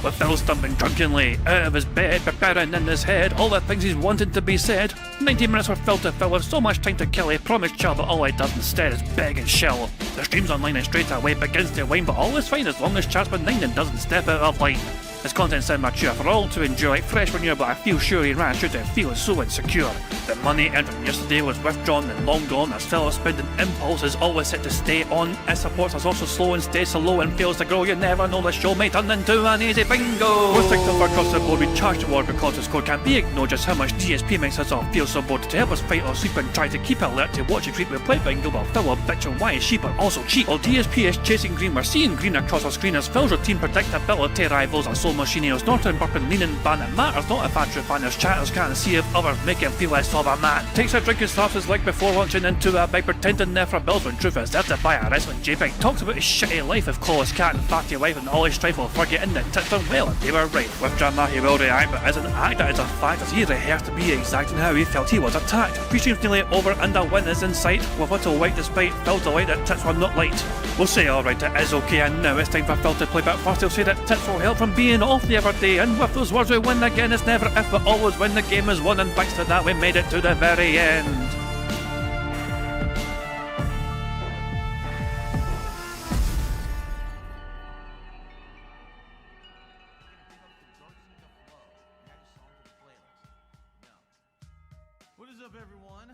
with Phil stumbling drunkenly out of his bed, preparing in his head all the things he's wanted to be said. 90 minutes for Phil to fill with so much time to kill. He promised chill, but all he does instead is beg and shill. The stream's online and straight away begins to wane, but all is fine as long as chat's with 9 and doesn't step out of line. His content's mature for all to enjoy, fresh for new, but I feel sure he ran through to feel so insecure. The money earned from yesterday was withdrawn and long gone. As Phil's spending impulse is always set to stay on. His supports us also slow and stays so low and fails to grow. You never know, the show may turn into an easy bingo. Most things across the board we charge the ward because his code can't be ignored. Just how much DSP makes us all feel so bored. To help us fight or sleep and try to keep alert to watch a creep, we play bingo while Phil will bitch on why is she but also cheap. While DSP is chasing green, we're seeing green across our screen as Phil's routine predictability rivals our soul machine. He's not in burping, leaning, ban. It matters not if I true fan his chatters can't see if others make him feel less of a man. Takes a drink and slaps his leg before launching into a bike, pretending there for bills when truth is there to buy a wrestling JPEG. Talks about his shitty life with Clawless Cat and Fatty Wife and all his strife while forgetting that tits are well and they were right. With drama he will react, but as an actor it's a fact as he rehearsed to be exact in how he felt he was attacked. 3 streams nearly over and a win is in sight, with little white despite Phil's delight that tits were not light. We'll say alright, it is okay, and now it's time for Phil to play, but first he'll say that tits will help from being off the other day, and with those words we win again. It's never if but always when the game is won, and thanks to that we made it to the very end.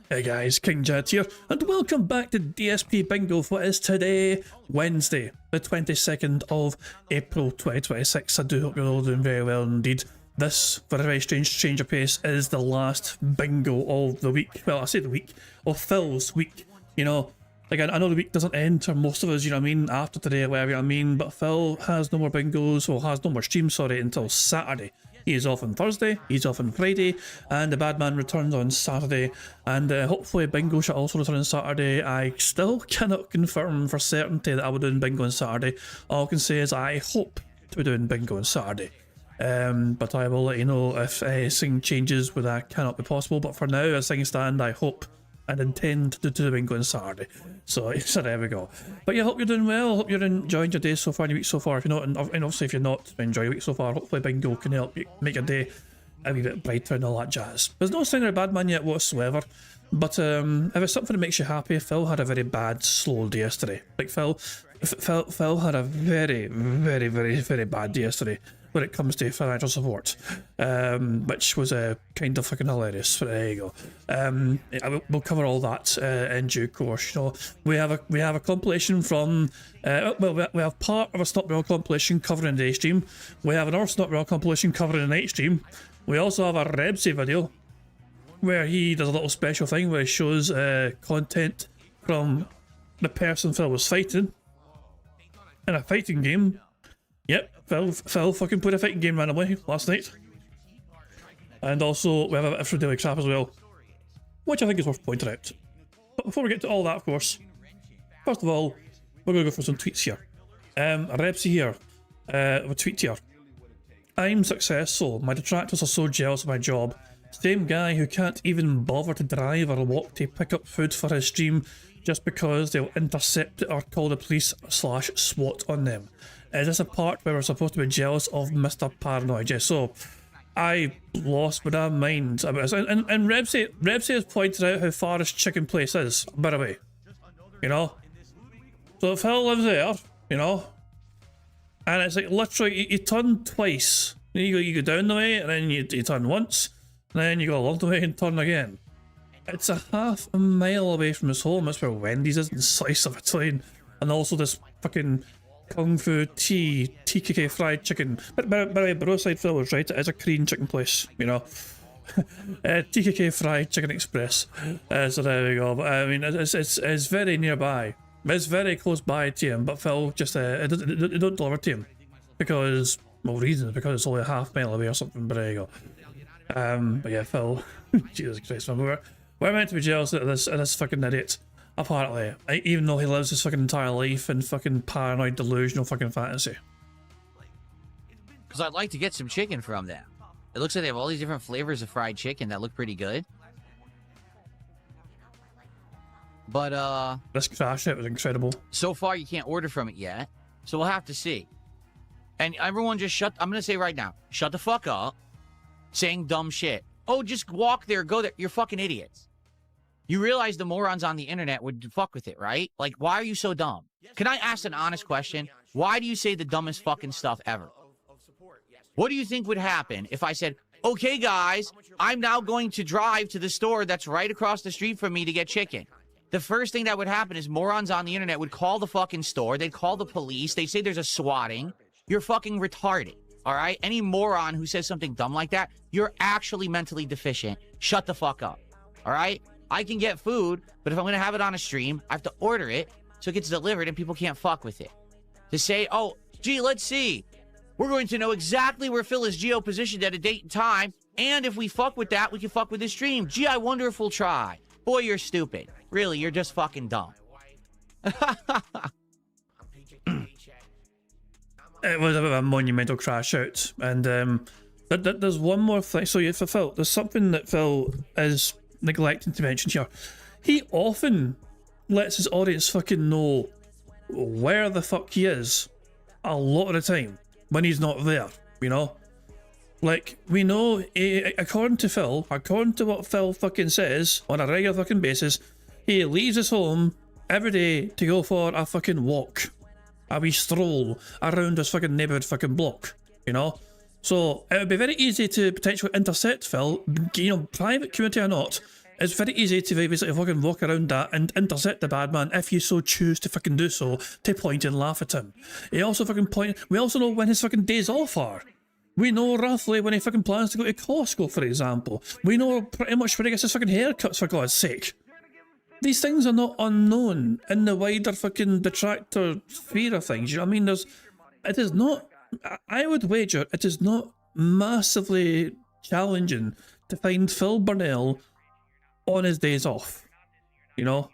Hey guys, King Jad here, and welcome back to DSP Bingo for what is today, Wednesday, the 22nd of April 2026. I do hope you're all doing very well indeed. This, for a very strange change of pace, is the last bingo of the week. Well, I say the week, of Phil's week. You know, like I know the week doesn't end for most of us, you know what I mean, after today or whatever, you know what I mean, but Phil has no more bingos, or has no more streams, sorry, until Saturday. He is off on Thursday, he's off on Friday, and the bad man returns on Saturday, and hopefully Bingo should also return on Saturday. I still cannot confirm for certainty that I will be doing Bingo on Saturday. All I can say is I hope to be doing Bingo on Saturday. But I will let you know if anything changes where that cannot be possible, but for now, as things stand, I hope and intend to do Bingo on Saturday. So there we go. But yeah, hope you're doing well. Hope you're enjoying your day so far, your week so far. If you're not, and obviously if you're not enjoying your week so far, hopefully Bingo can help you make your day a wee bit brighter and all that jazz. There's no sign of a bad man yet whatsoever, but if it's something that makes you happy, Phil had a very bad, slow day yesterday. Like Phil had a very, very, very, very bad day yesterday when it comes to financial support, which was kind of fucking hilarious. But there you go. We'll cover all that in due course. You know, we have a compilation from well, we have part of a Snot Barrel compilation covering the day stream. We have another Snot Barrel compilation covering the night stream. We also have a Rebsy video where he does a little special thing where he shows content from the person Phil was fighting in a fighting game. Yep, Phil fucking played a fighting game randomly last night. And also, we have a for daily crap as well, which I think is worth pointing out. But before we get to all that, of course, first of all, we're going to go for some tweets here. Rebsy here, a tweet here. I'm successful. My detractors are so jealous of my job. Same guy who can't even bother to drive or walk to pick up food for his stream just because they'll intercept it or call the police / SWAT on them. Is this a part where we're supposed to be jealous of Mr. Paranoid? Yeah, so I lost my damn mind about this. And Rebsy has pointed out how far this chicken place is, by the way. You know? So Phil lives there, you know? And it's like literally, you turn twice. You go down the way, and then you turn once, and then you go along the way and turn again. It's a half a mile away from his home. That's where Wendy's is, and Slice of Italian, and also this fucking Kung Fu TKK fried chicken. But by the way, Roadside Phil was right, it is a Korean chicken place, you know. TKK fried chicken express. So there we go. But I mean, it's very nearby. It's very close by to him, but Phil just it don't deliver to him because, well, reasons, because it's only a half mile away or something. But there you go. But yeah, Phil, Jesus Christ, man, we're meant to be jealous of this fucking idiot. Apparently, even though he lives his fucking entire life in fucking paranoid, delusional fucking fantasy. Because I'd like to get some chicken from them. It looks like they have all these different flavors of fried chicken that look pretty good. But, this crash, it was incredible. So far, you can't order from it yet. So we'll have to see. And everyone just I'm going to say right now, shut the fuck up saying dumb shit. Oh, just walk there, go there. You're fucking idiots. You realize the morons on the internet would fuck with it, right? Like, why are you so dumb? Can I ask an honest question? Why do you say the dumbest fucking stuff ever? What do you think would happen if I said, okay, guys, I'm now going to drive to the store that's right across the street from me to get chicken? The first thing that would happen is morons on the internet would call the fucking store. They'd call the police. They'd say there's a swatting. You're fucking retarded, all right? Any moron who says something dumb like that, you're actually mentally deficient. Shut the fuck up, all right? I can get food, but if I'm going to have it on a stream, I have to order it so it gets delivered and people can't fuck with it. To say, oh, gee, let's see. We're going to know exactly where Phil is geo-positioned at a date and time, and if we fuck with that, we can fuck with his stream. Gee, I wonder if we'll try. Boy, you're stupid. Really, you're just fucking dumb. It was a bit of a monumental crash out, and there's one more thing. So for Phil, there's something that Phil is neglecting to mention here. He often lets his audience fucking know where the fuck he is a lot of the time when he's not there, you know? Like, we know, according to what Phil fucking says on a regular fucking basis, he leaves his home every day to go for a fucking walk, a wee stroll around his fucking neighbourhood fucking block, you know? So it would be very easy to potentially intercept Phil, you know, private community or not. It's very easy to basically fucking walk around that and intercept the bad man if you so choose to fucking do so, to point and laugh at him. We also know when his fucking days off are. We know roughly when he fucking plans to go to Costco, for example. We know pretty much when he gets his fucking haircuts, for God's sake. These things are not unknown in the wider fucking detractor sphere of things, you know what I mean? It is not, I would wager, it is not massively challenging to find Phil Burnell on his days off, you know?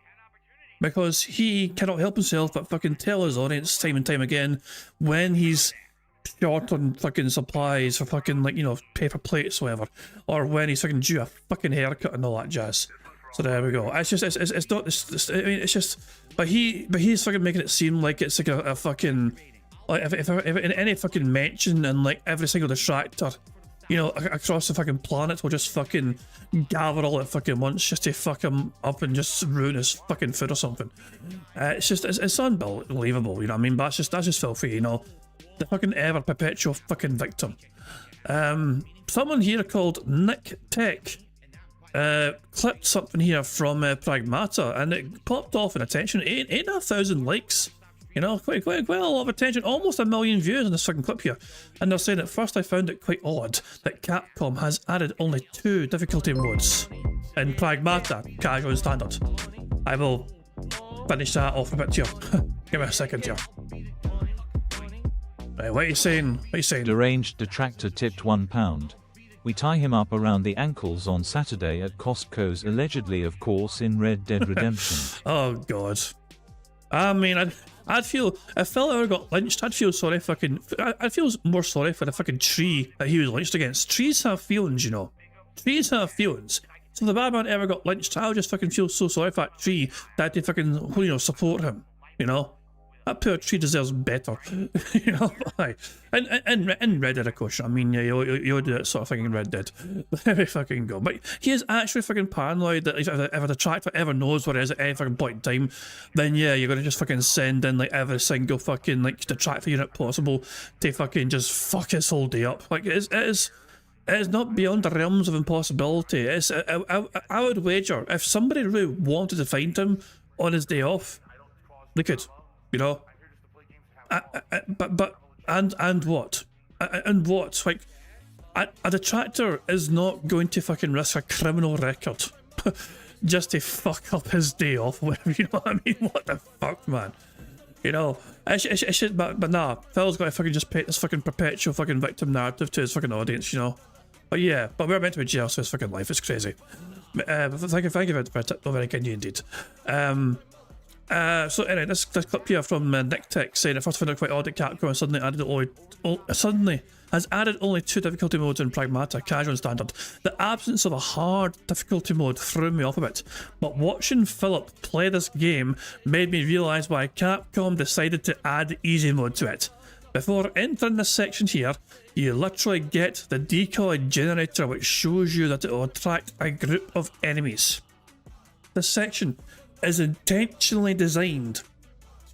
Because he cannot help himself but fucking tell his audience time and time again when he's short on fucking supplies for fucking, like, you know, paper plates or whatever, or when he's fucking due a fucking haircut and all that jazz. So there we go. It's just, it's not, I mean, it's just, but he's fucking making it seem like it's like a fucking, like, if in any fucking mention and like every single detractor, you know, across the fucking planet will just fucking gather all at fucking once just to fuck him up and just ruin his fucking food or something. It's just, it's unbelievable, you know what I mean? But that's just filthy, you know? The fucking ever perpetual fucking victim. Someone here called Nick Tech clipped something here from Pragmata, and it popped off in attention. 8,500 likes. You know, quite a lot of attention, almost 1 million views on this fucking clip here. And they're saying at first I found it quite odd that Capcom has added only 2 difficulty modes in Pragmata, casual and standard. I will finish that off a bit here. Give me a second here. Right, what are you saying? What are you saying? Deranged Detractor tipped £1. We tie him up around the ankles on Saturday at Costco's, allegedly, of course, in Red Dead Redemption. Oh god. I mean, I'd feel, if Phil ever got lynched, I'd feel sorry fucking, I'd feel more sorry for the fucking tree that he was lynched against. Trees have feelings, you know. Trees have feelings. So if the bad man ever got lynched, I would just fucking feel so sorry for that tree that they fucking, you know, support him, you know. That poor tree deserves better, you know. And Red Dead, of course. I mean, yeah, you'll do that sort of thing in Red Dead. There we fucking go. But he is actually fucking paranoid that if a detractor ever knows what it is at any fucking point in time, then yeah, you're gonna just fucking send in like every single fucking like detractor unit possible to fucking just fuck his whole day up. Like it is not beyond the realms of impossibility. I would wager if somebody really wanted to find him on his day off, they could. You know, but what? And what? Like, a detractor is not going to fucking risk a criminal record just to fuck up his day off, whatever, you know what I mean? What the fuck, man? You know, it should, but nah, Phil's got to fucking just paint this fucking perpetual fucking victim narrative to his fucking audience, you know? But yeah, but we're meant to be jealous of his fucking life, it's crazy. Thank you for a tip, no, very kind you indeed. So anyway, this clip here from Nick Tech saying, I first found it quite odd that Capcom suddenly has added only 2 difficulty modes in Pragmata, casual and standard. The absence of a hard difficulty mode threw me off a bit, but watching Philip play this game made me realise why Capcom decided to add easy mode to it. Before entering this section here, you literally get the decoy generator, which shows you that it will attract a group of enemies. This section is intentionally designed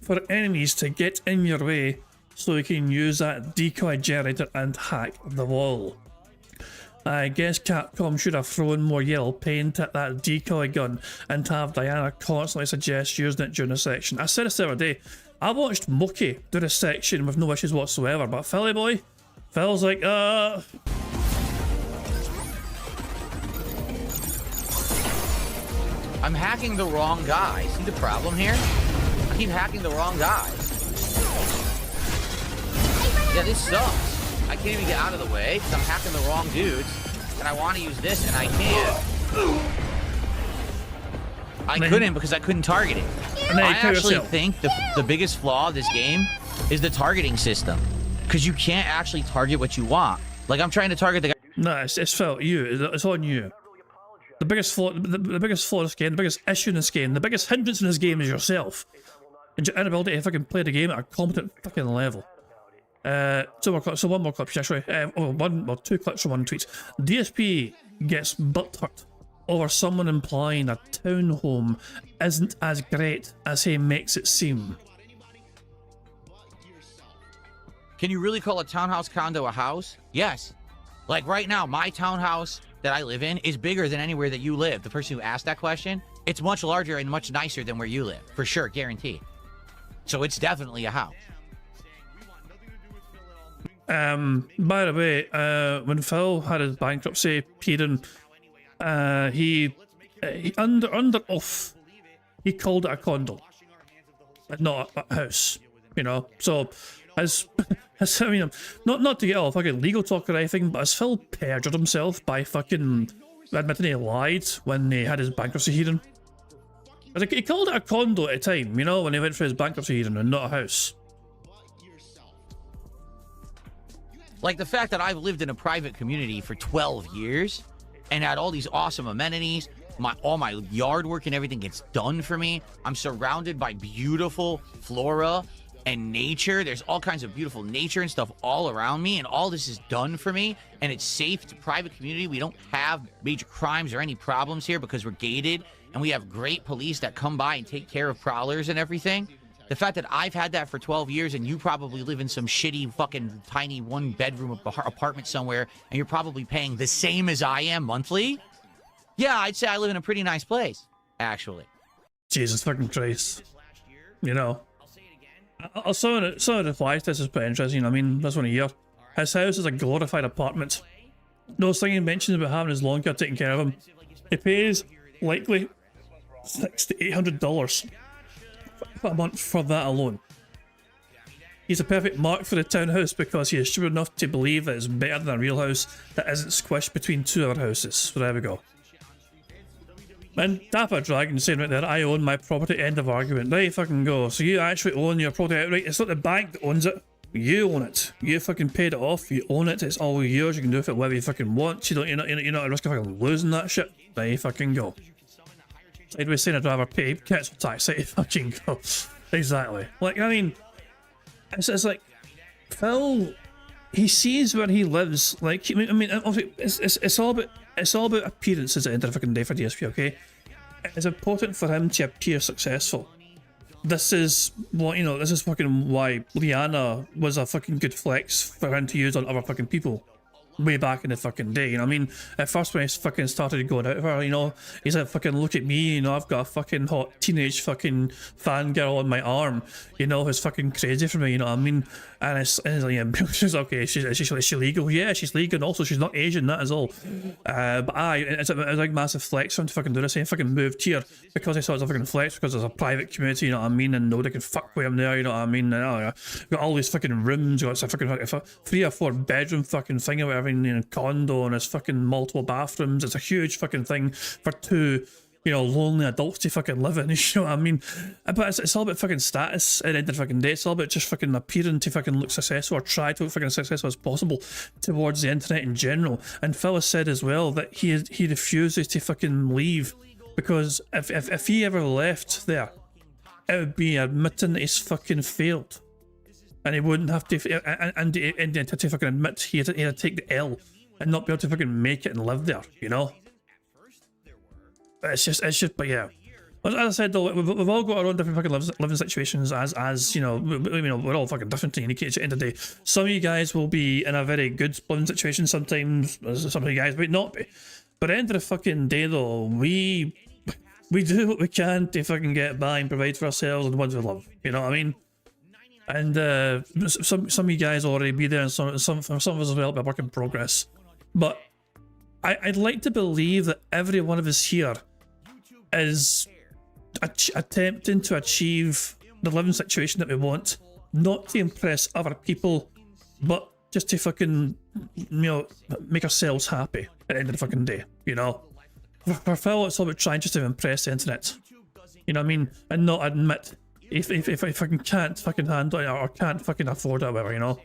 for enemies to get in your way so you can use that decoy generator and hack the wall. I guess Capcom should have thrown more yellow paint at that decoy gun and have Diana constantly suggest using it during the section. I said this the other day, I watched Mookie do this section with no issues whatsoever, but Philly boy, Phil's like, I'm hacking the wrong guy. See the problem here? I keep hacking the wrong guy. Yeah, this sucks. I can't even get out of the way because I'm hacking the wrong dudes, and I want to use this, and I can't. I couldn't because I couldn't target it. I actually think the biggest flaw of this game is the targeting system, because you can't actually target what you want. Like, I'm trying to target the guy. No, it's Phil, it's on you. The biggest flaw, the biggest flaw in this game, the biggest issue in this game, the biggest hindrance in this game is yourself. And your inability to fucking play the game at a competent fucking level. Two more clips, so one more clip, actually. Two clips from one tweet. DSP gets butthurt over someone implying a townhome isn't as great as he makes it seem. Can you really call a townhouse condo a house? Yes. Like right now, my townhouse that I live in is bigger than anywhere that you live. The person who asked that question, it's much larger and much nicer than where you live. For sure, guaranteed. So it's definitely a house. By the way, when Phil had his bankruptcy period, he under oath, he called it a condo, not a house, you know. So as I mean, not to get all fucking legal talk or anything, but as Phil perjured himself by fucking admitting he lied when he had his bankruptcy hearing. Like, he called it a condo at the time, you know, when he went for his bankruptcy hearing, and not a house. Like the fact that I've lived in a private community for 12 years and had all these awesome amenities, all my yard work and everything gets done for me. I'm surrounded by beautiful flora and nature. There's all kinds of beautiful nature and stuff all around me, and all this is done for me, and it's safe. It's a private community. We don't have major crimes or any problems here because we're gated, and we have great police that come by and take care of prowlers and everything. The fact that I've had that for 12 years and you probably live in some shitty fucking tiny one-bedroom apartment somewhere and you're probably paying the same as I am monthly, yeah, I'd say I live in a pretty nice place, actually. Jesus fucking Christ. You know. Some of the replies to this is pretty interesting. I mean, this one here. His house is a glorified apartment. Those things he mentions about having his lawn care taken care of him. He pays, likely, $600 to $800 a month for that alone. He's a perfect mark for the townhouse because he is sure enough to believe that it's better than a real house that isn't squished between two other houses. So there we go. And Dapper Dragon saying right there, I own my property, end of argument. There you fucking go. So you actually own your property outright. It's not the bank that owns it. You own it. You fucking paid it off. You own it. It's all yours. You can do with it whatever you fucking want. You're not at risk of fucking losing that shit. There you fucking go. Sideways saying I'd rather pay council tax. There you fucking go. Exactly. Like, I mean, it's like, Phil, he sees where he lives. Like, I mean, it's all about appearances at the end of the fucking day for DSP, okay? It's important for him to appear successful. This is what, you know, this is fucking why Liana was a fucking good flex for him to use on other fucking people. Way back in the fucking day, you know what I mean? At first when he fucking started going out with her, you know, he's like, fucking look at me, you know, I've got a fucking hot teenage fucking fangirl on my arm, you know, who's fucking crazy for me, you know what I mean? And it's like, yeah, she's okay, is she legal? Yeah, she's legal, and also she's not Asian, that is all. But it's a like massive flex for him to fucking do this. He fucking moved here because he saw it was a fucking flex because there's a private community, you know what I mean? And nobody can fuck with him there, you know what I mean? And, got all these fucking rooms, got a fucking 3 or 4 bedroom fucking thing or whatever, in a condo, and there's fucking multiple bathrooms. It's a huge fucking thing for 2, you know, lonely adults to fucking live in, you know what I mean? But it's all about fucking status at the end of the fucking day. It's all about just fucking appearing to fucking look successful, or try to look fucking successful as possible towards the internet in general. And Phil has said as well that he refuses to fucking leave, because if he ever left there, it would be admitting that he's fucking failed. and he wouldn't have to, and to fucking admit he had to take the L and not be able to fucking make it and live there, you know? It's just, but yeah. As I said though, we've all got our own different fucking living situations as you know, we're all fucking different in the end of the day. Some of you guys will be in a very good living situation sometimes, some of you guys might not be. But at the end of the fucking day though, we do what we can to fucking get by and provide for ourselves and the ones we love, you know what I mean? And some of you guys already be there, and some of us as well, be a work in progress. But I'd like to believe that every one of us here is attempting to achieve the living situation that we want, not to impress other people, but just to fucking, you know, make ourselves happy at the end of the fucking day, you know? For Phil, it's all about trying just to impress the internet, you know what I mean? And not admit if I fucking can't fucking handle it or can't fucking afford it or whatever, you know?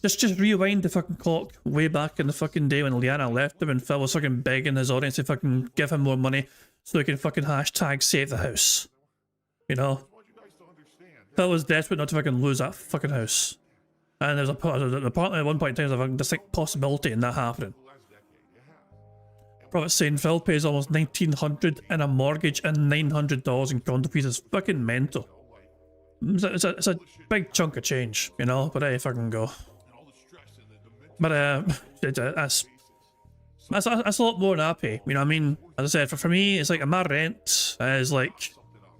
Just rewind the fucking clock way back in the fucking day when Liana left him and Phil was fucking begging his audience to fucking give him more money so he can fucking hashtag save the house. You know? Phil was desperate not to fucking lose that fucking house. And there's apparently at one point in time there's a distinct possibility in that happening. Prophet saying Phil pays almost $1,900 in a mortgage and $900 in condo fees. It's fucking mental. It's a big chunk of change, you know, but there you fucking go. But that's a lot more than happy, you know what I mean? As I said, for me, it's like my rent is like,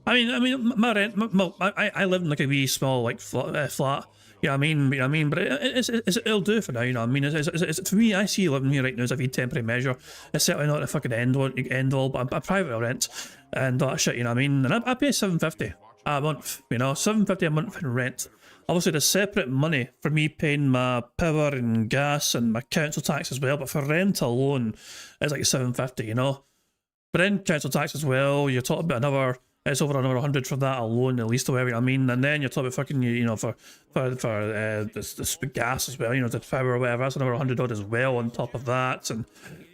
I mean, my rent, I live in like a wee small like flat. You know what I mean? But it'll do for now, you know what I mean? It's for me, I see living here right now as a wee temporary measure. It's certainly not a fucking end all, but I'm private rent and all that shit, you know what I mean? And I pay $750 a month, you know, $750 a month in rent. Obviously, there's separate money for me paying my power and gas and my council tax as well, but for rent alone, it's like $750, you know? But then council tax as well, you're talking about it's over another 100 for that alone, at least, or whatever, you know what I mean? And then you're talking about fucking, you know, for this gas as well, you know, the power or whatever, that's another $100 as well on top of that, and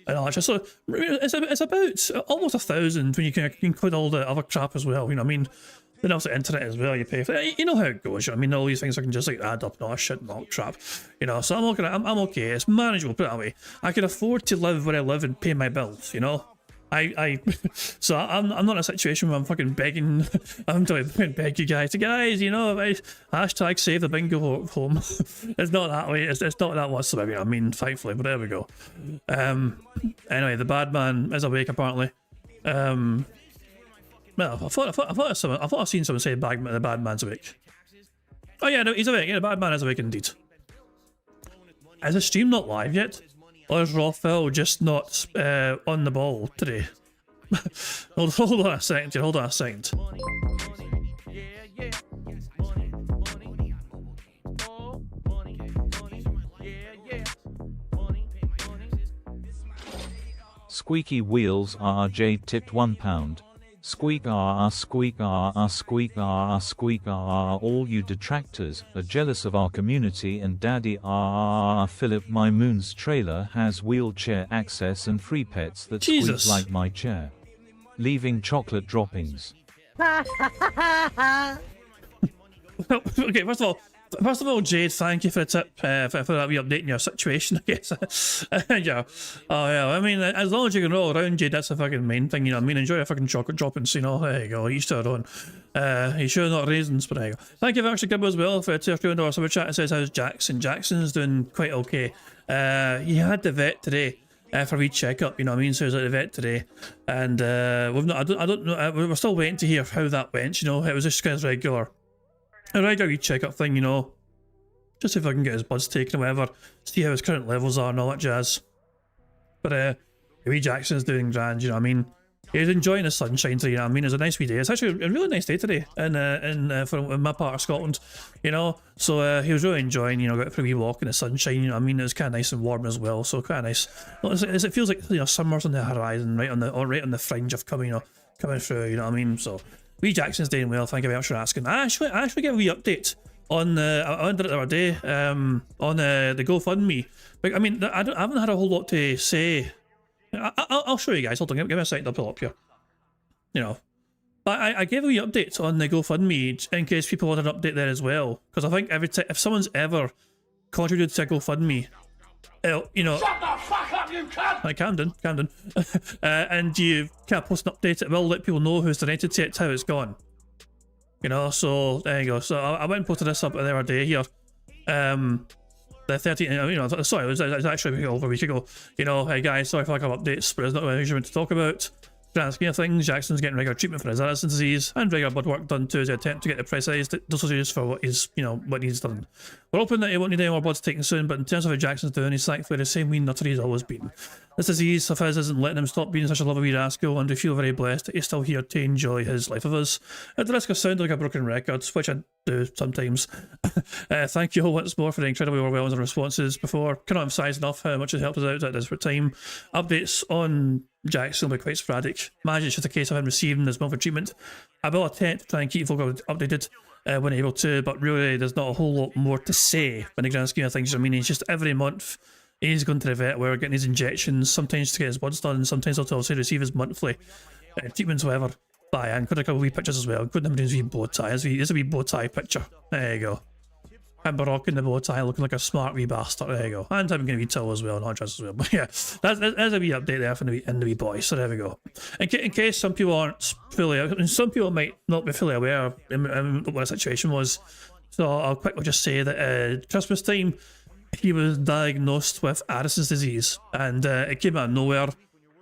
all that. So it's about almost $1,000 when you can include all the other crap as well, you know what I mean? Then also internet as well, you pay for it. You know how it goes, you know what I mean? All these things I can just like add up and all that shit and all crap, you know? So I'm okay, it's manageable, put it that way. I can afford to live where I live and pay my bills, you know? So I'm not in a situation where I'm fucking begging. I'm trying to beg you guys, you know, hashtag save the bingo home. It's not that way. It's not that whatsoever. You know, I mean, thankfully, but there we go. Anyway, the bad man is awake apparently. Well, I thought I've seen someone say the bad man's awake. Oh yeah, no, he's awake. Yeah, the bad man is awake indeed. Is the stream not live yet? Or is Rothwell just not on the ball today? hold on a second, hold on a second. Squeaky Wheels RJ tipped £1. Squeak squeak squeak squeak all you detractors are jealous of our community and daddy Philip my moon's trailer has wheelchair access and free pets that squeak like my chair. Leaving chocolate droppings. Okay, first of all, Jade, thank you for the tip, for that wee update in your situation, I guess. Yeah. Oh, yeah, I mean, as long as you can roll around, Jade, that's the fucking main thing, you know what I mean? Enjoy your fucking chocolate droppings, you know? There you go, each to their own. You sure not raisins, but there you go. Thank you very much to Gibbo as well for a $2 super chat. It says, how's Jackson? Jackson's doing quite okay. He had the vet today. For a wee checkup, you know what I mean? So he was at the vet today, and we've not. I don't know. We're still waiting to hear how that went. You know, it was just kind of a regular wee checkup thing, you know, just if I can get his bloods taken or whatever, see how his current levels are and all that jazz. But wee Jackson's doing grand, you know what I mean? He's enjoying the sunshine today, you know what I mean? It's a nice wee day. It's actually a really nice day today in my part of Scotland, you know? So he was really enjoying, you know, going for a wee walk in the sunshine, you know what I mean? It was kind of nice and warm as well, so kind of nice. Well, it feels like, you know, summer's on the horizon, right on the fringe of coming through, you know what I mean? So wee Jackson's doing well, thank you very much for asking. I actually get a wee update on I did it the other day, on the GoFundMe. But I mean, I haven't had a whole lot to say. I'll show you guys. Hold on, give me a second. I'll pull up here. You know, But I gave a wee update on the GoFundMe in case people want an update there as well. Because I think every time, if someone's ever contributed to a GoFundMe, you know, Shut the fuck up, you cunt! like Camden, and you can't post an update, it will let people know who's donated to it, how it's gone. You know, so there you go. So I went and posted this up the other day here. The 13th, you know, sorry, it was actually over a week ago. You know, hey guys, sorry for lack of updates, but it's not what I usually want to talk about. Grand scheme of things, Jackson's getting regular treatment for his Addison's disease and regular blood work done to his attempt to get the precise dosages for what he's, you know, what he's done. We're hoping that he won't need any more blood taken soon, but in terms of how Jackson's doing, he's thankfully the same wee nutter he's always been. This disease of his isn't letting him stop being such a lovely wee rascal, and we feel very blessed that he's still here to enjoy his life with us. At the risk of sounding like a broken record, which I do sometimes, thank you all once more for the incredibly overwhelming responses before. Cannot emphasise enough how much it helped us out at this time. Updates on Jackson will be quite sporadic. Imagine it's just a case of him receiving his monthly treatment. I will attempt to try and keep folk updated when able to, but really there's not a whole lot more to say in the grand scheme of things. I mean, he's just every month he's going to the vet, we're getting his injections, sometimes to get his bloods done, sometimes he'll also receive his monthly treatments, whatever. But yeah, including a couple of wee pictures as well, including him doing his wee bow tie. There's a wee bow tie picture. There you go. I'm rocking the bow tie, looking like a smart wee bastard. There you go. And I'm going to be towel as well, not dress as well. But yeah, there's a wee update there for the wee boy. So there we go. In case some people aren't fully, and some people might not be fully aware in what the situation was. So I'll quickly just say that Christmas time, he was diagnosed with Addison's disease, and it came out of nowhere.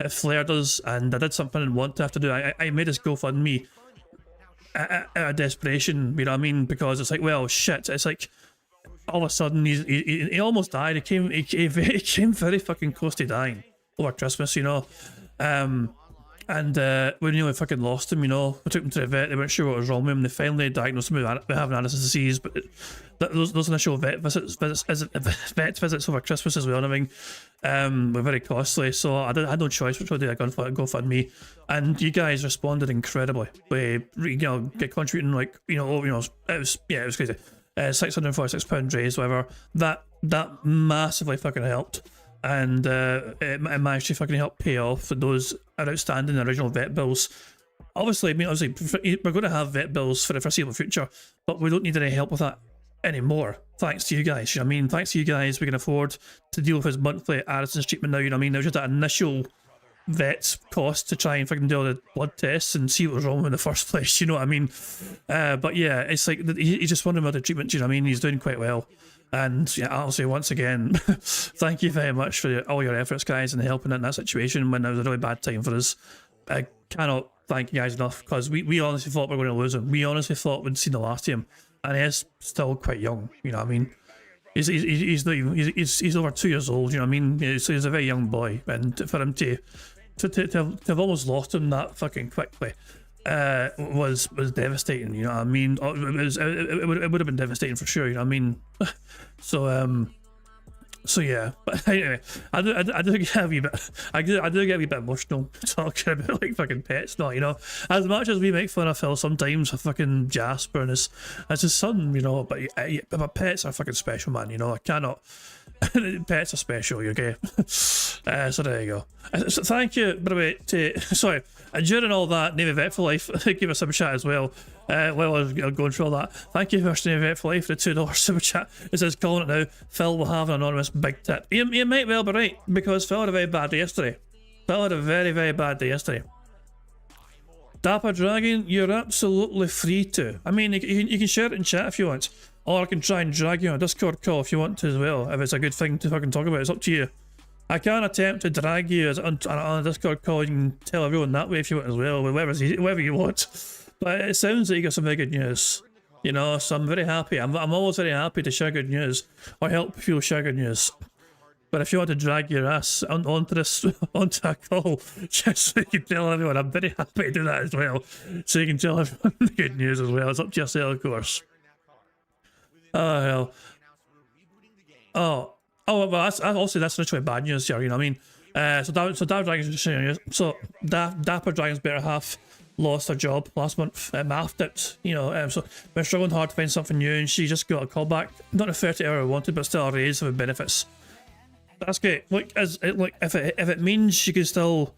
It flared us, and I did something I didn't want to have to do. I made this GoFundMe out of desperation, you know what I mean? Because it's like, well, shit. It's like all of a sudden he almost died. He came very fucking close to dying over Christmas, you know. And we nearly fucking lost him, you know. We took him to the vet, they weren't sure what was wrong with him. They finally diagnosed him with having Addison's disease, but those initial vet visits over Christmas as well and everything were very costly, so I had no choice but to do a GoFundMe, and you guys responded incredibly. We, you know, get contributing like, it was crazy. £646 raised, whatever. That massively fucking helped. And it managed to fucking help pay off those outstanding original vet bills. Obviously, we're going to have vet bills for the foreseeable future, but we don't need any help with that anymore. Thanks to you guys, you know what I mean? Thanks to you guys, we can afford to deal with his monthly Addison's treatment now, you know what I mean? There was just that initial vet cost to try and fucking do all the blood tests and see what was wrong in the first place, you know what I mean? But yeah, it's like, he's just wondering about the treatment, you know what I mean? He's doing quite well. And yeah, I'll say once again, thank you very much for all your efforts, guys, and helping in that situation when it was a really bad time for us. I cannot thank you guys enough, because we honestly thought we were going to lose him. We honestly thought we'd seen the last of him, and he's still quite young, you know what I mean? He's over 2 years old, you know what I mean? He's a very young boy, and for him to have almost lost him that fucking quickly was devastating, you know what I mean? It would have been devastating for sure, you know what I mean? So yeah, but anyway, I do get a wee bit emotional talking about like fucking pets, not, you know, as much as we make fun of Phil sometimes with fucking Jasper and his son, you know, but pets are fucking special, man, you know. I cannot. Pets are special, okay? So there you go. So thank you, by the way, during all that, Navy Vet for Life, give us some chat as well. While I was going through all that, thank you for Navy Vet for Life for the $2 super chat. It says, calling it now, Phil will have an anonymous big tit. You might well be right, because Phil had a very bad day yesterday. Phil had a very, very bad day yesterday. Dapper Dragon, you're absolutely free to. I mean, you can share it in chat if you want. Or I can try and drag you on a Discord call if you want to as well, if it's a good thing to fucking talk about. It's up to you. I can attempt to drag you on a Discord call. You can tell everyone that way if you want as well, whatever you want. But it sounds like you got some very good news, you know, so I'm very happy. I'm always very happy to share good news, or help people share good news. But if you want to drag your ass onto a call, just so you can tell everyone, I'm very happy to do that as well. So you can tell everyone the good news as well. It's up to yourself, of course. Oh hell. Oh well, that's literally bad news here, you know what I mean? So Dapper Dragon's better half lost her job last month. Maffed it, you know. So we're struggling hard to find something new, and she just got a call back. Not the 30 hour I wanted, but still a raise with benefits. That's great. Look, if it means she can still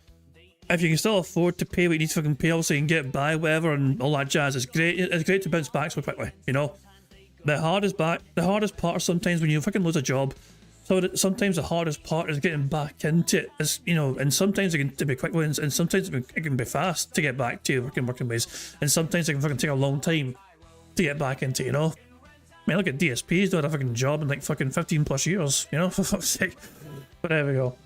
if you can still afford to pay what you need to fucking pay, obviously, and get by, whatever, and all that jazz, it's great. It's great to bounce back so quickly, you know? The hardest part is sometimes when you fucking lose a job, so sometimes the hardest part is getting back into it, is, you know, and sometimes it can be quick wins, and sometimes it can be fast to get back to working ways, and sometimes it can fucking take a long time to get back into, you know? I mean, look at DSP, he's doing a fucking job in like fucking 15 plus years, you know, for fuck's sake. But there we go.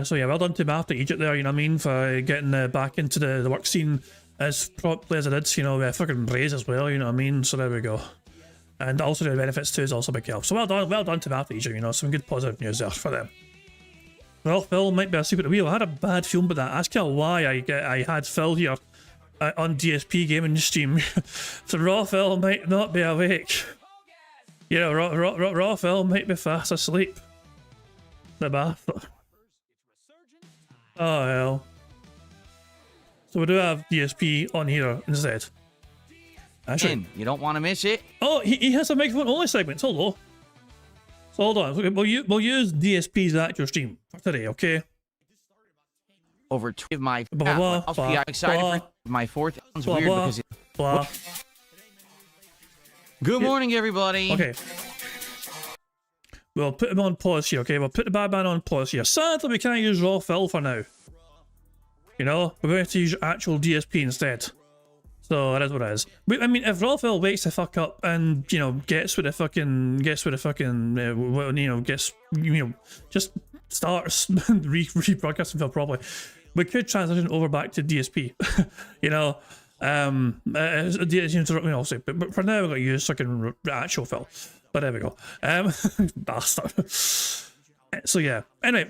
So yeah, well done to him after Egypt there, you know what I mean, for getting back into the work scene as promptly as it did, you know, fucking Braze as well, you know what I mean, so there we go. And also the benefits too is also a big help. So well done to him after Egypt, you know, some good positive news there for them. Well, Phil might be asleep at the wheel. I had a bad feeling about that. That's kind of why I had Phil here on DSP gaming stream. So Raw Phil might not be awake. You know, Raw Phil might be fast asleep. The bath. Oh hell. So we do have DSP on here instead. Actually, you don't want to miss it. oh, he has a microphone only segment. Hello. So hold on. We'll use DSP's actual stream for today, okay? Over two of my Blah, blah, I'll blah, be excited blah, for my fourth. Sounds blah, weird blah, because blah. Good morning, everybody. Okay. We'll put him on pause here, okay? We'll put the bad man on pause here. Sadly, we can't use Raw Phil for now. You know? We're going to use actual DSP instead. So that is what it is. I mean, if Raw Phil wakes the fuck up and, you know, gets with the fucking, you know, just starts rebroadcasting Phil properly, we could transition over back to DSP. You know? Obviously, but for now we're going to use fucking actual Phil. But there we go. Bastard. So yeah. Anyway,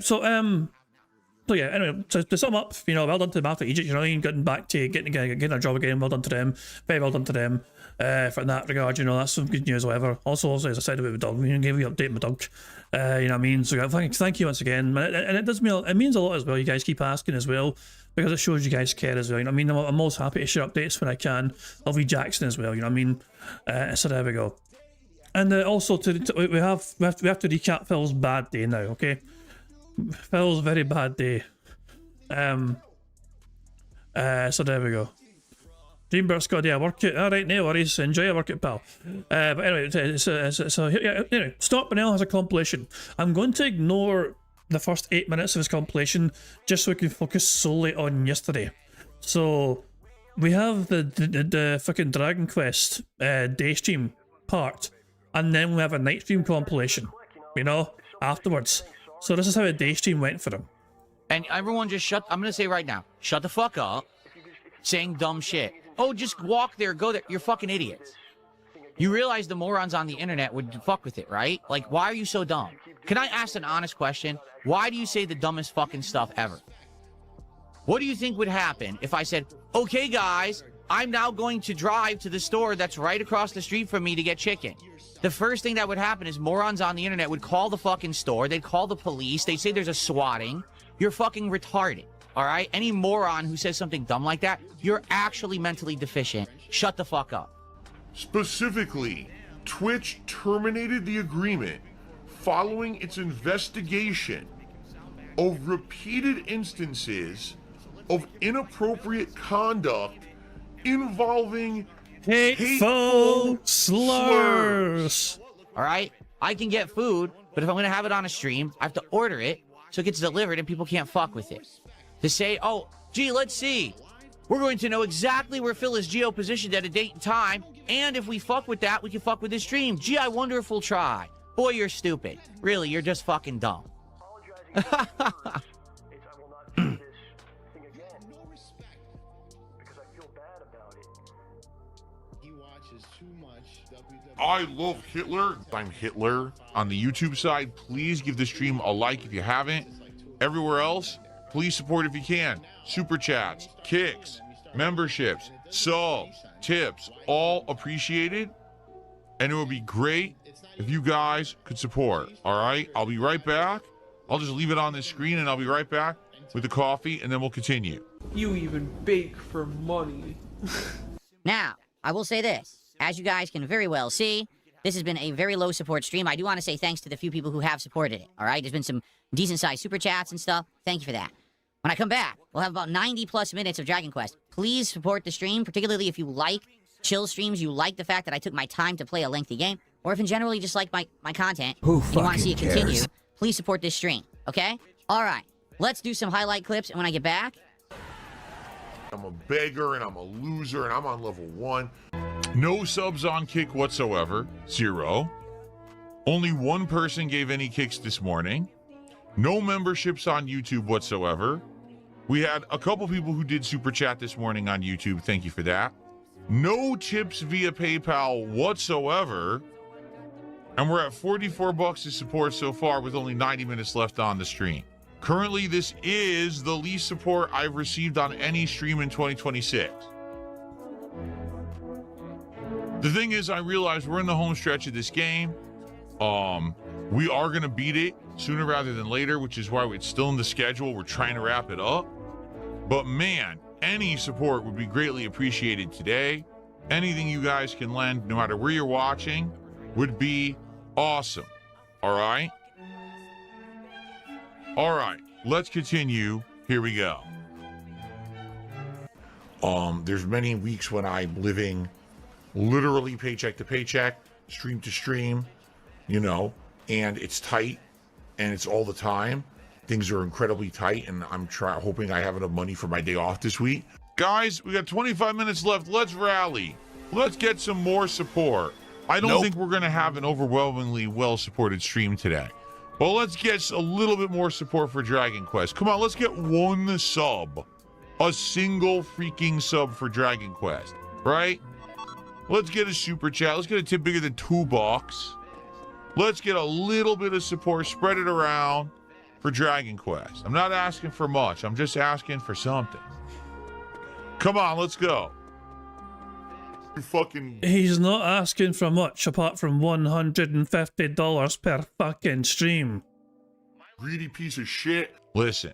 anyway, to sum up, you know, well done to them after Egypt, you know, getting back to getting a job again. Well done to them. Very well done to them. For in that regard, you know, that's some good news, whatever. Also, as I said about the dog, we gave you an update on my dog. You know what I mean? So thank you once again. And it does mean, it means a lot as well. You guys keep asking as well, because it shows you guys care as well. You know what I mean? I'm most happy to share updates when I can. Of Jackson as well, you know what I mean? So there we go. And also we have to recap Phil's bad day now, okay? Phil's very bad day. So there we go. Dreamburst got a workout. Alright, no worries. Enjoy a workout, pal. But anyway, anyway, Stop Benel has a compilation. I'm going to ignore the first 8 minutes of his compilation just so we can focus solely on yesterday. So we have the fucking Dragon Quest day stream part, and then we have a night stream compilation, you know, afterwards. So this is how a day stream went for him. And everyone just I'm going to say right now, shut the fuck up saying dumb shit. Oh, just walk there, go there. You're fucking idiots. You realize the morons on the internet would fuck with it, right? Like, why are you so dumb? Can I ask an honest question? Why do you say the dumbest fucking stuff ever? What do you think would happen if I said, okay, guys, I'm now going to drive to the store that's right across the street from me to get chicken? The first thing that would happen is morons on the internet would call the fucking store. They'd call the police. They'd say there's a swatting. You're fucking retarded, all right? Any moron who says something dumb like that, you're actually mentally deficient. Shut the fuck up. Specifically, Twitch terminated the agreement following its investigation of repeated instances of inappropriate conduct involving hateful slurs. All right? I can get food, but if I'm going to have it on a stream, I have to order it so it gets delivered and people can't fuck with it. To say, oh, gee, let's see. We're going to know exactly where Phil is geo-positioned at a date and time, and if we fuck with that, we can fuck with his stream. Gee, I wonder if we'll try. Boy, you're stupid. Really, you're just fucking dumb. I love Hitler. I'm Hitler. On the YouTube side, please give the stream a like if you haven't. Everywhere else, please support if you can. Super chats, kicks, memberships, subs, tips, all appreciated. And it would be great if you guys could support. All right, I'll be right back. I'll just leave it on this screen and I'll be right back with the coffee and then we'll continue. You even bake for money. Now, I will say this. As you guys can very well see, this has been a very low support stream. I do want to say thanks to the few people who have supported it, all right? There's been some decent-sized super chats and stuff. Thank you for that. When I come back, we'll have about 90 plus minutes of Dragon Quest. Please support the stream, particularly if you like chill streams, you like the fact that I took my time to play a lengthy game, or if in general you just like my content and you want to see it continue, please support this stream, okay? All right, let's do some highlight clips, and when I get back... I'm a beggar and I'm a loser and I'm on level 1. No subs on Kick whatsoever. 0. Only one person gave any kicks this morning. No memberships on YouTube whatsoever. We had a couple people who did super chat this morning on YouTube. Thank you for that. No tips via PayPal whatsoever. And we're at 44 bucks to support so far with only 90 minutes left on the stream. Currently, this is the least support I've received on any stream in 2026. The thing is, I realize we're in the home stretch of this game. We are going to beat it sooner rather than later, which is why it's still in the schedule. We're trying to wrap it up. But man, any support would be greatly appreciated today. Anything you guys can lend, no matter where you're watching, would be awesome. All right? All right, let's continue. Here we go. There's many weeks when I'm living literally paycheck to paycheck, stream to stream, you know, and it's tight and it's all the time. Things are incredibly tight, and I'm hoping I have enough money for my day off this week. Guys, we got 25 minutes left. Let's rally. Let's get some more support. I don't think we're going to have an overwhelmingly well-supported stream today. Well, let's get a little bit more support for Dragon Quest. Come on, let's get one sub. A single freaking sub for Dragon Quest, right? Let's get a super chat. Let's get a tip bigger than $2. Let's get a little bit of support. Spread it around for Dragon Quest. I'm not asking for much. I'm just asking for something. Come on, let's go. He's not asking for much apart from $150 per fucking stream. Greedy piece of shit. Listen,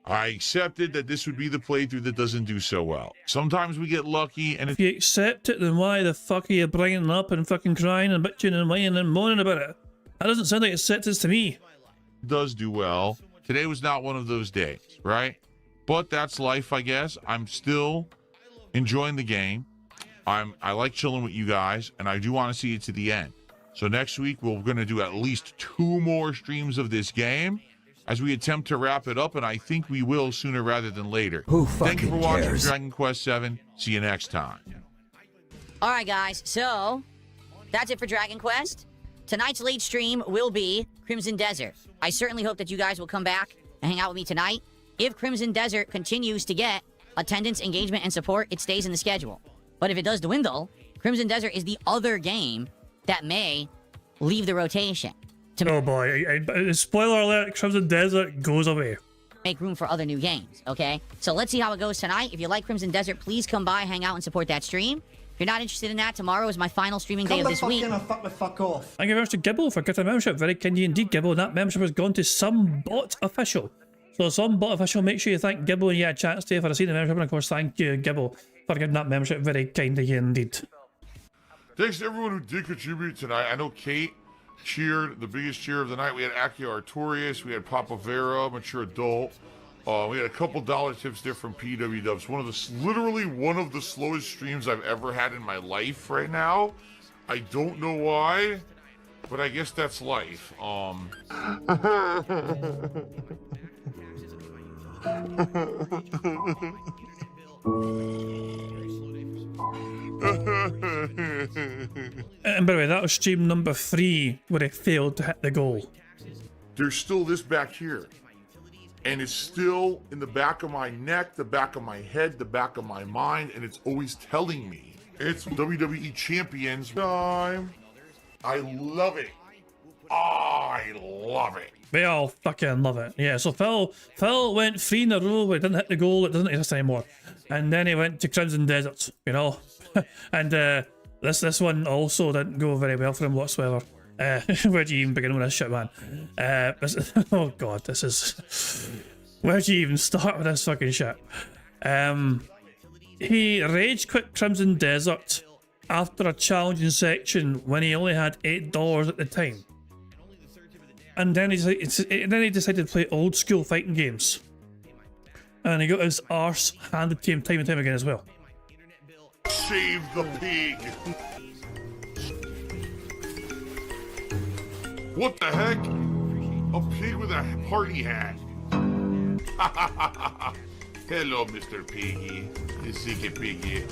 I accepted that this would be the playthrough that doesn't do so well. Sometimes we get lucky, and if you accept it, then why the fuck are you bringing it up and fucking crying and bitching and whining and moaning about it? That doesn't sound like acceptance to me. It does do well. Today was not one of those days, right? But that's life, I guess. I'm still enjoying the game. I like chilling with you guys, and I do want to see it to the end. So next week, we're going to do at least 2 more streams of this game as we attempt to wrap it up, and I think we will sooner rather than later. Thank you for watching Dragon Quest 7. See you next time. All right, guys, so that's it for Dragon Quest. Tonight's late stream will be Crimson Desert. I certainly hope that you guys will come back and hang out with me tonight. If Crimson Desert continues to get attendance, engagement, and support, it stays in the schedule. But if it does dwindle, Crimson Desert is the other game that may leave the rotation. Oh boy, spoiler alert, Crimson Desert goes away. Make room for other new games, okay? So let's see how it goes tonight. If you like Crimson Desert, please come by, hang out, and support that stream. If you're not interested in that, tomorrow is my final streaming day of this week. Fuck the fuck off. Thank you very much to Gibble for getting a membership. Very kind indeed, Gibble. That membership has gone to some bot official. So some bot official, make sure you thank Gibble and you had a chance to for receiving the membership. And of course, thank you, Gibble, for getting that membership. Very kind of you indeed. Thanks to everyone who did contribute tonight. I know Kate cheered, the biggest cheer of the night. We had Aki Artorius, we had Papa Vera, Mature Adult. We had a couple dollar tips there from PW Dubs. Literally one of the slowest streams I've ever had in my life right now. I don't know why, but I guess that's life. And by the way, that was stream number 3 where he failed to hit the goal. There's still this back here. And it's still in the back of my neck, the back of my head, the back of my mind, and it's always telling me it's WWE Champions time. I love it. I love it. We all fucking love it. Yeah, so Phil went 3 in a row where he didn't hit the goal, it doesn't exist anymore. And then he went to Crimson Desert, you know. And this one also didn't go very well for him whatsoever. Where do you even begin with this shit, man? Oh god, this is... Where do you even start with this fucking shit? He rage quit Crimson Desert after a challenging section when he only had $8 at the time. And then he decided to play old school fighting games. And he got his arse handed to him time and time again as well. Save the pig. What the heck? A pig with a party hat. Hello, Mr. Piggy. Sicky Piggy.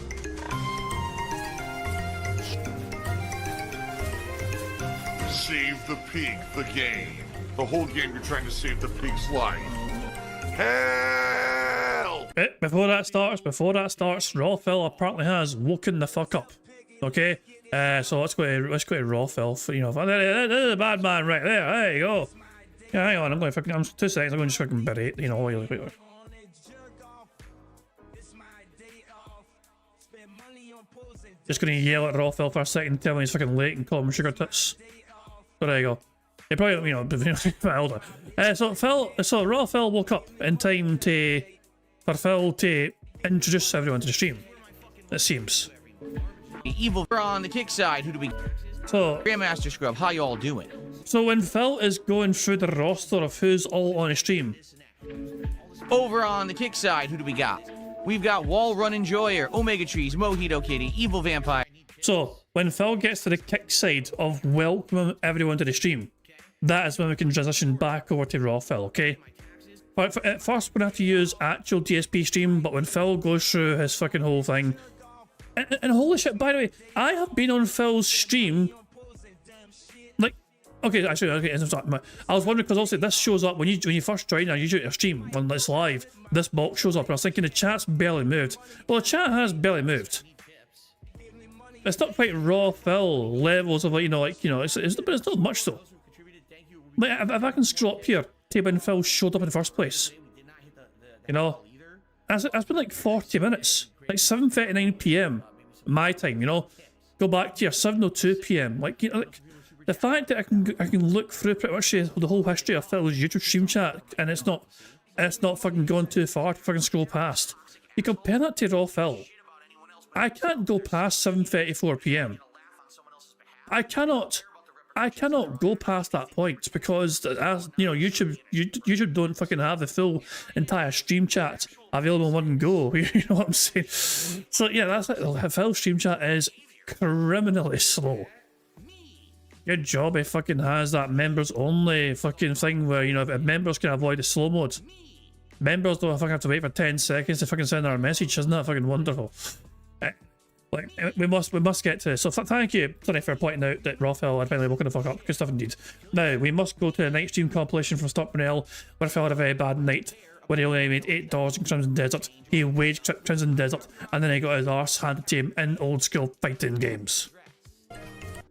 Save the pig, the game. The whole game you're trying to save the pig's life. Help! Before that starts, Raw Phil apparently has woken the fuck up. Okay? So let's go to Raw Phil. You know, there's a bad man right there. There you go. Yeah, hang on, I'm 2 seconds, I'm going to just fucking berate, you know, wait. Just going to yell at Raw Phil for a second, tell him he's fucking late and call him sugar tits. So there you go. He probably, you know, a bit older. So Raw Phil woke up in time for Phil to introduce everyone to the stream. It seems. Evil on the kick side. Who do we? So Grandmaster Scrub, how y'all doing? So when Phil is going through the roster of who's all on the stream. Over on the kick side, who do we got? We've got Wall Run Enjoyer, Omega Trees, Mojito Kitty, Evil Vampire. So when Phil gets to the kick side of welcoming everyone to the stream, that is when we can transition back over to Raw Phil, okay? But at first we're going to have to use actual DSP stream, but when Phil goes through his fucking whole thing... And holy shit, by the way, I have been on Phil's stream... Like, okay, actually, I was wondering, because also this shows up when you first join a stream, when it's live, this box shows up, and I was thinking the chat's barely moved. Well, the chat has barely moved. It's not quite Raw Phil levels of, like, but it's not much though. Like, if I can scroll up here to when Phil showed up in the first place, you know, that's been like 40 minutes, like 7:39 p.m. my time, you know. Go back to your 7:02 p.m. Like, you know, like the fact that I can look through pretty much the whole history of Phil's YouTube stream chat, and it's not fucking going too far to fucking scroll past. You compare that to Raw Phil. I can't go past 7:34 p.m. I cannot go past that point because, as you know, YouTube don't fucking have the full entire stream chat available in one go. You know what I'm saying? So yeah, that's it. Phil's stream chat is criminally slow. Good job he fucking has that members only fucking thing where, you know, if members can avoid the slow mode. Members don't fucking have to wait for 10 seconds to fucking send our message. Isn't that fucking wonderful? Like, we must get to this. So thank you, Tony, for pointing out that Raw Phil had finally woken the fuck up. Good stuff indeed. Now, we must go to the night stream compilation from Stop Brunel, where Phil had a very bad night, when he only made $8 in Crimson Desert. He waged Crimson Desert, and then he got his arse handed to him in old school fighting games.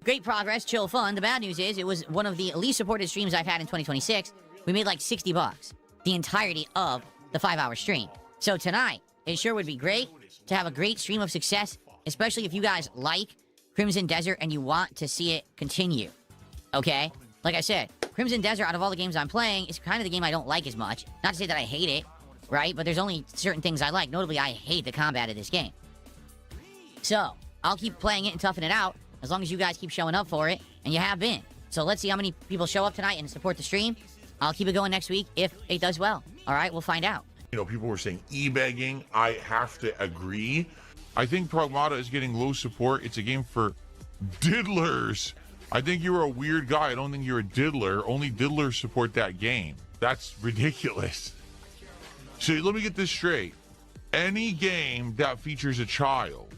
Great progress, chill fun. The bad news is it was one of the least supported streams I've had in 2026. We made like $60, the entirety of the 5-hour stream. So tonight, it sure would be great to have a great stream of success, especially if you guys like Crimson Desert and you want to see it continue. Okay? Like I said, Crimson Desert, out of all the games I'm playing, is kind of the game I don't like as much. Not to say that I hate it, right? But there's only certain things I like. Notably, I hate the combat of this game. So, I'll keep playing it and toughing it out as long as you guys keep showing up for it, and you have been. So let's see how many people show up tonight and support the stream. I'll keep it going next week if it does well. All right, we'll find out. You know, people were saying e-begging. I have to agree. I think Pragmata is getting low support. It's a game for diddlers. I think you're a weird guy. I don't think you're a diddler. Only diddlers support that game. That's ridiculous. So let me get this straight. Any game that features a child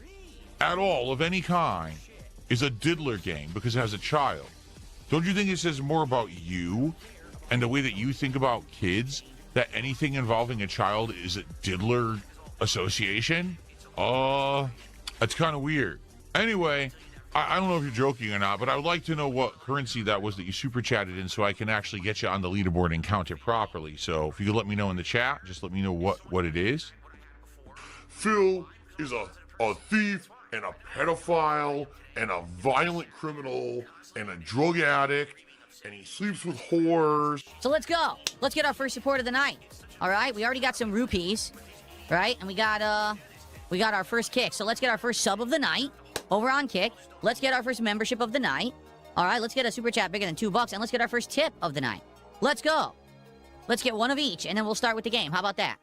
at all of any kind is a diddler game because it has a child. Don't you think it says more about you and the way that you think about kids that anything involving a child is a diddler association? That's kind of weird. Anyway, I don't know if you're joking or not, but I would like to know what currency that was that you super chatted in so I can actually get you on the leaderboard and count it properly. So if you could let me know in the chat, just let me know what it is. Phil is a thief and a pedophile and a violent criminal and a drug addict, and he sleeps with whores. So let's go. Let's get our first support of the night. All right, we already got some rupees, right? And we got our first kick. So let's get our first sub of the night over on Kick. Let's get our first membership of the night. All right, let's get a super chat bigger than $2, and let's get our first tip of the night. Let's go. Let's get one of each, and then we'll start with the game. How about that?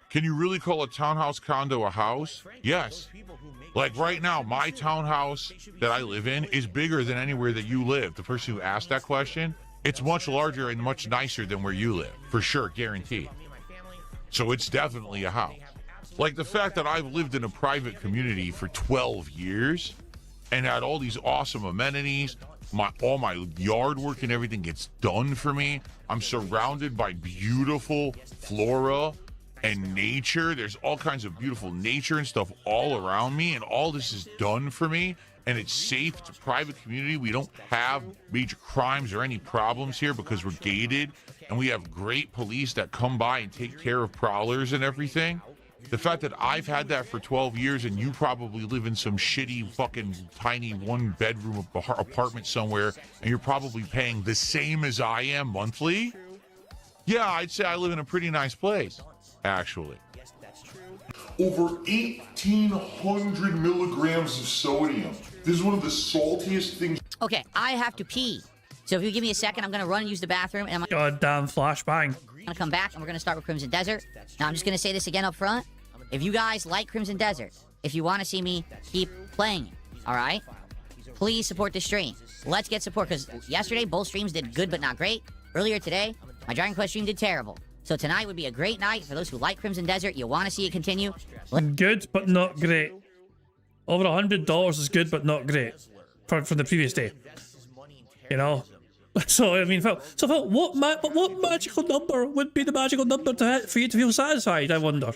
Can you really call a townhouse condo a house? Yes. Like right now, my townhouse that I live in is bigger than anywhere that you live. The person who asked that question, it's much larger and much nicer than where you live, for sure, guaranteed. So it's definitely a house. Like the fact that I've lived in a private community for 12 years and had all these awesome amenities, all my yard work and everything gets done for me. I'm surrounded by beautiful flora and nature. There's all kinds of beautiful nature and stuff all around me, and all this is done for me, and it's safe. It's a private community. We don't have major crimes or any problems here because we're gated, and we have great police that come by and take care of prowlers and everything. The fact that I've had that for 12 years and you probably live in some shitty fucking tiny one-bedroom apartment somewhere and you're probably paying the same as I am monthly, yeah, I'd say I live in a pretty nice place, actually. Over 1,800 milligrams of sodium. This is one of the saltiest things. Okay, I have to pee. So if you give me a second, I'm going to run and use the bathroom, and I'm Goddamn flashbang. going to come back, and we're going to start with Crimson Desert. Now, I'm just going to say this again up front. If you guys like Crimson Desert, if you want to see me keep playing it, all right? Please support the stream. Let's get support, because yesterday, both streams did good but not great. Earlier today, my Dragon Quest stream did terrible. So tonight would be a great night for those who like Crimson Desert. You want to see it continue. Good, but not great. Over $100 is good, but not great. From the previous day. You know? So, I mean, Phil, what magical number would be the magical number to hit for you to feel satisfied, I wonder?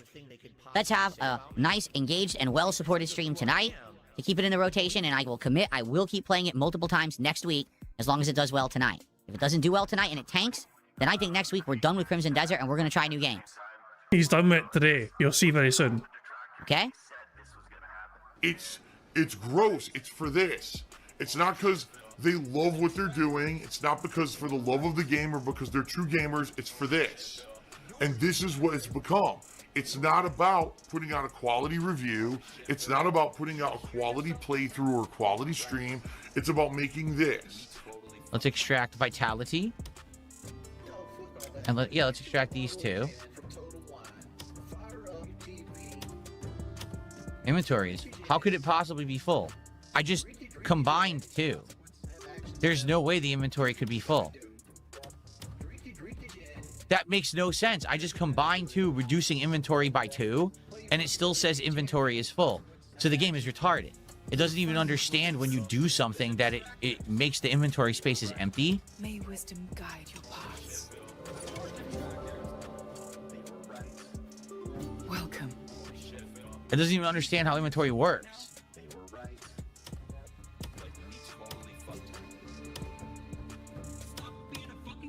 Let's have a nice, engaged, and well-supported stream tonight to keep it in the rotation, and I will commit I will keep playing it multiple times next week as long as it does well tonight. If it doesn't do well tonight and it tanks, then I think next week we're done with Crimson Desert and we're going to try new games. He's done with it today. You'll see very soon. Okay? It's gross. It's for this. It's not because they love what they're doing. It's not because for the love of the game or because they're true gamers. It's for this. And this is what it's become. It's not about putting out a quality review. It's not about putting out a quality playthrough or quality stream. It's about making this. Let's extract Vitality. And let's extract these two. Inventories. How could it possibly be full? I just combined two. There's no way the inventory could be full. That makes no sense. I just combined two, reducing inventory by 2, and it still says inventory is full. So the game is retarded. It doesn't even understand when you do something that it makes the inventory spaces empty. May wisdom guide your paths. Welcome. It doesn't even understand how inventory works.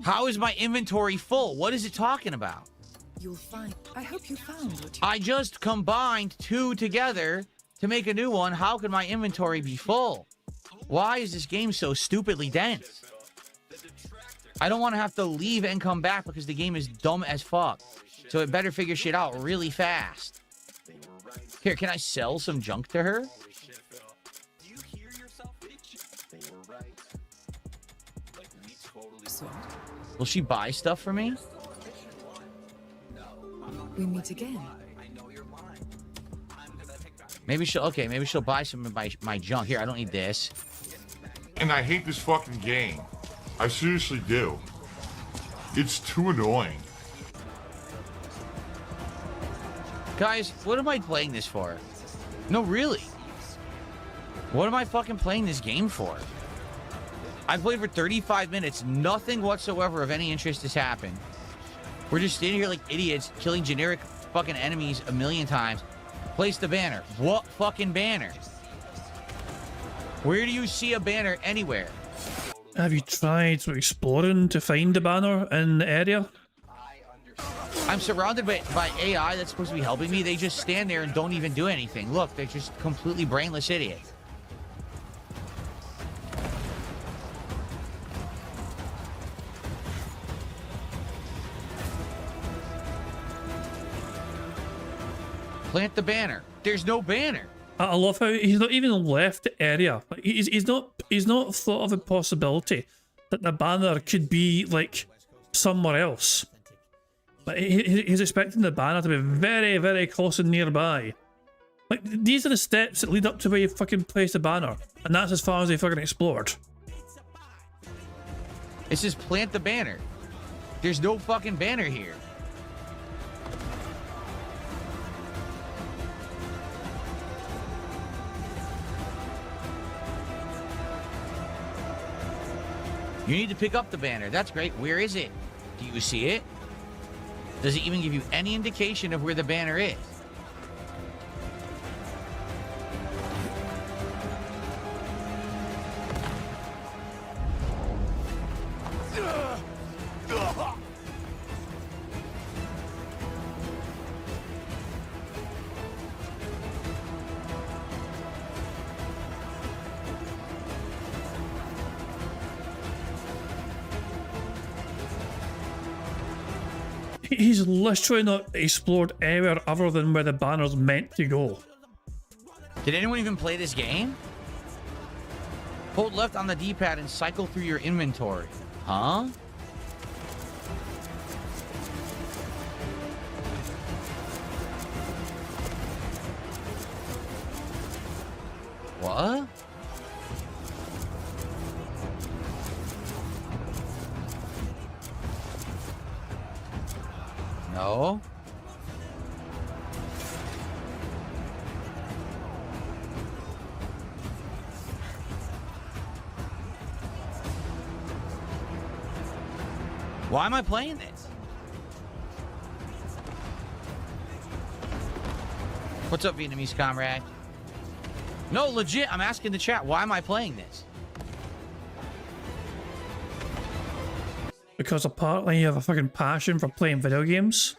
How is my inventory full? What is it talking about? You'll find. I hope you found what you. I just combined two together to make a new one. How could my inventory be full? Why is this game so stupidly dense? I don't want to have to leave and come back because the game is dumb as fuck. So it better figure shit out really fast. Here, can I sell some junk to her? So, Will she buy stuff for me? we meet again. Maybe she'll buy some of my junk. Here, I don't need this. And I hate this fucking game. I seriously do. It's too annoying. Guys, what am I playing this for? No, really. What am I fucking playing this game for? I played for 35 minutes. Nothing whatsoever of any interest has happened. We're just standing here like idiots, killing generic fucking enemies a million times. Place the banner. What fucking banner? Where do you see a banner anywhere? Have you tried exploring to find the banner in the area? I'm surrounded by AI that's supposed to be helping me. They just stand there and don't even do anything. Look, they're just completely brainless idiots. Plant the banner. There's no banner. I love how he's not even left the area. Like, he's not thought of the possibility that the banner could be like somewhere else. But he's expecting the banner to be very, very close and nearby. Like, these are the steps that lead up to where you fucking place the banner. And that's as far as they fucking explored. It says plant the banner. There's no fucking banner here. You need to pick up the banner. That's great. Where is it? Do you see it? Does it even give you any indication of where the banner is? He's literally not explored anywhere other than where the banner's meant to go. Did anyone even play this game? Hold left on the D-pad and cycle through your inventory. Huh? What? No. Why am I playing this? What's up, Vietnamese comrade? No, legit, I'm asking the chat, why am I playing this? Because apparently you have a fucking passion for playing video games.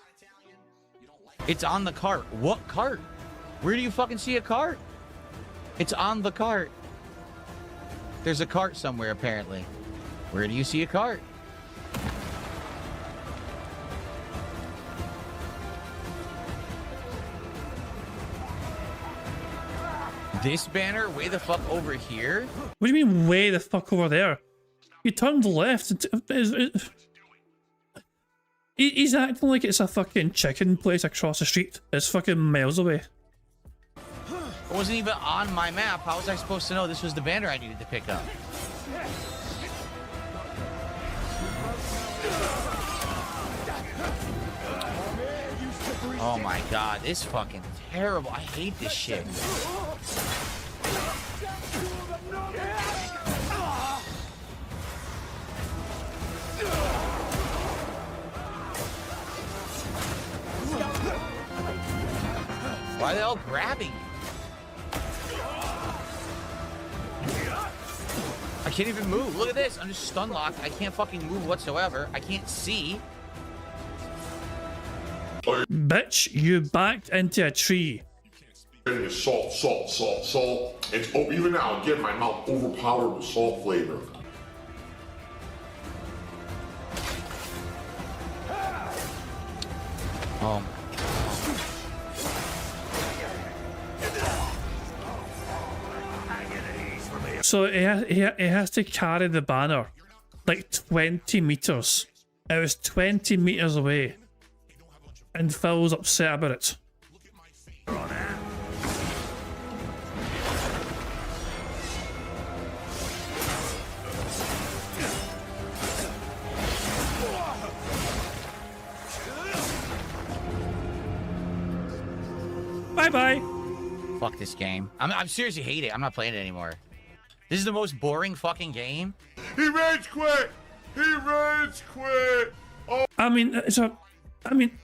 It's on the cart. What cart? Where do you fucking see a cart? It's on the cart. There's a cart somewhere, apparently. Where do you see a cart? This banner way the fuck over here? What do you mean way the fuck over there? You turned left. He's acting like it's a fucking chicken place across the street. It's fucking miles away. It wasn't even on my map. How was I supposed to know this was the banner I needed to pick up? Oh my god, this fucking terrible. I hate this shit. Why are they all grabbing? I can't even move. Look at this. I'm just stun locked. I can't fucking move whatsoever. I can't see. Bitch, you backed into a tree. Salt, salt, salt, salt. It's even now, again, my mouth overpowered with salt flavor. Oh. So he has to carry the banner like 20 meters. It was 20 meters away. And Phil's upset about it. Bye-bye. Fuck this game. I'm seriously hate it. I'm not playing it anymore. This is the most boring fucking game. He rage quit! He rage quit! Oh. I mean,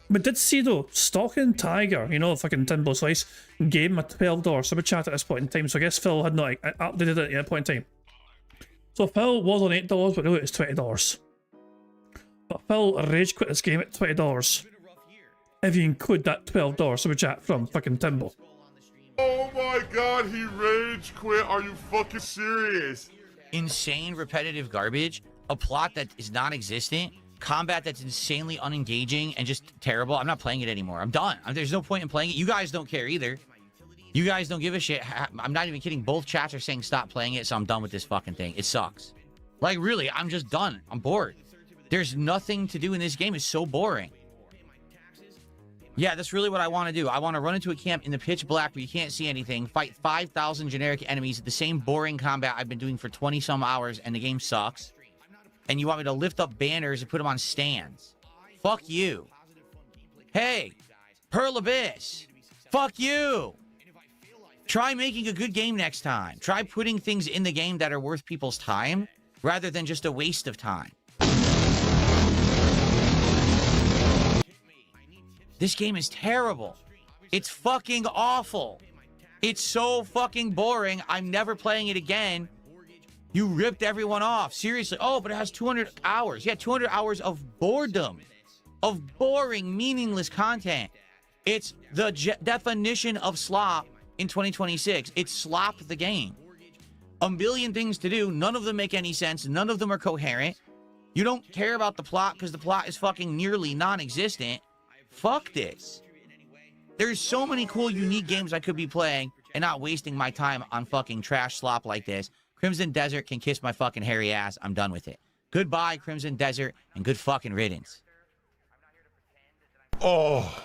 we did see though, Stalking Tiger, you know, fucking Timbo Slice, gave him a $12 super chat at this point in time, so I guess Phil had not updated it at that point in time. So Phil was on $8, but really it's $20. But Phil rage quit this game at $20. If you include that $12 super chat from fucking Timbo. Oh my god, he rage quit. Are you fucking serious? Insane repetitive garbage, a plot that is non-existent, combat that's insanely unengaging and just terrible. I'm not playing it anymore. I'm done. There's no point in playing it. You guys don't care either. You guys don't give a shit. I'm not even kidding. Both chats are saying stop playing it, so I'm done with this fucking thing. It sucks. Like, really, I'm just done. I'm bored. There's nothing to do in this game. It's so boring. Yeah, that's really what I want to do. I want to run into a camp in the pitch black where you can't see anything, fight 5,000 generic enemies at the same boring combat I've been doing for 20-some hours, and the game sucks. And you want me to lift up banners and put them on stands. Fuck you. Hey, Pearl Abyss. Fuck you. Try making a good game next time. Try putting things in the game that are worth people's time, rather than just a waste of time. This game is terrible. It's fucking awful. It's so fucking boring. I'm never playing it again. You ripped everyone off. Seriously. Oh, but it has 200 hours. Yeah, 200 hours of boredom. Of boring, meaningless content. It's the definition of slop in 2026. It's slop the game. A million things to do. None of them make any sense. None of them are coherent. You don't care about the plot because the plot is fucking nearly non-existent. Fuck this. There's so many cool, unique games I could be playing and not wasting my time on fucking trash slop like this. Crimson Desert can kiss my fucking hairy ass. I'm done with it. Goodbye, Crimson Desert, and good fucking riddance. Oh,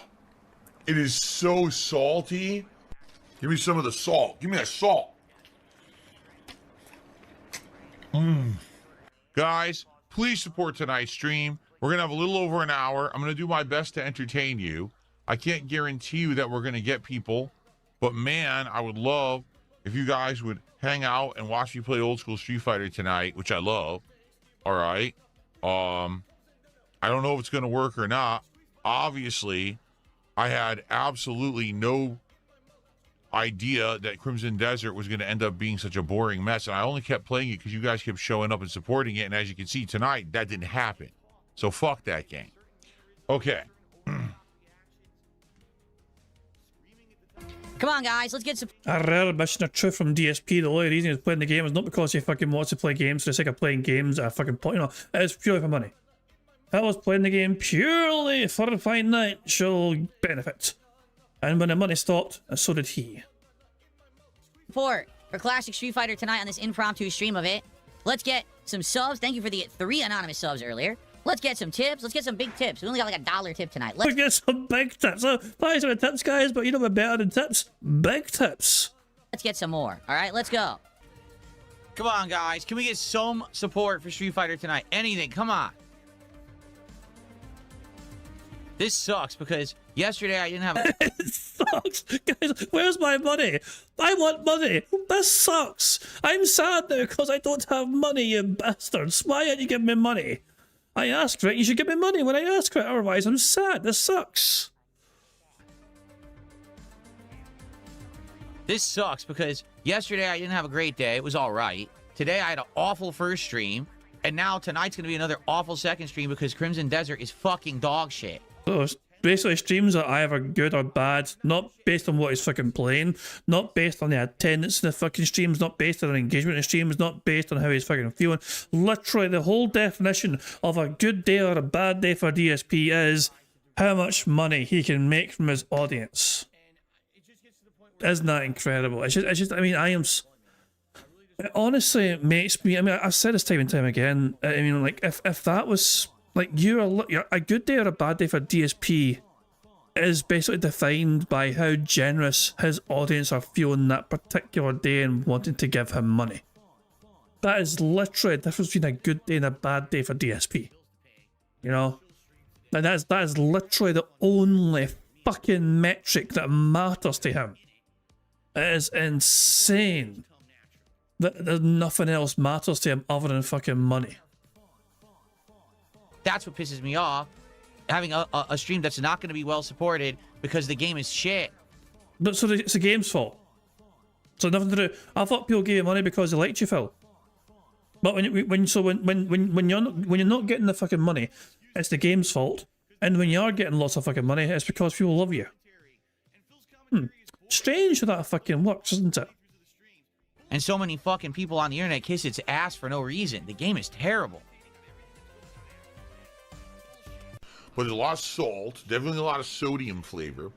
it is so salty. Give me some of the salt. Give me that salt. Guys, please support tonight's stream. We're going to have a little over an hour. I'm going to do my best to entertain you. I can't guarantee you that we're going to get people, but man, I would love if you guys would hang out and watch me play old school Street Fighter tonight, which I love. All right. I don't know if it's going to work or not. Obviously, I had absolutely no idea that Crimson Desert was going to end up being such a boring mess, and I only kept playing it because you guys kept showing up and supporting it, and as you can see tonight, that didn't happen. So fuck that game. Okay. Come on, guys, let's get some. A rare admission of truth from DSP. The only reason he's playing the game is not because he fucking wants to play games for the sake of playing games at a fucking point. You know, it's purely for money. I was playing the game purely for financial benefit. And when the money stopped, so did he. Support for Classic Street Fighter tonight on this impromptu stream of it. Let's get some subs. Thank you for the 3 anonymous subs earlier. Let's get some tips. Let's get some big tips. We only got like $1 tip tonight. Let's get some big tips. So, thanks for the tips, guys, but you know what better than tips? Big tips. Let's get some more. All right, let's go. Come on, guys. Can we get some support for Street Fighter tonight? Anything. Come on. This sucks because yesterday I didn't have... It sucks. Guys, where's my money? I want money. This sucks. I'm sad now because I don't have money, you bastards. Why aren't you giving me money? I asked for it. You should give me money when I ask for it. Otherwise, I'm sad. This sucks. This sucks because yesterday I didn't have a great day. It was all right. Today I had an awful first stream. And now tonight's going to be another awful second stream because Crimson Desert is fucking dog shit. So basically, streams are either good or bad, not based on what he's fucking playing, not based on the attendance in the fucking streams, not based on the engagement in the streams, not based on how he's fucking feeling. Literally, the whole definition of a good day or a bad day for DSP is how much money he can make from his audience. Isn't that incredible? It's just, I mean, it honestly makes me, I mean, I've said this time and time again, I mean, like, if that was, like, you're a good day or a bad day for DSP is basically defined by how generous his audience are feeling that particular day and wanting to give him money. That is literally the difference between a good day and a bad day for DSP. You know? And that is literally the only fucking metric that matters to him. It is insane that nothing else matters to him other than fucking money. That's what pisses me off. Having a stream that's not going to be well supported because the game is shit. But so it's the game's fault. So nothing to do. I thought people gave you money because they liked you, Phil. But when you're not getting the fucking money, it's the game's fault. And when you are getting lots of fucking money, it's because people love you. Strange how that fucking works, isn't it? And so many fucking people on the internet kiss its ass for no reason. The game is terrible. But there's a lot of salt, definitely a lot of sodium flavor.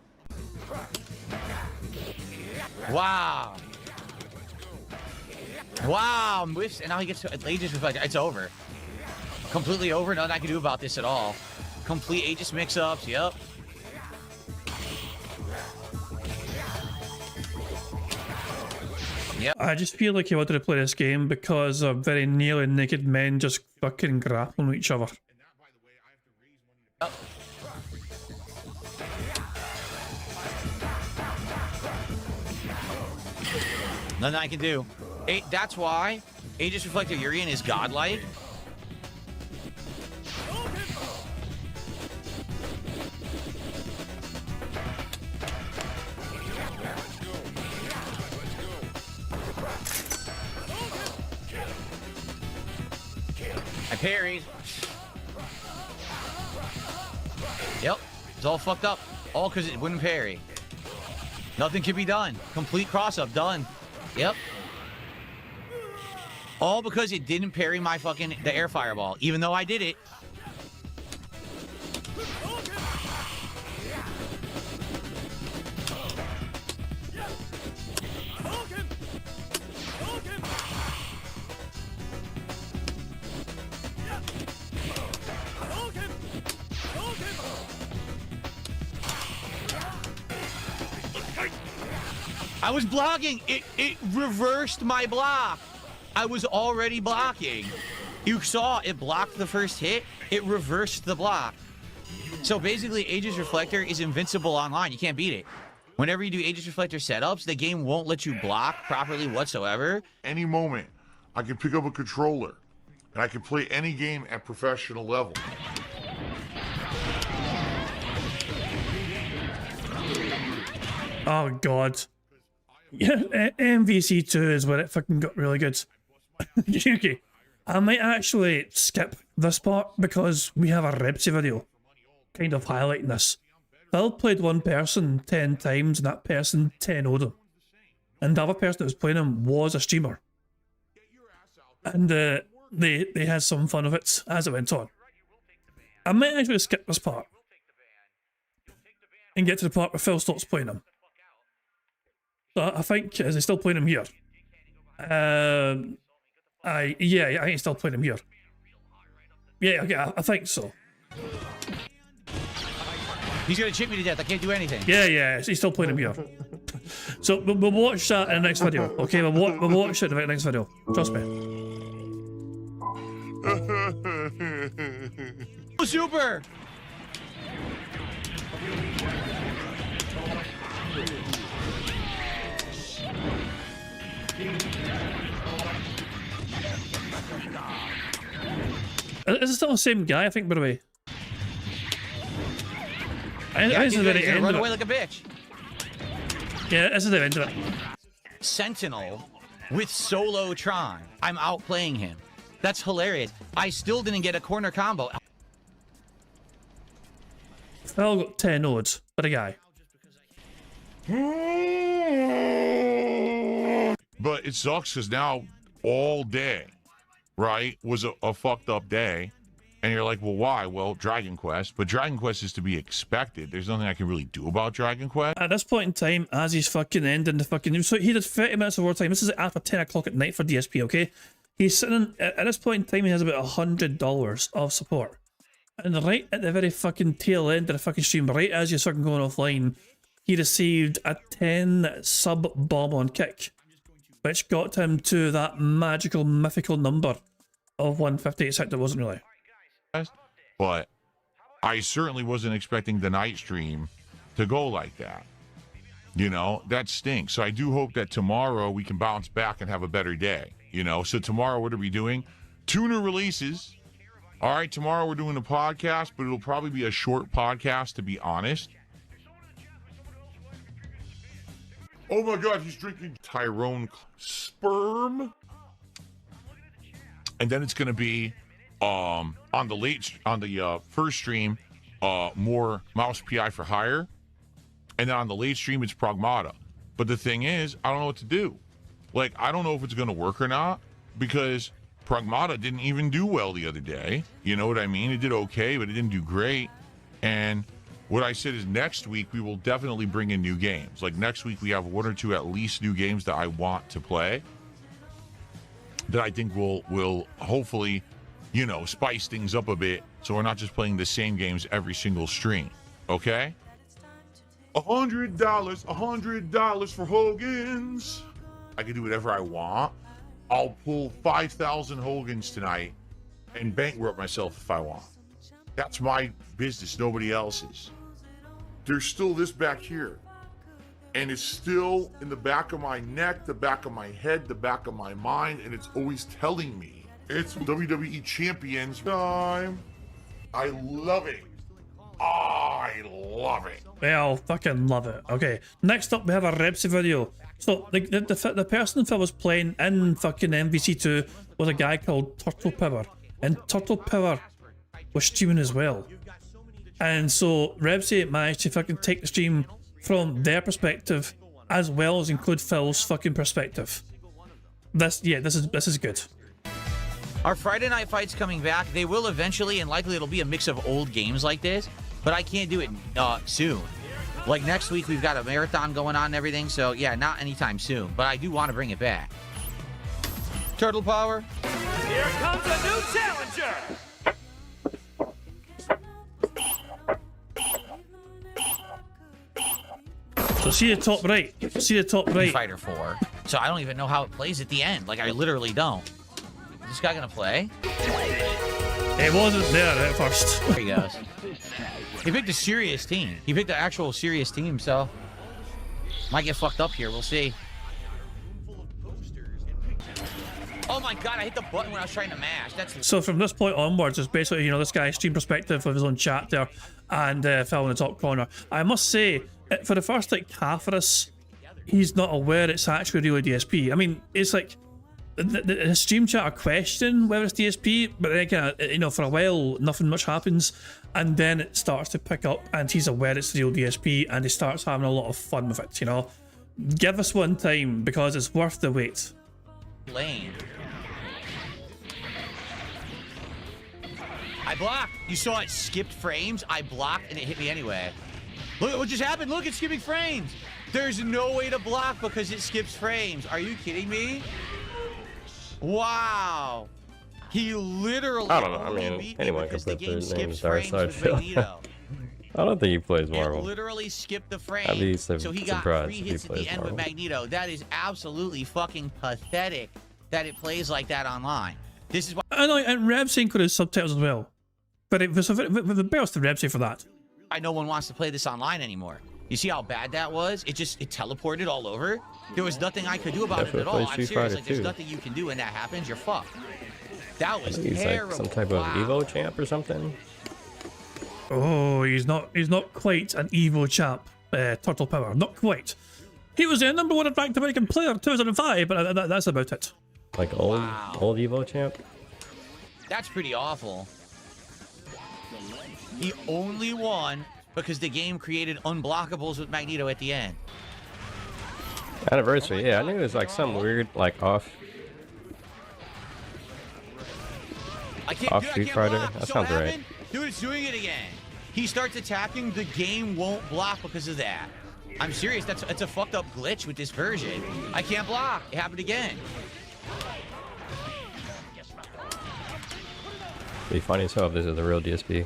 Wow. Wow. Whiffs, and now he gets to Aegis with, like, it's over. Completely over. Nothing I can do about this at all. Complete Aegis mix-ups. Yep. Yep. I just feel like he wanted to play this game because of very nearly naked men just fucking grappling with each other. Nothing I can do. That's why Aegis Reflector Urian is godlike. I parried. Yep, it's all fucked up. All because it wouldn't parry. Nothing can be done. Complete cross-up, done. Yep. All because it didn't parry the air fireball, even though I did it. I was blocking. It reversed my block. I was already blocking. You saw it blocked the first hit. It reversed the block. So basically, Aegis Reflector is invincible online. You can't beat it. Whenever you do Aegis Reflector setups, the game won't let you block properly whatsoever. Any moment, I can pick up a controller and I can play any game at professional level. Oh god. Yeah, MVC2 is where it fucking got really good. Okay, I might actually skip this part because we have a Repsy video kind of highlighting this. Phil played one person 10 times and that person 10-0'd him. And the other person that was playing him was a streamer. And they had some fun of it as it went on. I might actually skip this part and get to the part where Phil stops playing him. So I think, is he still playing him here? Yeah, I think he's still playing him here. Yeah, okay, I think so. He's gonna chip me to death. I can't do anything. Yeah, he's still playing him here. So we'll watch that in the next video. Okay, we'll watch it in the next video. Trust me. Super! Is it still the same guy, I think, by the way? This is the very end run of away it. like a bitch. Yeah, this is the end of it. Sentinel with solo Tron. I'm outplaying him. That's hilarious. I still didn't get a corner combo. Phil got 10 odds for the guy. But it sucks because now all day, right, was a fucked up day. And you're like, well, why? Well, Dragon Quest. But Dragon Quest is to be expected. There's nothing I can really do about Dragon Quest. At this point in time, as he's fucking ending the fucking... So he did 30 minutes of overtime. This is after 10 o'clock at night for DSP, okay? He's sitting... At this point in time, he has about $100 of support. And right at the very fucking tail end of the fucking stream, right as you're fucking going offline, he received a 10 sub bomb on kick, which got him to that magical, mythical number of 150, except it wasn't really. But I certainly wasn't expecting the night stream to go like that. You know, that stinks. So I do hope that tomorrow we can bounce back and have a better day. You know, so tomorrow, what are we doing? 2 new releases. All right, tomorrow we're doing a podcast, but it'll probably be a short podcast, to be honest. Oh my god, he's drinking Tyrone sperm. And then it's going to be on the first stream, more Mouse PI for hire. And then on the late stream, it's Pragmata. But the thing is, I don't know what to do. Like, I don't know if it's going to work or not, because Pragmata didn't even do well the other day. You know what I mean? It did okay, but it didn't do great. And what I said is next week, we will definitely bring in new games. Like, next week, we have 1 or 2 at least new games that I want to play, that I think will hopefully, you know, spice things up a bit, so we're not just playing the same games every single stream. Okay? $100 for Hogan's. I can do whatever I want. I'll pull 5,000 Hogans tonight and bankrupt myself if I want. That's my business, nobody else's. There's still this back here. And it's still in the back of my neck, the back of my head, the back of my mind, and it's always telling me it's WWE Champions time. I love it. I love it. Well, fucking love it. Okay, next up we have a Repsy video. So the person that was playing in fucking MVC2 was a guy called Turtle Power, and Turtle Power was streaming as well. And so Repsy managed to fucking take the stream from their perspective as well as include Phil's fucking perspective. This is good. Our Friday night fights coming back. They will eventually, and likely it'll be a mix of old games like this, but I can't do it soon. Like next week, we've got a marathon going on and everything, so yeah, not anytime soon, but I do want to bring it back. Turtle Power. Here comes a new challenger. So see the top right. See the top right. Fighter 4. So I don't even know how it plays at the end. Like, I literally don't. Is this guy gonna play? It wasn't there at first. There he goes. He picked a serious team. He picked an actual serious team, so might get fucked up here. We'll see. Oh my god, I hit the button when I was trying to mash. That's So from this point onwards, it's basically, you know, this guy's stream perspective of his own chat there, and Phil in the top corner. I must say, for the first like half of this, he's not aware it's actually really DSP. I mean, it's like the stream chat are questioning whether it's DSP, but then kind of, you know, for a while nothing much happens, and then it starts to pick up, and he's aware it's the real DSP, and he starts having a lot of fun with it. You know, give us one time because it's worth the wait. lane. I blocked. You saw it skipped frames. I blocked and it hit me anyway. Look at what just happened. Look, it's skipping frames. There's no way to block because it skips frames. Are you kidding me? Wow. He literally. I don't know. I mean, anyone can put their name's Dark Side Phil. I don't think he plays Marvel. It literally skipped the frame. I'd be so he got 3 hits at the end with Magneto. That is absolutely fucking pathetic that it plays like that online. This is why. I know, and Rebsy included subtitles as well. But it was the best to Rebsy for that. No one wants to play this online anymore. You see how bad that was? It teleported all over. There was nothing I could do about it at all. I'm serious. Like, there's nothing you can do when that happens. You're fucked. That was terrible. Like some type of Evo champ or something. Oh, he's not quite an Evo champ. Turtle Power, not quite. He was the #1 ranked American player in 2005, but that's about it. Like old Evo champ. That's pretty awful. He only won because the game created unblockables with Magneto at the end. Anniversary, yeah, I knew it was like some weird, like off Street Fighter. That sounds right. Dude, it's doing it again. He starts attacking, the game won't block because of that. I'm serious, it's a fucked up glitch with this version. I can't block. It happened again. It'd be funny as hell if this is the real DSP.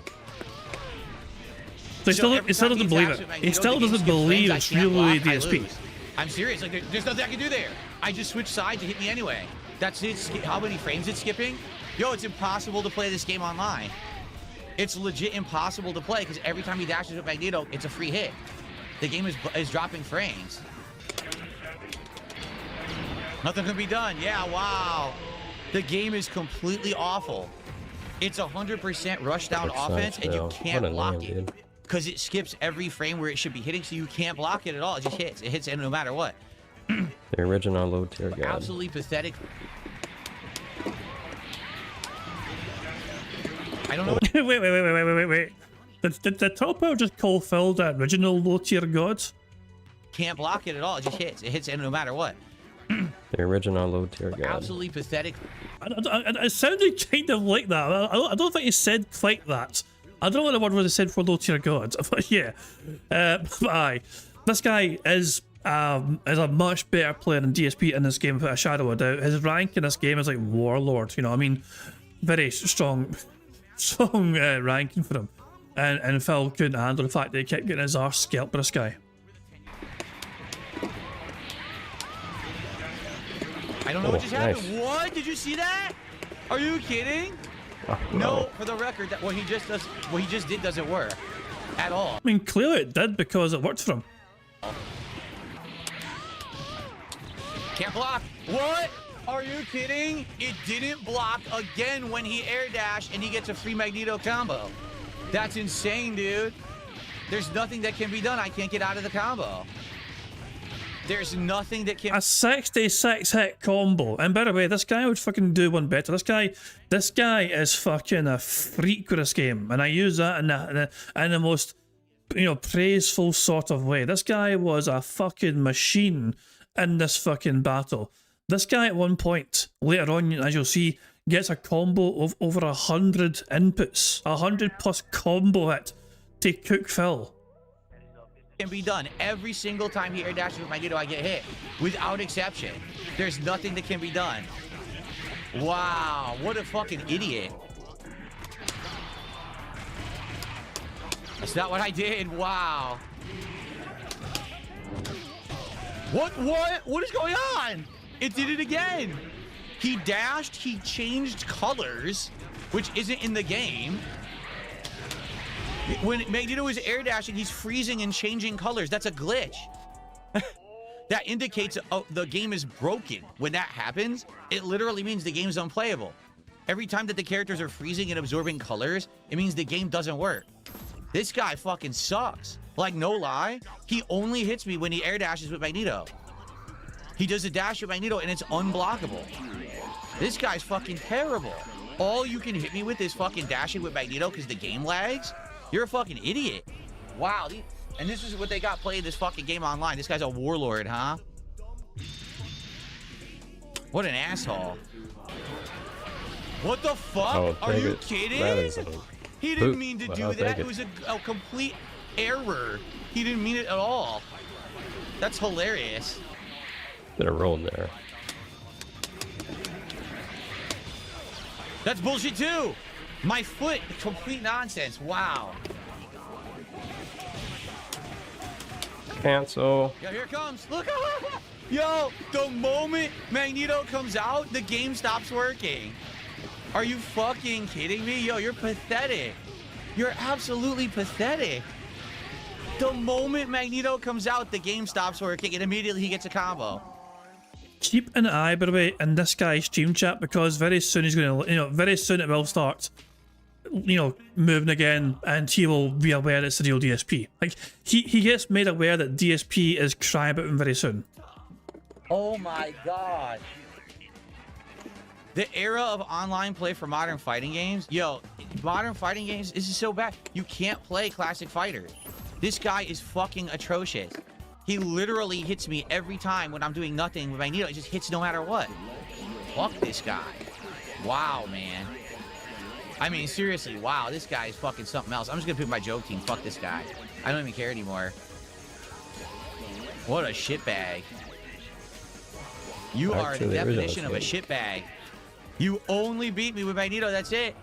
So he still doesn't believe it. He still doesn't believe it's really DSP. I'm serious. Like there's nothing I can do there. I just switched sides to hit me anyway. That's it. How many frames it's skipping? Yo, it's impossible to play this game online. It's legit impossible to play because every time he dashes with Magneto, it's a free hit. The game is dropping frames. Nothing can be done. Yeah, wow. The game is completely awful. It's 100% rush down offense, and you can't block it. Because it skips every frame where it should be hitting, so you can't block it at all. It just hits. It hits no matter what. The original low tier guy. Absolutely pathetic. I don't know. Wait. Did the Topo just call Phil the original low tier god? Can't block it at all. It just hits. It hits no matter what. The original low tier guy. Absolutely pathetic. It sounded kind of like that. I don't think he said quite that. I don't know what the word was he said for low tier god, but yeah. But aye, this guy is a much better player than DSP in this game without a shadow of a doubt. His rank in this game is like Warlord, you know what I mean? Very strong ranking for him. And Phil couldn't handle the fact that he kept getting his arse scalped by this guy. I don't know what just happened. What? Did you see that? Are you kidding? No, for the record, that what he just did doesn't work at all. I mean, clearly it did because it worked for him. Can't block. What? Are you kidding? It didn't block again when he air dashed and he gets a free Magneto combo. That's insane, dude. There's nothing that can be done. I can't get out of the combo. There's nothing that can. A 66 hit combo. And by the way, this guy would fucking do one better. This guy is fucking a freak with this game. And I use that in the most, praiseful sort of way. This guy was a fucking machine in this fucking battle. This guy at one point, later on, as you'll see, gets a combo of over 100 inputs. 100 plus combo hit to cook Phil. Can be done. Every single time he air dashes with Magneto, I get hit. Without exception. There's nothing that can be done. Wow, what a fucking idiot. That's not what I did. Wow. What is going on? It did it again. He dashed, he changed colors, which isn't in the game. When Magneto is air dashing, he's freezing and changing colors. That's a glitch. That indicates the game is broken. When that happens, it literally means the game's unplayable. Every time that the characters are freezing and absorbing colors, it means the game doesn't work. This guy fucking sucks. Like, no lie, he only hits me when he air dashes with Magneto. He does a dash with Magneto and it's unblockable. This guy's fucking terrible. All you can hit me with is fucking dashing with Magneto because the game lags? You're a fucking idiot. Wow. And this is what they got playing this fucking game online. This guy's a warlord, huh? What an asshole. What the fuck? Are you kidding? He didn't mean to do that. It was a complete error. He didn't mean it at all. That's hilarious. Bit of roll there. That's bullshit too. My foot, complete nonsense. Wow. Cancel. Yo, here it comes. Look. Yo, the moment Magneto comes out, the game stops working. Are you fucking kidding me? Yo, you're pathetic. You're absolutely pathetic. The moment Magneto comes out, the game stops working and immediately he gets a combo. Keep an eye, by the way, in this guy's stream chat because very soon he's going to, very soon it will start, moving again and he will be aware it's the real DSP. Like, he gets made aware that DSP is crying about him very soon. Oh my god. The era of online play for modern fighting games, yo, modern fighting games, this is so bad. You can't play classic fighters. This guy is fucking atrocious. He literally hits me every time when I'm doing nothing with Magneto. It just hits no matter what. Fuck this guy. Wow, man. I mean, seriously, wow, this guy is fucking something else. I'm just gonna pick my joke team. Fuck this guy. I don't even care anymore. What a shitbag. You are the definition of a shitbag. You only beat me with Magneto, that's it.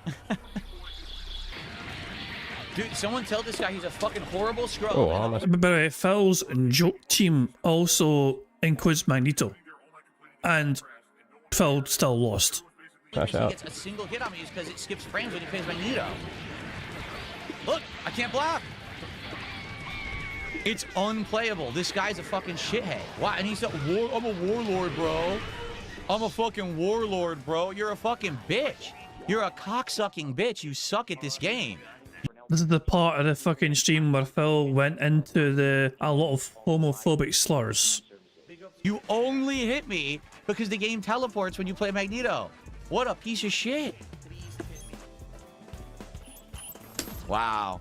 Dude, someone tell this guy he's a fucking horrible scrub. By the way, Phil's joke team also includes Magneto. And Phil still lost. Crash He out. gets a single hit on me because it skips frames when he plays Magneto. Look, I can't block. It's unplayable. This guy's a fucking shithead. Why? And he's I'm a warlord, bro. I'm a fucking warlord, bro. You're a fucking bitch. You're a cocksucking bitch. You suck at this game. This is the part of the fucking stream where Phil went into a lot of homophobic slurs. You only hit me because the game teleports when you play Magneto. What a piece of shit. Wow.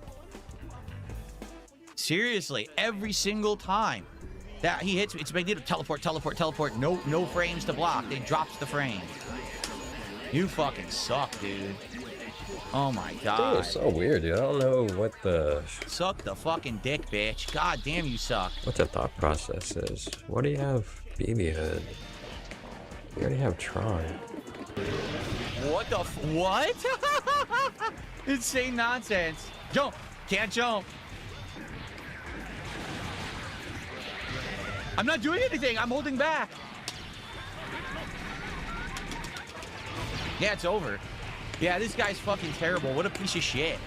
Seriously, every single time that he hits me, it's Magneto. Teleport, teleport, teleport. No frames to block. It drops the frame. You fucking suck, dude. Oh my god. Dude, it's so weird, dude. I don't know what the... Suck the fucking dick, bitch. God damn, you suck. What the thought process is. What do you have BB Hood? You already have Tron. What the what? Insane nonsense. Jump. Can't jump. I'm not doing anything. I'm holding back. Yeah, it's over. Yeah, this guy's fucking terrible. What a piece of shit.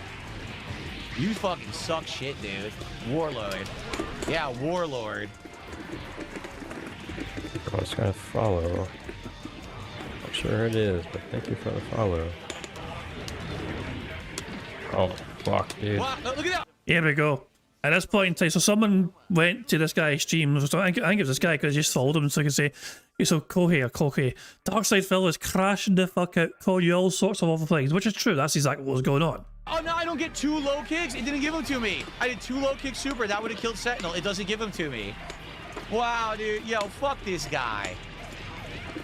You fucking suck shit, dude. Warlord. Yeah, Warlord. I was trying to follow. I'm sure it is, but thank you for the follow. Oh, fuck, dude. Wow, look at that. Here we go. At this point in time, so someone went to this guy's stream. So I think it was this guy because I just followed him so I could say, so Kohei, Darkside Phil is crashing the fuck out, calling you all sorts of awful things, which is true. That's exactly what was going on. Oh, no, I don't get 2 low kicks. It didn't give them to me. I did 2 low kicks super. That would have killed Sentinel. It doesn't give them to me. Wow, dude. Yo, fuck this guy.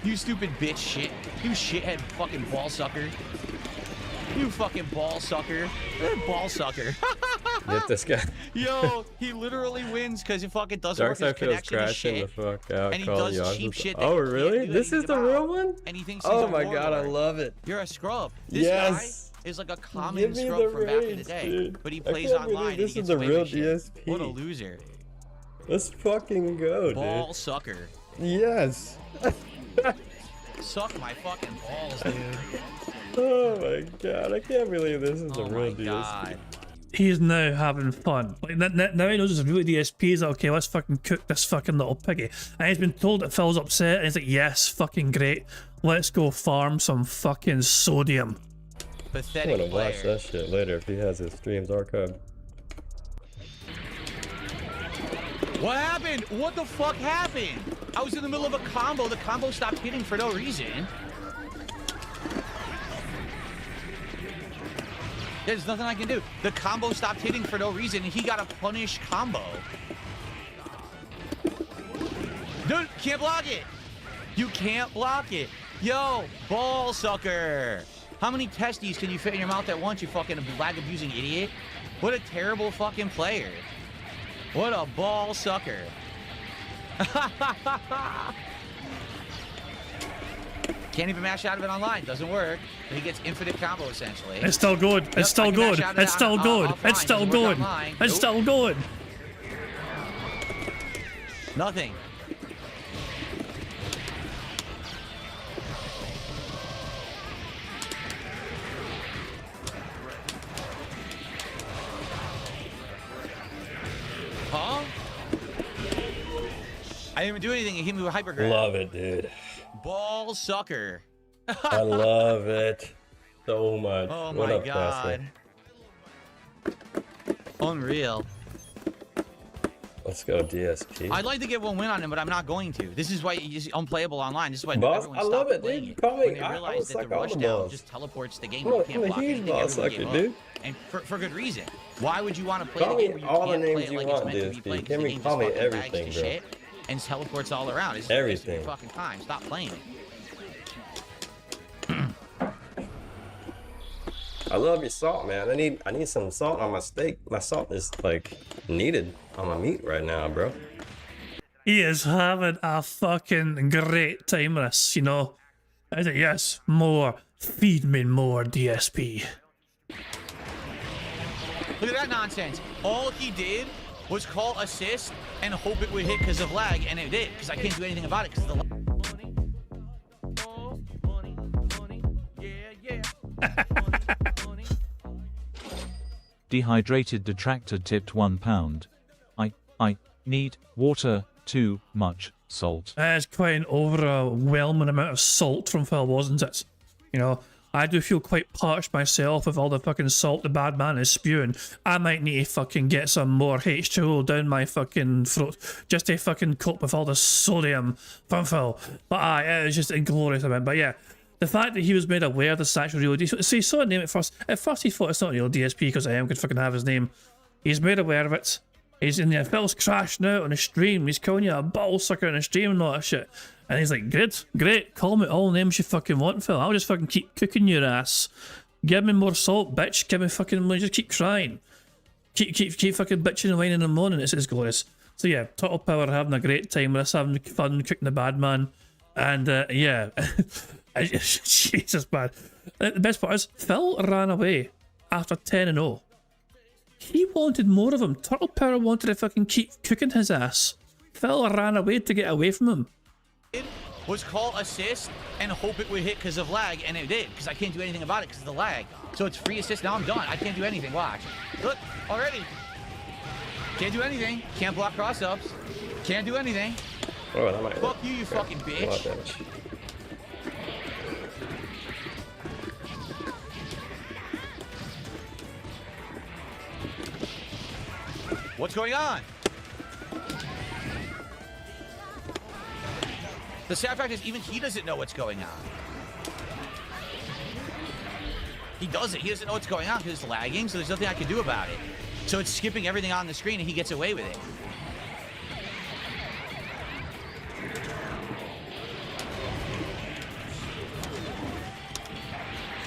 You stupid bitch shit. You shithead fucking ball sucker. You fucking ball sucker. Ball sucker. Get this guy. Yo, he literally wins because he fucking doesn't work his connection to shit. The fuck out, and he does cheap shit. Oh, really? This is the real one? And he thinks oh my god, I love it. You're a scrub. This guy is like a common scrub from back in the day. Dude. But he plays online and he gets away with shit. DSP. What a loser. Let's fucking go, Ball dude. sucker. Yes. Suck my fucking balls, dude. Oh my god, I can't believe this is the real DSP. He's now having fun. Like now he knows it's a real DSP. He's like, okay, let's fucking cook this fucking little piggy. And he's been told that Phil's upset, and he's like, yes, fucking great. Let's go farm some fucking sodium. Pathetic I'm gonna watch that shit later if he has his streams archived. What happened? What the fuck happened? I was in the middle of a combo. The combo stopped hitting for no reason. There's nothing I can do. The combo stopped hitting for no reason, and he got a punish combo. Dude, can't block it. You can't block it. Yo, ball sucker. How many testes can you fit in your mouth at once, you fucking lag-abusing idiot? What a terrible fucking player. What a ball sucker. Can't even mash out of it online. Doesn't work. He gets infinite combo essentially. It's still good. It's still good. It's still good. It's still good. It's still good. Nothing. Huh? I didn't even do anything. He hit me with hyper grab. Love it, dude. Ball sucker. I love it so much. Oh what my up, god. Unreal. Let's go DSP. I'd like to get one win on him, but I'm not going to. This is why he's unplayable online. This is why boss, everyone I stopped love it, playing dude. it. Call me. When they realize that the rush down just teleports the game. Well, You can't block I'm a huge anything. boss Everyone sucker, gave dude. up. And for good reason. Why would you want to play Call the me game where you all the can't play names it you like want, it's meant to be played? DSP. Because the Can game we call me just fucking bags everything, to bro? shit and teleports all around. It's Everything. Your fucking time. Stop playing it. I love your salt, man. I need some salt on my steak. My salt is like needed on my meat right now, bro. He is having a fucking great time with us, you know. I said, yes, more. Feed me more, DSP. Look at that nonsense. All he did was call assist and hope it would hit because of lag, and it did, because I can't do anything about it because of the lag. Dehydrated Detractor tipped £1. I need water, too much salt. It's quite an overwhelming amount of salt from Phil, wasn't it? You know, I do feel quite parched myself with all the fucking salt the bad man is spewing. I might need to fucking get some more H2O down my fucking throat just to fucking cope with all the sodium from Phil. But it was just inglorious amount. But yeah, the fact that he was made aware this is actually real DSP. So he saw a name at first. At first he thought it's not real DSP because I am could fucking have his name. He's made aware of it. He's in there. Phil's crashing out on the stream. He's calling you a ball sucker on the stream and all that shit. And he's like, great. Call me all names you fucking want, Phil. I'll just fucking keep cooking your ass. Give me more salt, bitch. Give me fucking more. Just keep crying. Keep fucking bitching and whining in the morning. It's glorious. So yeah, Total Power having a great time with us, having fun cooking the bad man. And yeah, Jesus, man. The best part is Phil ran away after 10-0. He wanted more of him. Turtle Power wanted to fucking keep cooking his ass. Phil ran away to get away from him. was call assist and hope it would hit because of lag, and it did, because I can't do anything about it because of the lag. So it's free assist. Now I'm done. I can't do anything. Watch. Look, already. Can't do anything. Can't block cross-ups. Can't do anything. Oh, that might Fuck you, you fucking bitch. What's going on? The sad fact is even he doesn't know what's going on. He doesn't. He doesn't know what's going on because it's lagging, so there's nothing I can do about it. So it's skipping everything on the screen and he gets away with it.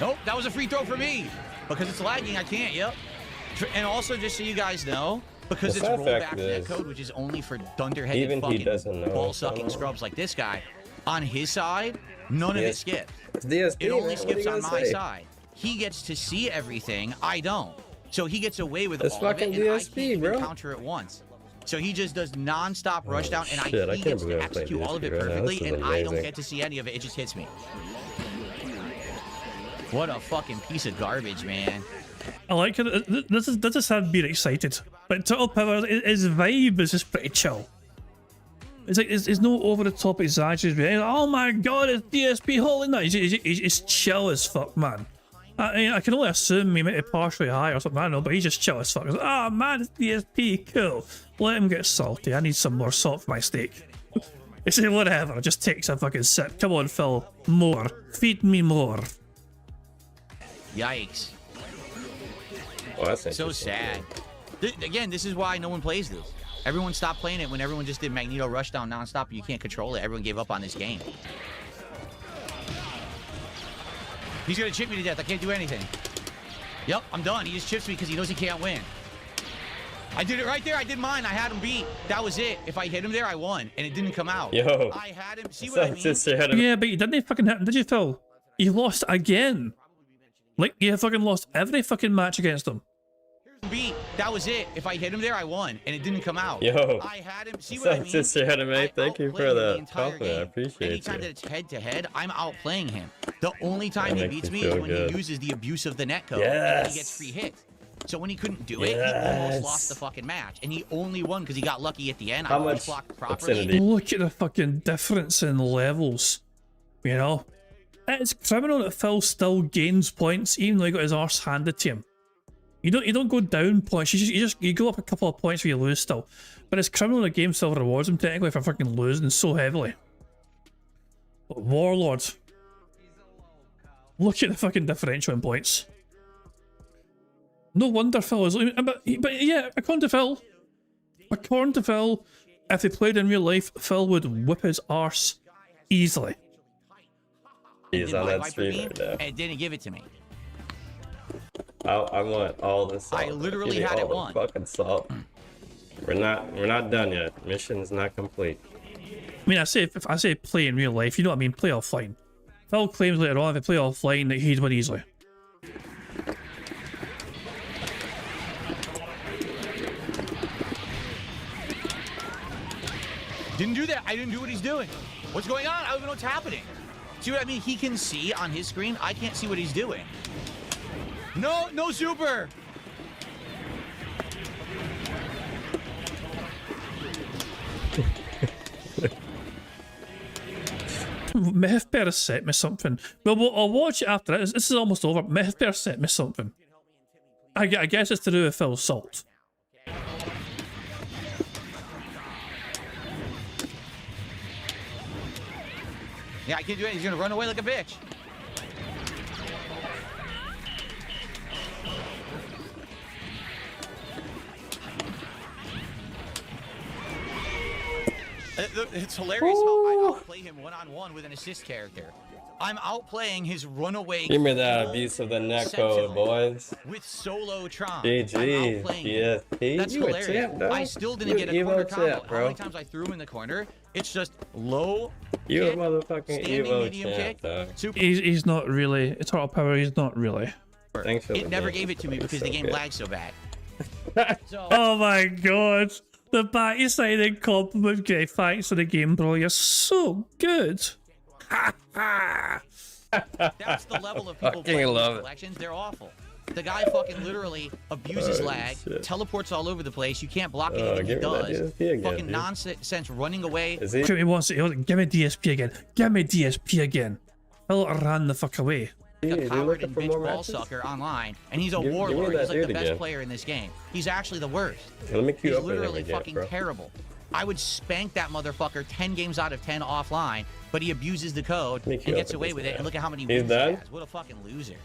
Nope, that was a free throw for me. Because it's lagging, I can't, yep. And also, just so you guys know, because it's rollback net code, which is only for dunderheaded fucking ball-sucking scrubs like this guy, on his side, none of it skips. DSP, it only skips on my side. He gets to see everything, I don't. So he gets away with all of it, and I can't even counter it once. So he just does non-stop rush down, and he gets to execute all of it perfectly, and I don't get to see any of it. It just hits me. What a fucking piece of garbage, man. I like it. This is him being excited. But Total Power, his vibe is just pretty chill. It's like, it's no over-the-top exaggeration. Oh my god, it's DSP, holy night. He's chill as fuck, man. I can only assume he might be partially high or something, I don't know, but he's just chill as fuck. Oh man, it's DSP, cool. Let him get salty. I need some more salt for my steak. He said, whatever, just takes a fucking sip. Come on, Phil. More. Feed me more. Yikes. Oh, that's so sad. Again, this is why no one plays this. Everyone stopped playing it when everyone just did Magneto Rushdown nonstop. You can't control it. Everyone gave up on this game. He's gonna chip me to death. I can't do anything. Yep, I'm done. He just chips me because he knows he can't win. I did it right there. I did mine. I had him beat. That was it. If I hit him there, I won. And it didn't come out. Yo. I had him. See what I mean? Yeah, but you didn't fucking hit him, did you, Phil? You lost again. Like, you fucking lost every fucking match against him. Beat. That was it. If I hit him there, I won. And it didn't come out. Yo. I had him. See what I mean? Thank you for the compliment. I appreciate it. Anytime that it's head-to-head, I'm outplaying him. The only time he beats me is when he uses the abuse of the net code. And he gets free hits. So when he couldn't do it, he almost lost the fucking match. And he only won because he got lucky at the end. I almost blocked properly. Look at the fucking difference in levels. You know? It's criminal that Phil still gains points even though he got his arse handed to him. You don't go down points. You go up a couple of points where you lose still. But it's criminal the game still rewards him technically for fucking losing so heavily. But Warlord. Look at the fucking differential in points. No wonder Phil is. But yeah, according to Phil, if they played in real life, Phil would whip his arse easily. He's on that stream right now. And didn't give it to me. I want all the salt. I literally had it won. Fucking salt. We're not done yet. Mission's not complete. I mean, I say play in real life, you know what I mean? Play offline. Phil claims later on if they play offline that he'd win easily. Didn't do that. I didn't do what he's doing. What's going on? I don't even know what's happening. See what I mean? He can see on his screen. I can't see what he's doing. No super. Meth better set me something. Well, I'll watch it after this. This is almost over. Meth better set me something. I guess it's to do with Phil's salt. Yeah, I can't do it. He's gonna run away like a bitch. It's hilarious how I outplay him one-on-one with an assist character. I'm outplaying his runaway. Give me that abuse of the net code, boys. With solo Tron. GG. DSP. That's hilarious. I still didn't get a corner combo. How many times I threw him in the corner? It's just low. You a motherfucking Evo champ, dog. He's not really. It's Total Power. He's not really. Thanks for it never gave it to me because the game lagged so bad. Oh my god. The back-sided compliment, great thanks for the game, bro. You're so good. That's the level of people playing these collections. They're awful. The guy fucking literally abuses lag, teleports all over the place. You can't block anything he does. Fucking nonsense running away. He wants it. Give me DSP again. Give me DSP again. Phil ran the fuck away. A coward and bitch ball sucker online, and he's a warlord. He's like the best player in this game. He's actually the worst. He's literally fucking terrible. I would spank that motherfucker 10 games out of 10 offline, but he abuses the code and gets away with it. And look at how many wins he has. What a fucking loser.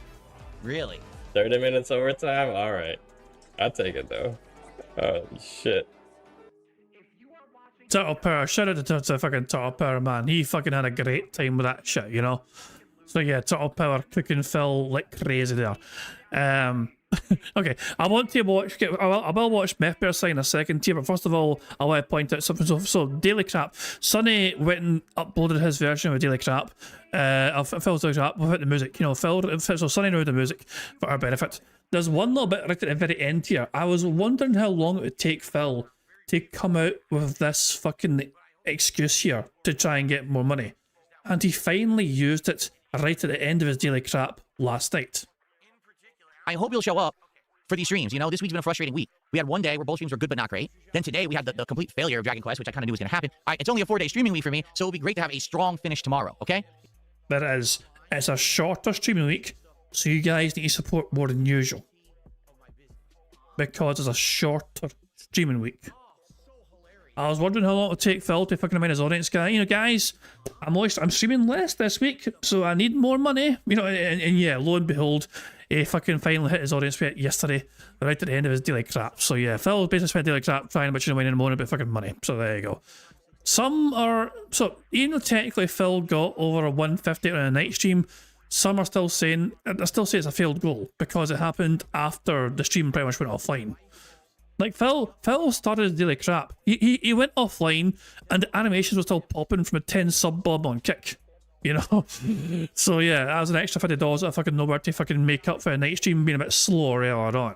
Really. 30 minutes overtime? Alright. I'll take it though. Oh shit. Turtle Power, shout out to fucking Turtle Power, man. He fucking had a great time with that shit, you know? So yeah, Turtle Power cooking Phil like crazy there. Okay, I want to watch, I will watch Methbear in a second here, but first of all, I want to point out something. So Daily Crap, Sonny went and uploaded his version of Daily Crap, of Phil's Daily Crap without the music. You know, so Sonny knew the music for our benefit. There's one little bit right at the very end here. I was wondering how long it would take Phil to come out with this fucking excuse here to try and get more money. And he finally used it right at the end of his Daily Crap last night. I hope you'll show up for these streams. You know, this week's been a frustrating week. We had one day where both streams were good but not great. Then today we had the complete failure of Dragon Quest, which I kind of knew was going to happen. It's only a 4-day streaming week for me, so it'll be great to have a strong finish tomorrow, okay? But it's a shorter streaming week, so you guys need to support more than usual. Because it's a shorter streaming week. I was wondering how long it would take Phil to fucking remind his audience, guy. You know, guys, I'm streaming less this week, so I need more money. You know, and yeah, lo and behold, he fucking finally hit his audience rate yesterday, right at the end of his Daily Crap. So yeah, Phil basically spent Daily Crap trying to win in a moment about fucking money. So there you go. Some are, so even though technically Phil got over a 150 on a night stream, some are still saying, I still say it's a failed goal because it happened after the stream pretty much went offline. Like Phil started his Daily Crap. He went offline and the animations were still popping from a 10 sub bomb on Kick. You know? So yeah, that was an extra $50 that I fucking know where to fucking make up for a night stream being a bit slower earlier on.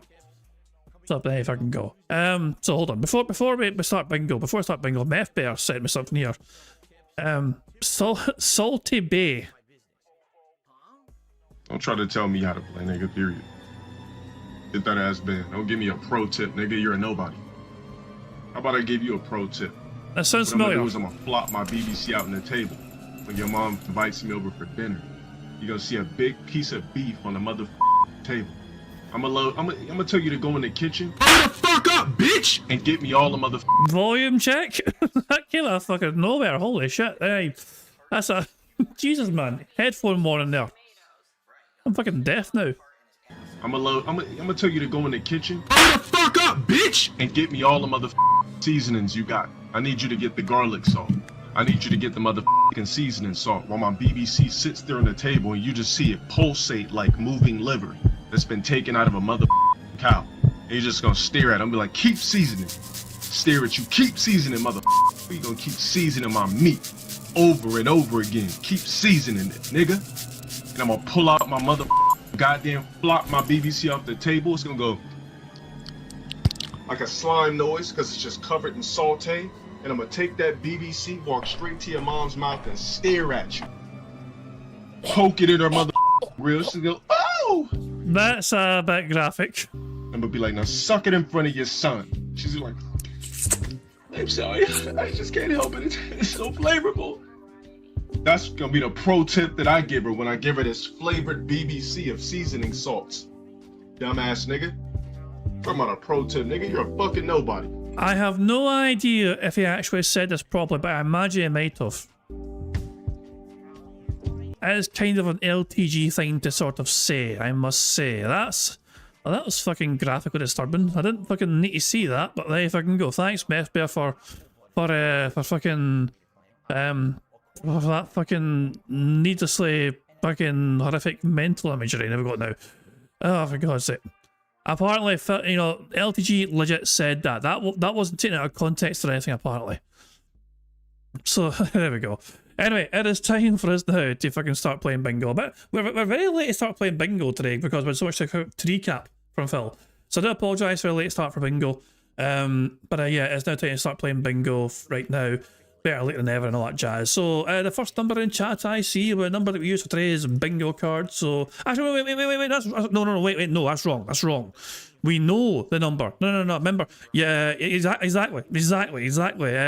So there you fucking go. So hold on. Before we start bingo, Meth Bear sent me something here. Salty Bay. Don't try to tell me how to play, nigga, period. Get that ass banned. Don't give me a pro tip, nigga. You're a nobody. How about I give you a pro tip? That sounds familiar. familiar. I'm gonna flop my BBC out on the table. When your mom invites me over for dinner, you're gonna see a big piece of beef on the motherfucking table. I'm gonna tell you to go in the kitchen. Hurry the fuck up, bitch! And get me all the motherfucking volume check. That came out of fucking nowhere. Holy shit! Hey, that's a Jesus, man. Headphone warning there. I'm fucking deaf now. I'm gonna tell you to go in the kitchen. Hurry the fuck up, bitch! And get me all the motherfucking seasonings you got. I need you to get the garlic salt. I need you to get the motherfucking seasoning salt while my BBC sits there on the table and you just see it pulsate like moving liver that's been taken out of a motherfucking cow. And you're just gonna stare at it and be like, keep seasoning. Stare at you, keep seasoning, motherfucker. You're gonna keep seasoning my meat over and over again. Keep seasoning it, nigga. And I'm gonna pull out my motherfucking goddamn flop my BBC off the table. It's gonna go like a slime noise because it's just covered in saute. And I'm gonna take that BBC, walk straight to your mom's mouth and stare at you. Poke it in her mother real. She'll go, oh! That's a bit graphic. I'm gonna be like, now suck it in front of your son. She's like, I'm sorry, I just can't help it. It's so flavorful. That's gonna be the pro tip that I give her when I give her this flavored BBC of seasoning salts. Dumbass nigga. Talking about a pro tip, nigga, you're a fucking nobody. I have no idea if he actually said this properly, but I imagine he might have. It is kind of an LTG thing to sort of say, I must say. That was fucking graphically disturbing. I didn't fucking need to see that, but there you fucking go. Thanks, Methbear, for fucking for that fucking needlessly fucking horrific mental imagery I've got now. Oh, for God's sake. Apparently, you know, LTG legit said that. That wasn't taken out of context or anything, apparently. So, there we go. Anyway, it is time for us now to fucking start playing bingo. But we're very late to start playing bingo today because we had so much to recap from Phil. So I do apologise for a late start for bingo. But yeah, it's now time to start playing bingo right now. better late than never and all that jazz. So the first number in chat I see, the number that we use for today is bingo card. So actually, wait, no, that's wrong. We know the number. No. Remember, yeah, exactly.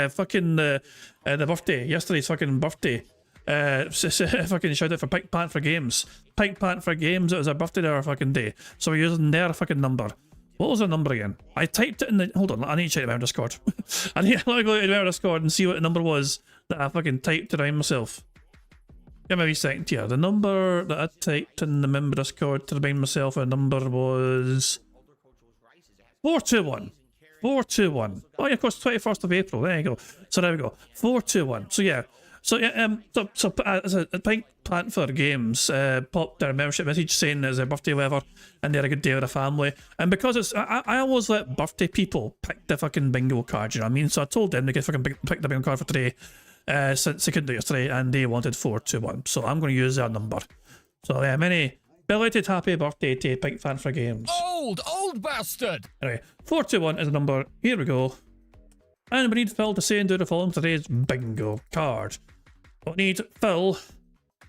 Fucking the birthday, yesterday's fucking birthday. Fucking shout out for Pink Panther Games. Pink Panther Games, it was our birthday there fucking day. So we're using their fucking number. What was the number again? I typed it in the... Hold on, I need to check my Discord. I need to go to my Discord and see what the number was that I fucking typed to remind myself. Give me a wee second here. The number that I typed in the member Discord to remind myself the number was... 421. 421. Oh yeah, of course, 21st of April. There you go. So there we go. 421. So yeah. So yeah, as a Pink Panther Games popped their membership message saying it's their birthday, whatever, and they had a good day with the family. And because it's, I always let birthday people pick the fucking bingo card, you know what I mean? So I told them they could fucking pick the bingo card for today, since they couldn't do it yesterday, and they wanted 421. So I'm going to use that number. So yeah, many belated happy birthday to Pink Panther Games. Old bastard! Anyway, 421 is the number. Here we go. And we need Phil to say and do the following for today's bingo card. We need Phil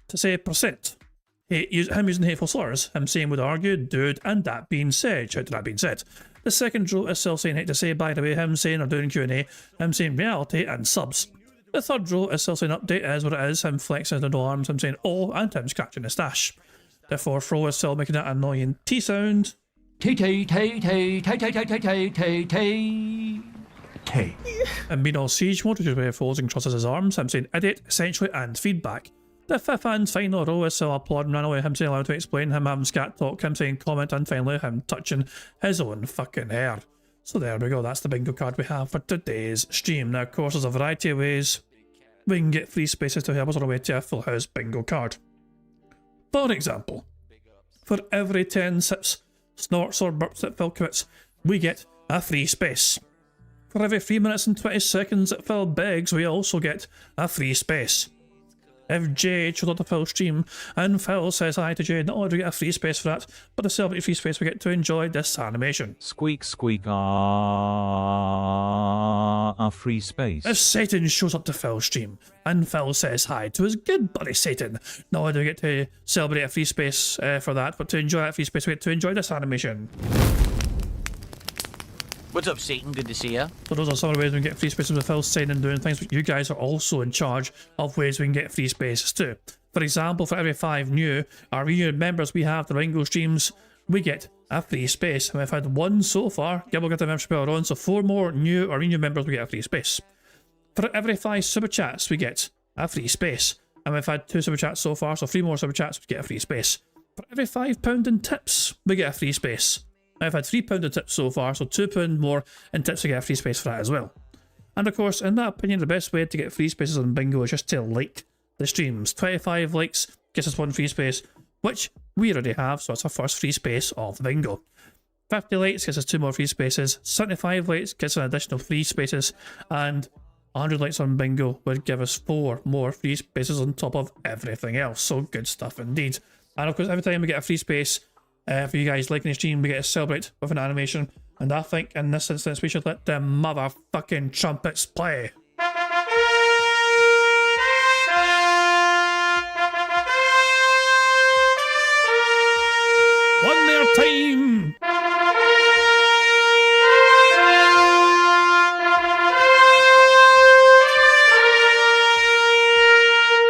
to say percent. Him using hateful slurs, him saying would argue, dude, and that being said. Shout to that being said. The second row is Phil saying hate to say, by the way, him saying or doing Q&A, him saying reality and subs. The third row is Phil saying update is what it is, him flexing the no arms, him saying oh, and him scratching his stash. The fourth row is Phil making that annoying T sound. T. And being all siege mode, which is where Folsing crosses his arms, him saying idiot, essentially, and feedback. The fifth and final row is still applauding randomly, him saying allowed to explain, him having scat talk, him saying comment, and finally him touching his own fucking hair. So there we go, that's the bingo card we have for today's stream. Now of course there's a variety of ways we can get free spaces to help us on our way to a full house bingo card. For example, for every 10 sips, snorts or burps that Phil commits, we get a free space. For every 3 minutes and 20 seconds that Phil begs, we also get a free space. If Jade shows up the Phil stream and Phil says hi to Jade, not only do we get a free space for that, but to celebrate free space we get to enjoy this animation. Squeak squeak a free space. If Satan shows up to Phil's stream and Phil says hi to his good buddy Satan, not only do we get to celebrate a free space for that, but to enjoy that free space we get to enjoy this animation. What's up, Satan? Good to see ya. So those are some of the ways we can get free spaces with Phil saying and doing things, but you guys are also in charge of ways we can get free spaces too. For example, for every 5 new or renewed members we have the Ringo streams, we get a free space. And we've had 1 so far, Gibble got the membership earlier on, so 4 more new or renewed members we get a free space. For every 5 super chats we get a free space. And we've had 2 super chats so far, so 3 more super chats we get a free space. For every £5 in tips we get a free space. I've had £3 in tips so far, so £2 more in tips to get a free space for that as well. And of course, in that opinion, the best way to get free spaces on bingo is just to like the streams. 25 likes gets us 1 free space, which we already have, so it's our first free space of bingo. 50 likes gets us 2 more free spaces, 75 likes gets an additional 3 spaces, and 100 likes on bingo would give us 4 more free spaces on top of everything else. So good stuff indeed. And of course, every time we get a free space, for you guys liking the stream, we get to celebrate with an animation, and I think in this instance we should let the motherfucking trumpets play. One more time!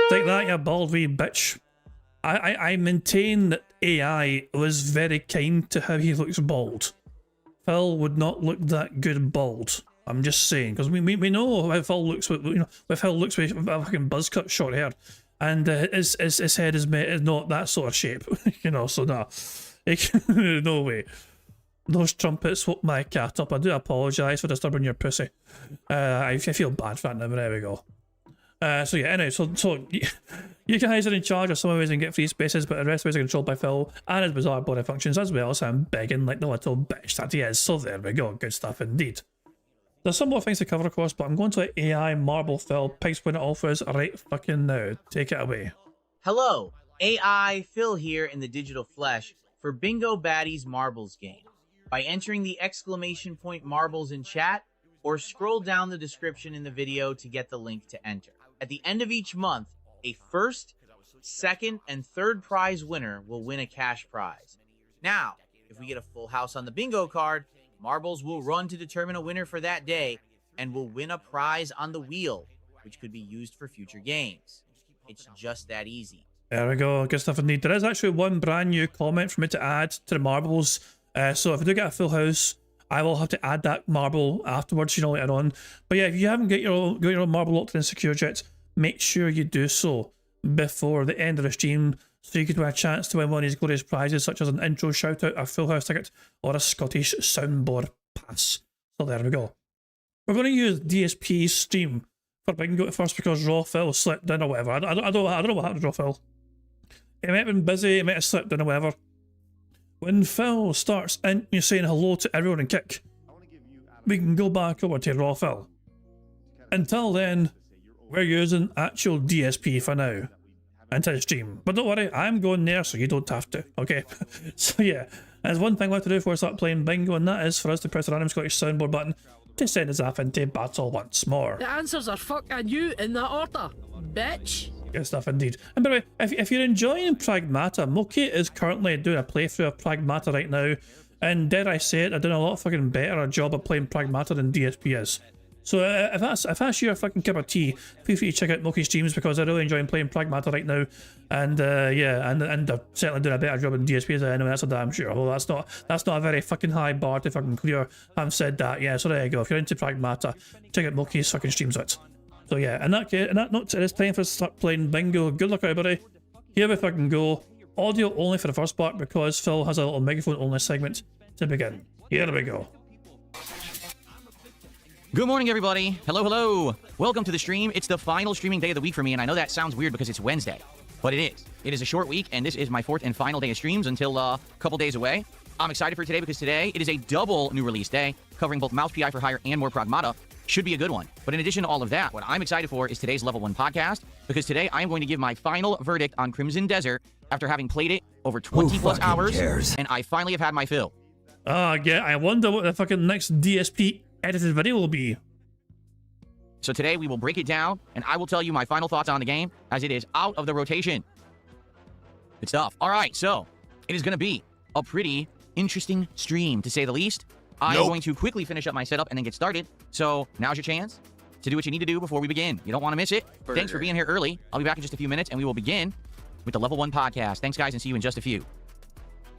Take that, you bald wee bitch. I maintain that AI was very kind to how he looks bald. Phil would not look that good bald. I'm just saying, because we know how Phil looks with, you know, with Phil looks with a fucking buzz cut short hair, and his head is not that sort of shape, you know. So nah, no way. Those trumpets woke my cat up. I do apologise for disturbing your pussy. I feel bad for that now, but there we go. So yeah, anyway, so you guys are in charge of some of the ways you can get free spaces, but the rest of the ways are controlled by Phil and his bizarre body functions, as well as him begging like the little bitch that he is. So there we go, good stuff indeed. There's some more things to cover, of course, but I'm going to let AI Marble Phil explain it all for us right fucking now. Take it away. Hello, AI Phil here in the digital flesh for Bingo Baddies Marbles game. By entering the exclamation point marbles in chat, or scroll down the description in the video to get the link to enter. At the end of each month, a first, second, and third prize winner will win a cash prize. Now, if we get a full house on the bingo card, marbles will run to determine a winner for that day and will win a prize on the wheel, which could be used for future games. It's just that easy. There we go, good stuff indeed. There is actually one brand new comment for me to add to the marbles. So if I do get a full house, I will have to add that marble afterwards, you know, later on. But yeah, if you haven't got your own marble locked in secure yet, make sure you do so before the end of the stream, so you could have a chance to win one of these glorious prizes, such as an intro shout out, a full house ticket, or a Scottish soundboard pass. So there we go. We're going to use DSP's stream for bingo at first because Raw Phil slipped in or whatever. I don't know what happened to Raw Phil. He might have been busy, he might have slipped in or whatever. When Phil starts in, you're saying hello to everyone in Kick, we can go back over to Raw Phil. Until then, we're using actual DSP for now until the stream. But don't worry, I'm going there so you don't have to, okay? So yeah, there's one thing we have to do before we start playing bingo, and that is for us to press the random Scottish soundboard button to send us off into battle once more. The answers are fuck and you in that order, bitch. Good stuff indeed. And by the way, if you're enjoying Pragmata, Moki is currently doing a playthrough of Pragmata right now, and dare I say it, they're doing a lot fucking better a job of playing Pragmata than DSP is. So if that's your fucking cup of tea, feel free to check out Moki's streams because they're really enjoying playing Pragmata right now, and yeah, and they're certainly doing a better job than DSP is anyway. That's a damn sure. Well, that's not a very fucking high bar to fucking clear. I've said that, yeah. So there you go. If you're into Pragmata, check out Moki's fucking streams out. So yeah, in that note, it is time for us to start playing bingo. Good luck, everybody. Here we fucking go. Audio only for the first part because Phil has a little microphone only segment to begin. Here we go. Good morning, everybody. Hello, hello. Welcome to the stream. It's the final streaming day of the week for me, and I know that sounds weird because it's Wednesday, but it is. It is a short week, and this is my fourth and final day of streams until a couple days away. I'm excited for today because today it is a double new release day, covering both Mouse PI for Hire and more Pragmata. Should be a good one. But in addition to all of that, what I'm excited for is today's Level 1 podcast, because today I am going to give my final verdict on Crimson Desert after having played it over 20 plus hours, and I finally have had my fill. Yeah, I wonder what the fucking next DSP edited video will be. So today we will break it down, and I will tell you my final thoughts on the game as it is out of the rotation. Good stuff. All right, so it is going to be a pretty interesting stream, to say the least. I'm going to quickly finish up my setup and then get started. So now's your chance to do what you need to do before we begin. You don't want to miss it. Thanks for being here early. I'll be back in just a few minutes, and we will begin with the Level 1 podcast. Thanks, guys, and see you in just a few.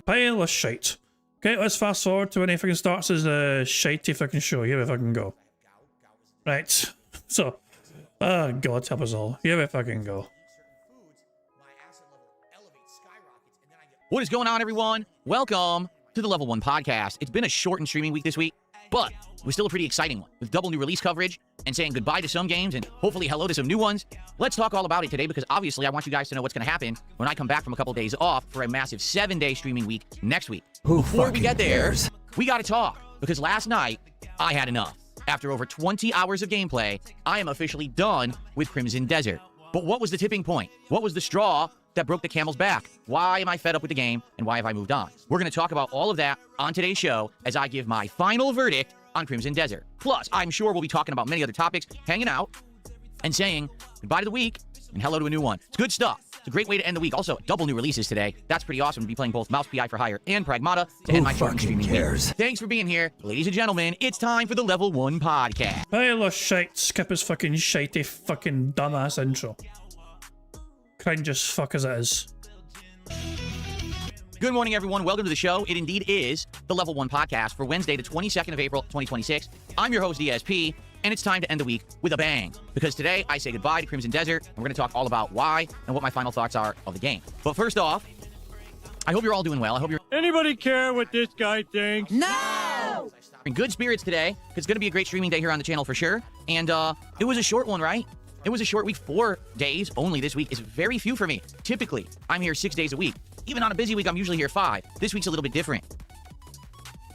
Pile of shite. Okay, let's fast forward to when he fucking starts his shitey fucking show. Here we fucking go. Right. So, oh God help us all. Here we fucking go. What is going on, everyone? Welcome to the Level 1 podcast. It's been a shortened streaming week this week, but it was still a pretty exciting one with double new release coverage and saying goodbye to some games and hopefully hello to some new ones. Let's talk all about it today because obviously I want you guys to know what's going to happen when I come back from a couple days off for a massive 7-day streaming week next week. Before we get there, we got to talk because last night I had enough. After over 20 hours of gameplay, I am officially done with Crimson Desert. But what was the tipping point? What was the straw that broke the camel's back? Why am I fed up with the game, and why have I moved on? We're going to talk about all of that on today's show as I give my final verdict on Crimson Desert. Plus, I'm sure we'll be talking about many other topics, hanging out, and saying goodbye to the week and hello to a new one. It's good stuff. It's a great way to end the week. Also, double new releases today. That's pretty awesome to be playing both Mouse PI for Hire and Pragmata to end my short streaming week. Thanks for being here. Ladies and gentlemen, it's time for the Level 1 podcast. Pile of shite. Skip his fucking shitey fucking dumbass intro. Cringe as fuck as it is. Good morning, everyone. Welcome to the show. It indeed is the Level 1 podcast for Wednesday, the 22nd of April, 2026. I'm your host, DSP, and it's time to end the week with a bang. Because today, I say goodbye to Crimson Desert, and we're going to talk all about why and what my final thoughts are of the game. But first off, I hope you're all doing well. I hope you're... Anybody care what this guy thinks? No! In good spirits today, because it's going to be a great streaming day here on the channel for sure. And it was a short one, right? It was a short week. 4 days only this week is very few for me. Typically, I'm here 6 days a week. Even on a busy week, I'm usually here 5. This week's a little bit different.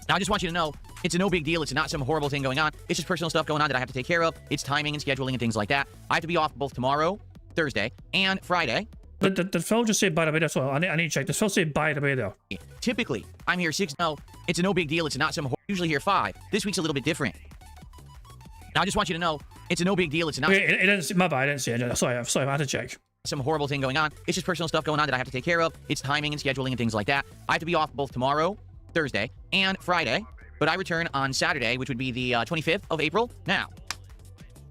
Now, I just want you to know, it's a no big deal. It's not some horrible thing going on. It's just personal stuff going on that I have to take care of. It's timing and scheduling and things like that. I have to be off both tomorrow, Thursday, and Friday. Did Phil just say by the way? That's all. I need to check. Did Phil say by the way there? Typically, I'm here 6. No, it's a no big deal. It's not some usually here 5. This week's a little bit different. Now, I just want you to know, it's a no big deal. It's not Okay, it didn't see, my bad, I didn't see it. Sorry, I had to check. some horrible thing going on. It's just personal stuff going on that I have to take care of. It's timing and scheduling and things like that. I have to be off both tomorrow, Thursday, and Friday, but I return on Saturday, which would be the 25th of April. Now,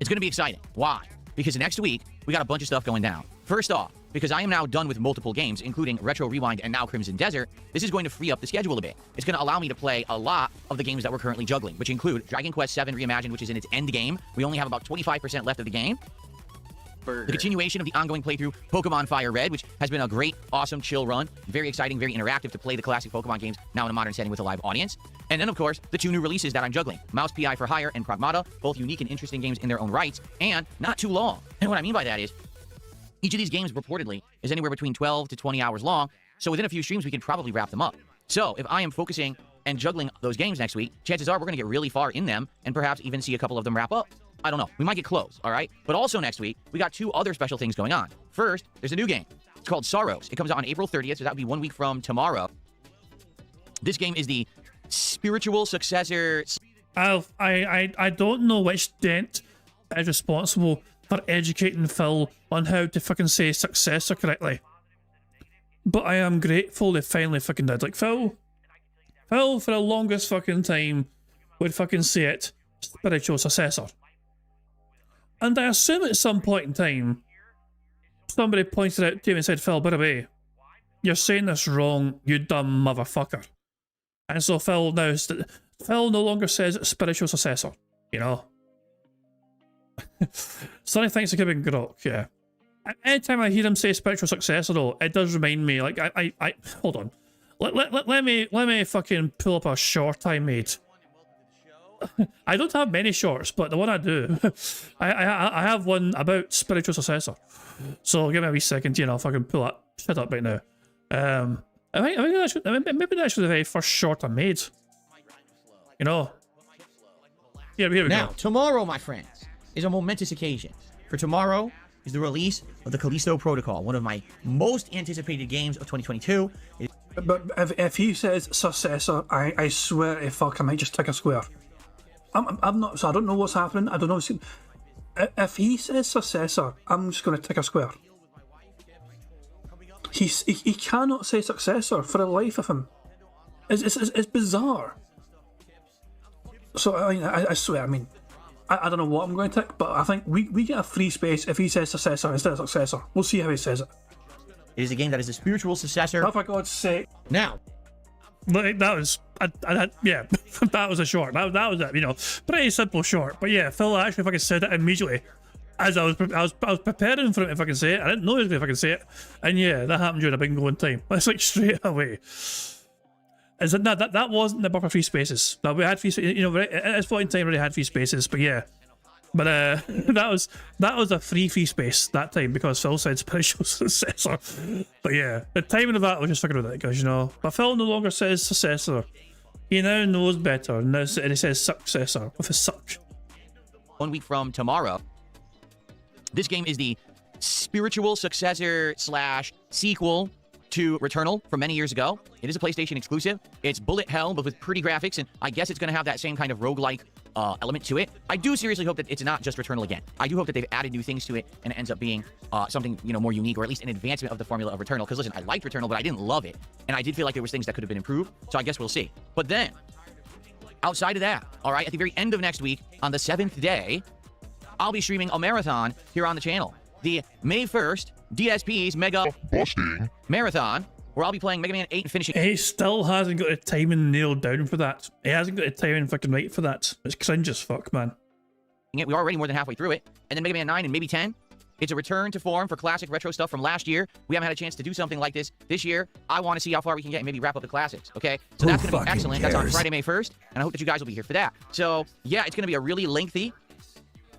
it's going to be exciting. Why? Because next week, we got a bunch of stuff going down. First off, because I am now done with multiple games, including Retro Rewind and now Crimson Desert, this is going to free up the schedule a bit. It's going to allow me to play a lot of the games that we're currently juggling, which include Dragon Quest VII Reimagined, which is in its end game. We only have about 25% left of the game. The continuation of the ongoing playthrough Pokemon Fire Red, which has been a great, awesome, chill run. Very exciting, very interactive to play the classic Pokemon games now in a modern setting with a live audience. And then, of course, the 2 new releases that I'm juggling. Mouse PI for Hire and Pragmata, both unique and interesting games in their own rights, and not too long. And what I mean by that is, each of these games reportedly is anywhere between 12 to 20 hours long, so within a few streams we can probably wrap them up. So if I am focusing and juggling those games next week, chances are we're going to get really far in them and perhaps even see a couple of them wrap up. I don't know. We might get close, all right? But also next week, we got 2 other special things going on. First, there's a new game. It's called Sorrows. It comes out on April 30th, so that would be 1 week from tomorrow. This game is the spiritual successor. I don't know which dent is responsible for educating Phil on how to fucking say successor correctly. But I am grateful they finally fucking did. Like, Phil for the longest fucking time would fucking say it, spiritual successor. And I assume at some point in time, somebody pointed out to him and said, Phil, by the way, you're saying this wrong, you dumb motherfucker. And so Phil no longer says spiritual successor, you know? Sonny thinks it could be Grok, yeah. Anytime I hear him say spiritual successor though, it does remind me, like, I hold on. Let me fucking pull up a short I made. I don't have many shorts, but the one I do, I have one about spiritual successor. So give me a wee second, you know, if I can pull that shit up right now. Maybe that's the very first short I made. You know. Here we Now, go. tomorrow, my friends, is a momentous occasion. For tomorrow is the release of the Callisto Protocol, one of my most anticipated games of 2022. But if he says successor, I swear to fuck, I might just tick a square. I'm not, so I don't know what's happening. I don't know. If he says successor, I'm just going to tick a square. He cannot say successor for the life of him. It's bizarre. So I swear, I don't know what I'm going to tick, but I think we get a free space if he says successor instead of successor. We'll see how he says it. It is a game that is a spiritual successor. Oh, for God's sake. Now, that was, yeah, that was a short. That was it, you know, pretty simple short. But yeah, Phil actually fucking said it immediately as I was preparing for him to fucking say it. I didn't know he was going to fucking say it, and yeah, that happened during a bingo in time. It's like straight away. Is it that wasn't the buffer free spaces? That we had free, you know, at this point in time we already had free spaces, but yeah. But that was a free space that time because Phil said spiritual successor. But yeah, the timing of that was just fucking ridiculous, you know. But Phil no longer says successor. He now knows better, and he says successor with a suck. 1 week from tomorrow, this game is the spiritual successor / sequel to Returnal from many years ago. It is a PlayStation exclusive. It's bullet hell, but with pretty graphics, and I guess it's going to have that same kind of roguelike element to it. I do seriously hope that it's not just Returnal again. I do hope that they've added new things to it, and it ends up being something, you know, more unique, or at least an advancement of the formula of Returnal. Because listen, I liked Returnal, but I didn't love it, and I did feel like there was things that could have been improved. So I guess we'll see. But then, outside of that, all right, at the very end of next week, on the 7th day, I'll be streaming a marathon here on the channel. The May 1st DSP's Mega Marathon, where I'll be playing Mega Man 8 and finishing. He still hasn't got the timing nailed down for that. He hasn't got the timing fucking right for that. It's cringe as fuck, man. We're already more than halfway through it. And then Mega Man 9 and maybe 10. It's a return to form for classic retro stuff from last year. We haven't had a chance to do something like this year. I want to see how far we can get and maybe wrap up the classics, okay? So that's going to be excellent. That's on Friday, May 1st. And I hope that you guys will be here for that. So, yeah, it's going to be a really lengthy,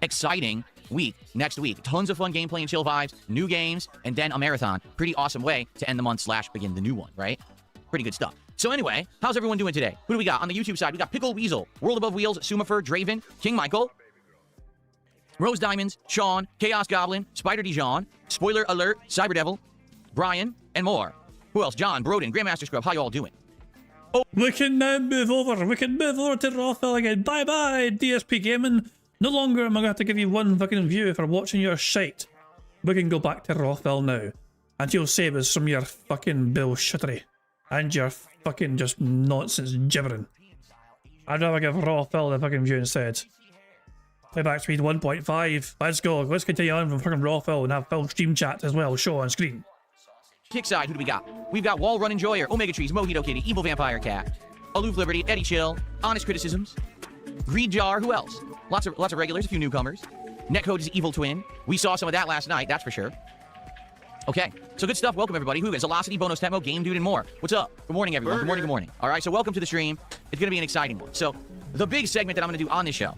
exciting week next week. Tons of fun gameplay and chill vibes, new games, and then a marathon. Pretty awesome way to end the month / begin the new one, right? Pretty good stuff. So anyway, how's everyone doing today? Who do we got? On the YouTube side, we got Pickle Weasel, World Above Wheels, Sumifer, Draven, King Michael, Rose Diamonds, Sean, Chaos Goblin, Spider Dijon, Spoiler Alert, Cyber Devil, Brian, and more. Who else? John, Broden, Grandmaster Scrub, how y'all doing? Oh, we can now move over. We can move over to Rothwell again. Bye-bye, DSP Gaming. No longer am I going to have to give you one fucking view for watching your shite. We can go back to Rothwell now. And you'll save us from your fucking bullshittery. And your fucking just nonsense gibbering. I'd rather give Rothwell the fucking view instead. Playback speed 1.5. Let's go. Let's continue on from fucking Rothwell and have full stream chat as well. Show on screen. Kickside, who do we got? We've got Wall Run Enjoyer, Omega Trees, Mojito Kitty, Evil Vampire Cat, Aloof Liberty, Eddie Chill, Honest Criticisms, Greed Jar, who else? Lots of regulars, a few newcomers. Netcode is Evil Twin. We saw some of that last night, that's for sure. Okay, so good stuff. Welcome, everybody. Who is Velocity, Bonus Tempo, Game Dude, and more. What's up? Good morning, everyone. Good morning, good morning. All right, so welcome to the stream. It's going to be an exciting one. So the big segment that I'm going to do on this show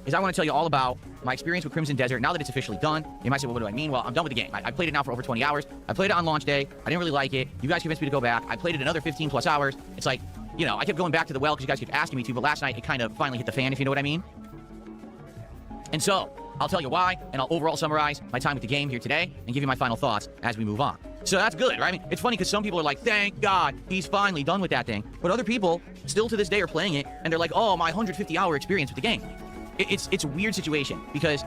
is I want to tell you all about my experience with Crimson Desert now that it's officially done. You might say, well, what do I mean? Well, I'm done with the game. I played it now for over 20 hours. I played it on launch day. I didn't really like it. You guys convinced me to go back. I played it another 15 plus hours. It's like, you know, I kept going back to the well because you guys kept asking me to, but last night it kind of finally hit the fan, if you know what I mean. And so I'll tell you why, and I'll overall summarize my time with the game here today and give you my final thoughts as we move on. So that's good, right? I mean, it's funny because some people are like, thank God he's finally done with that thing. But other people still to this day are playing it, and they're like, oh, my 150-hour experience with the game. It's a weird situation because...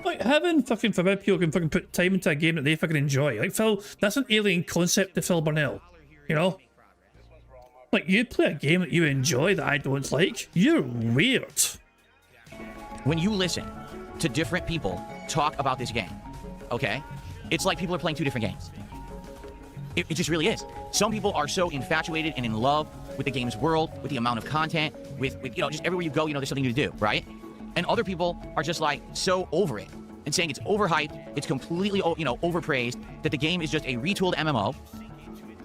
Like, having fucking forbid people can fucking put time into a game that they fucking enjoy. Like, Phil, that's an alien concept to Phil Burnell, you know? Like, you play a game that you enjoy that I don't like, you're weird. When you listen to different people talk about this game, okay? It's like people are playing two different games. It just really is. Some people are so infatuated and in love with the game's world, with the amount of content, with you know, just everywhere you go, you know, there's something new to do, right? And other people are just like so over it and saying it's overhyped, it's completely, you know, overpraised, that the game is just a retooled MMO,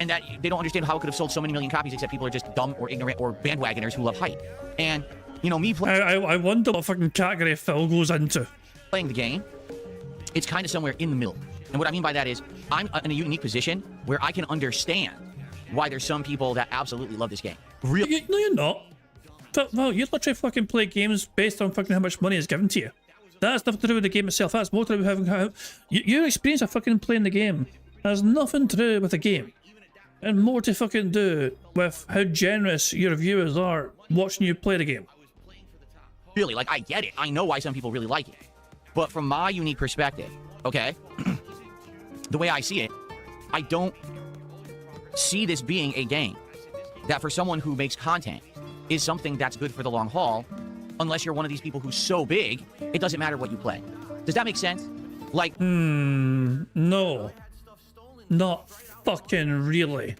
and that they don't understand how it could have sold so many million copies except people are just dumb or ignorant or bandwagoners who love hype. And, you know, me playing... I wonder what fucking category Phil goes into. Playing the game, it's kind of somewhere in the middle. And what I mean by that is I'm in a unique position where I can understand why there's some people that absolutely love this game. No, you're not. Well, you literally fucking play games based on fucking how much money is given to you. That's nothing to do with the game itself. That's more to do with having how... Your experience of fucking playing the game has nothing to do with the game. And more to fucking do with how generous your viewers are watching you play the game. Really, like, I get it. I know why some people really like it. But from my unique perspective, okay, the way I see it, I don't see this being a game that for someone who makes content is something that's good for the long haul, unless you're one of these people who's so big, it doesn't matter what you play. Does that make sense? Like... no. Not fucking really.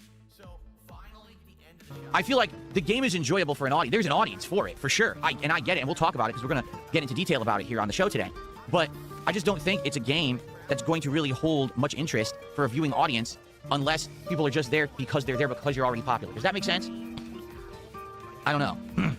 I feel like the game is enjoyable for an audience. There's an audience for it, for sure. And I get it, and we'll talk about it because we're going to get into detail about it here on the show today. But I just don't think it's a game that's going to really hold much interest for a viewing audience unless people are just there because they're there because you're already popular. Does that make sense? I don't know.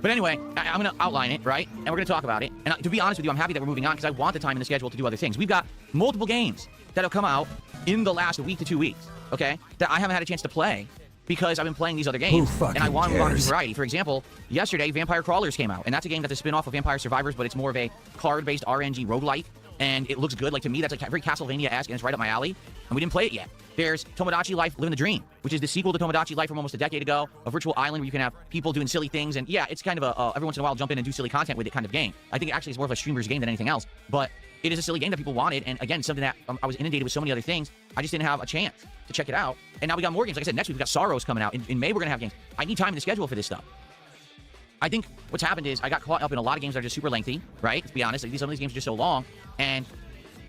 But anyway, I'm going to outline it, right? And we're going to talk about it. And to be honest with you, I'm happy that we're moving on because I want the time in the schedule to do other things. We've got multiple games that have come out in the last week to 2 weeks, okay, that I haven't had a chance to play because I've been playing these other games, and I want to move on to variety. For example, yesterday, Vampire Crawlers came out, and that's a game that's a spin-off of Vampire Survivors, but it's more of a card-based RNG roguelike, and it looks good. Like, to me, that's like very Castlevania-esque, and it's right up my alley, and we didn't play it yet. There's Tomodachi Life Living the Dream, which is the sequel to Tomodachi Life from almost a decade ago, a virtual island where you can have people doing silly things, and yeah, it's kind of a every once in a while jump in and do silly content with it kind of game. I think it actually is more of a streamer's game than anything else, but it is a silly game that people wanted, and again, something that I was inundated with so many other things, I just didn't have a chance to check it out. And now we got more games. Like I said, next week we got Sorrows coming out. In May, we're going to have games. I need time in the schedule for this stuff. I think what's happened is I got caught up in a lot of games that are just super lengthy, right? Let's be honest. Like, some of these games are just so long, and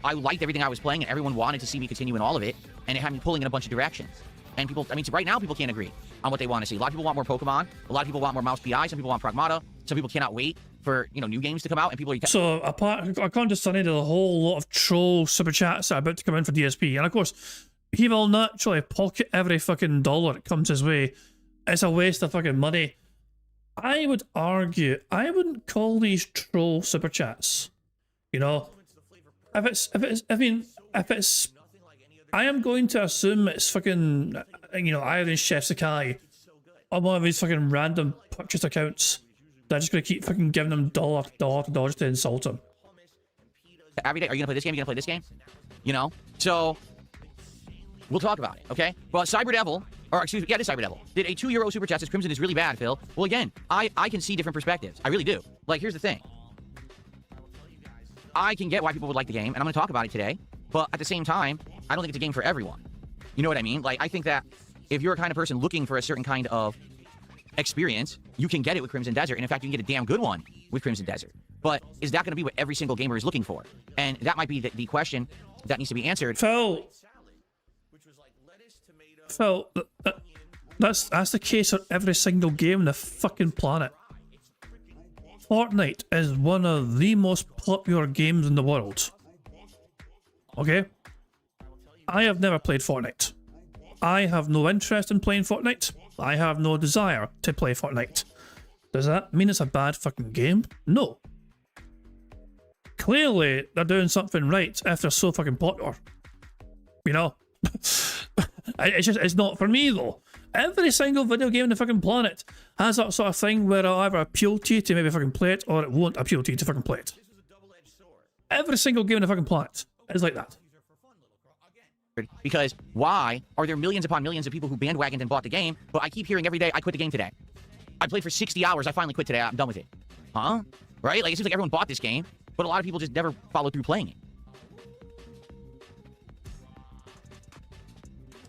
I liked everything I was playing, and everyone wanted to see me continue in all of it, and it had me pulling in a bunch of directions. And people, I mean, right now, people can't agree on what they want to see. A lot of people want more Pokemon. A lot of people want more Mouse PI. Some people want Pragmata. Some people cannot wait for, you know, new games to come out, and people are... So, apart, I can't just did a whole lot of troll super chats that are about to come in for DSP, and of course, he will naturally pocket every fucking dollar that comes his way. It's a waste of fucking money. I would argue, I wouldn't call these troll super chats. You know, if it's, I am going to assume it's fucking, you know, Iron Chef Sakai on one of these fucking random purchase accounts. They're just going to keep fucking giving them dollar just to insult him. Every day, are you going to play this game? Are you going to play this game? You know? So, we'll talk about it, okay? Well, Cyberdevil, or excuse me, yeah, it is Cyberdevil, did a €2 super chat. Says Crimson is really bad, Phil. Well, again, I can see different perspectives. I really do. Like, here's the thing. I can get why people would like the game, and I'm going to talk about it today. But at the same time, I don't think it's a game for everyone. You know what I mean? Like, I think that if you're a kind of person looking for a certain kind of experience, you can get it with Crimson Desert. And in fact, you can get a damn good one with Crimson Desert. But is that going to be what every single gamer is looking for? And that might be the question that needs to be answered. Phil, that's the case for every single game on the fucking planet. Fortnite is one of the most popular games in the world. Okay? I have never played Fortnite. I have no interest in playing Fortnite. I have no desire to play Fortnite. Does that mean it's a bad fucking game? No. Clearly, they're doing something right if they're so fucking popular. You know? It's not for me though. Every single video game on the fucking planet has that sort of thing where it'll either appeal to you to maybe fucking play it, or it won't appeal to you to fucking play it. Every single game on the fucking planet is like that. Because why are there millions upon millions of people who bandwagoned and bought the game, but I keep hearing every day, I quit the game today. I played for 60 hours, I finally quit today, I'm done with it. Huh? Right? Like, it seems like everyone bought this game, but a lot of people just never followed through playing it.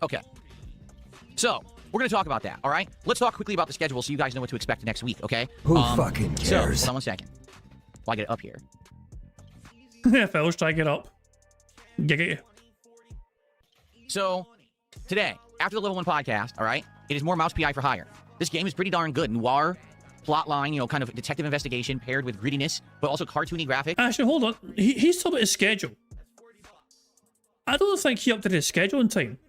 Okay. So, we're going to talk about that, all right? Let's talk quickly about the schedule so you guys know what to expect next week, okay? Who fucking cares? So, hold on 1 second. While I get it up here. Yeah, fellas, try to get up. Get it. So, today, after the Level 1 podcast, all right, it is more Mouse PI for hire. This game is pretty darn good. Noir, plotline, you know, kind of detective investigation paired with grittiness, but also cartoony graphics. Actually, hold on. He's talking about his schedule. I don't think he updated his schedule in time.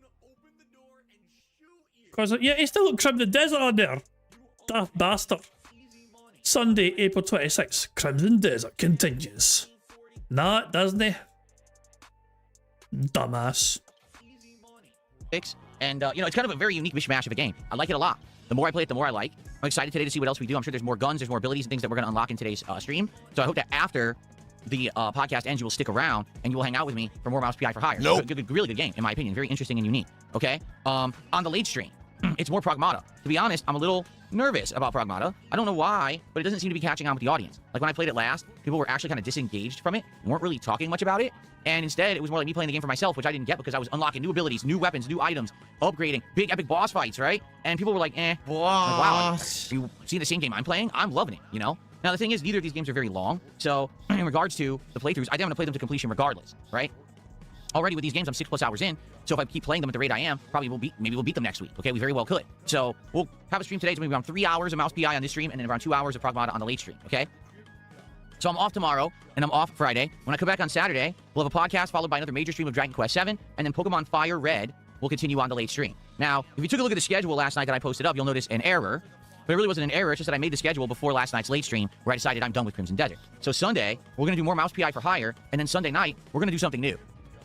Because, yeah, he's still got Crimson Desert on there. Daft bastard. Sunday, April 26th. Crimson Desert continues. Nah, it doesn't he? Dumbass. And, you know, it's kind of a very unique mishmash of a game. I like it a lot. The more I play it, the more I like. I'm excited today to see what else we do. I'm sure there's more guns, there's more abilities and things that we're going to unlock in today's stream. So I hope that after the podcast ends, you will stick around and you will hang out with me for more Mouse PI for hire. Nope. Really good game, in my opinion. Very interesting and unique. Okay? On the late stream, it's more Pragmata. To be honest, I'm a little nervous about Pragmata. I don't know why, but it doesn't seem to be catching on with the audience. Like when I played it last, people were actually kind of disengaged from it, weren't really talking much about it. And instead, it was more like me playing the game for myself, which I didn't get because I was unlocking new abilities, new weapons, new items, upgrading, big epic boss fights, right? And people were like, eh. Boss. Like, wow, you see the same game I'm playing? I'm loving it, you know? Now, the thing is, neither of these games are very long. So, in regards to the playthroughs, I think I'm going to play them to completion regardless, right? Already with these games, I'm 6+ hours in. So if I keep playing them at the rate I am, maybe we'll beat them next week. Okay, we very well could. So we'll have a stream today. It's going to be around 3 hours of Mouse PI on this stream, and then around 2 hours of Pragmata on the late stream. Okay. So I'm off tomorrow, and I'm off Friday. When I come back on Saturday, we'll have a podcast followed by another major stream of Dragon Quest VII, and then Pokemon Fire Red will continue on the late stream. Now, if you took a look at the schedule last night that I posted up, you'll notice an error. But it really wasn't an error. It's just that I made the schedule before last night's late stream where I decided I'm done with Crimson Desert. So Sunday, we're going to do more Mouse PI for hire, and then Sunday night, we're going to do something new.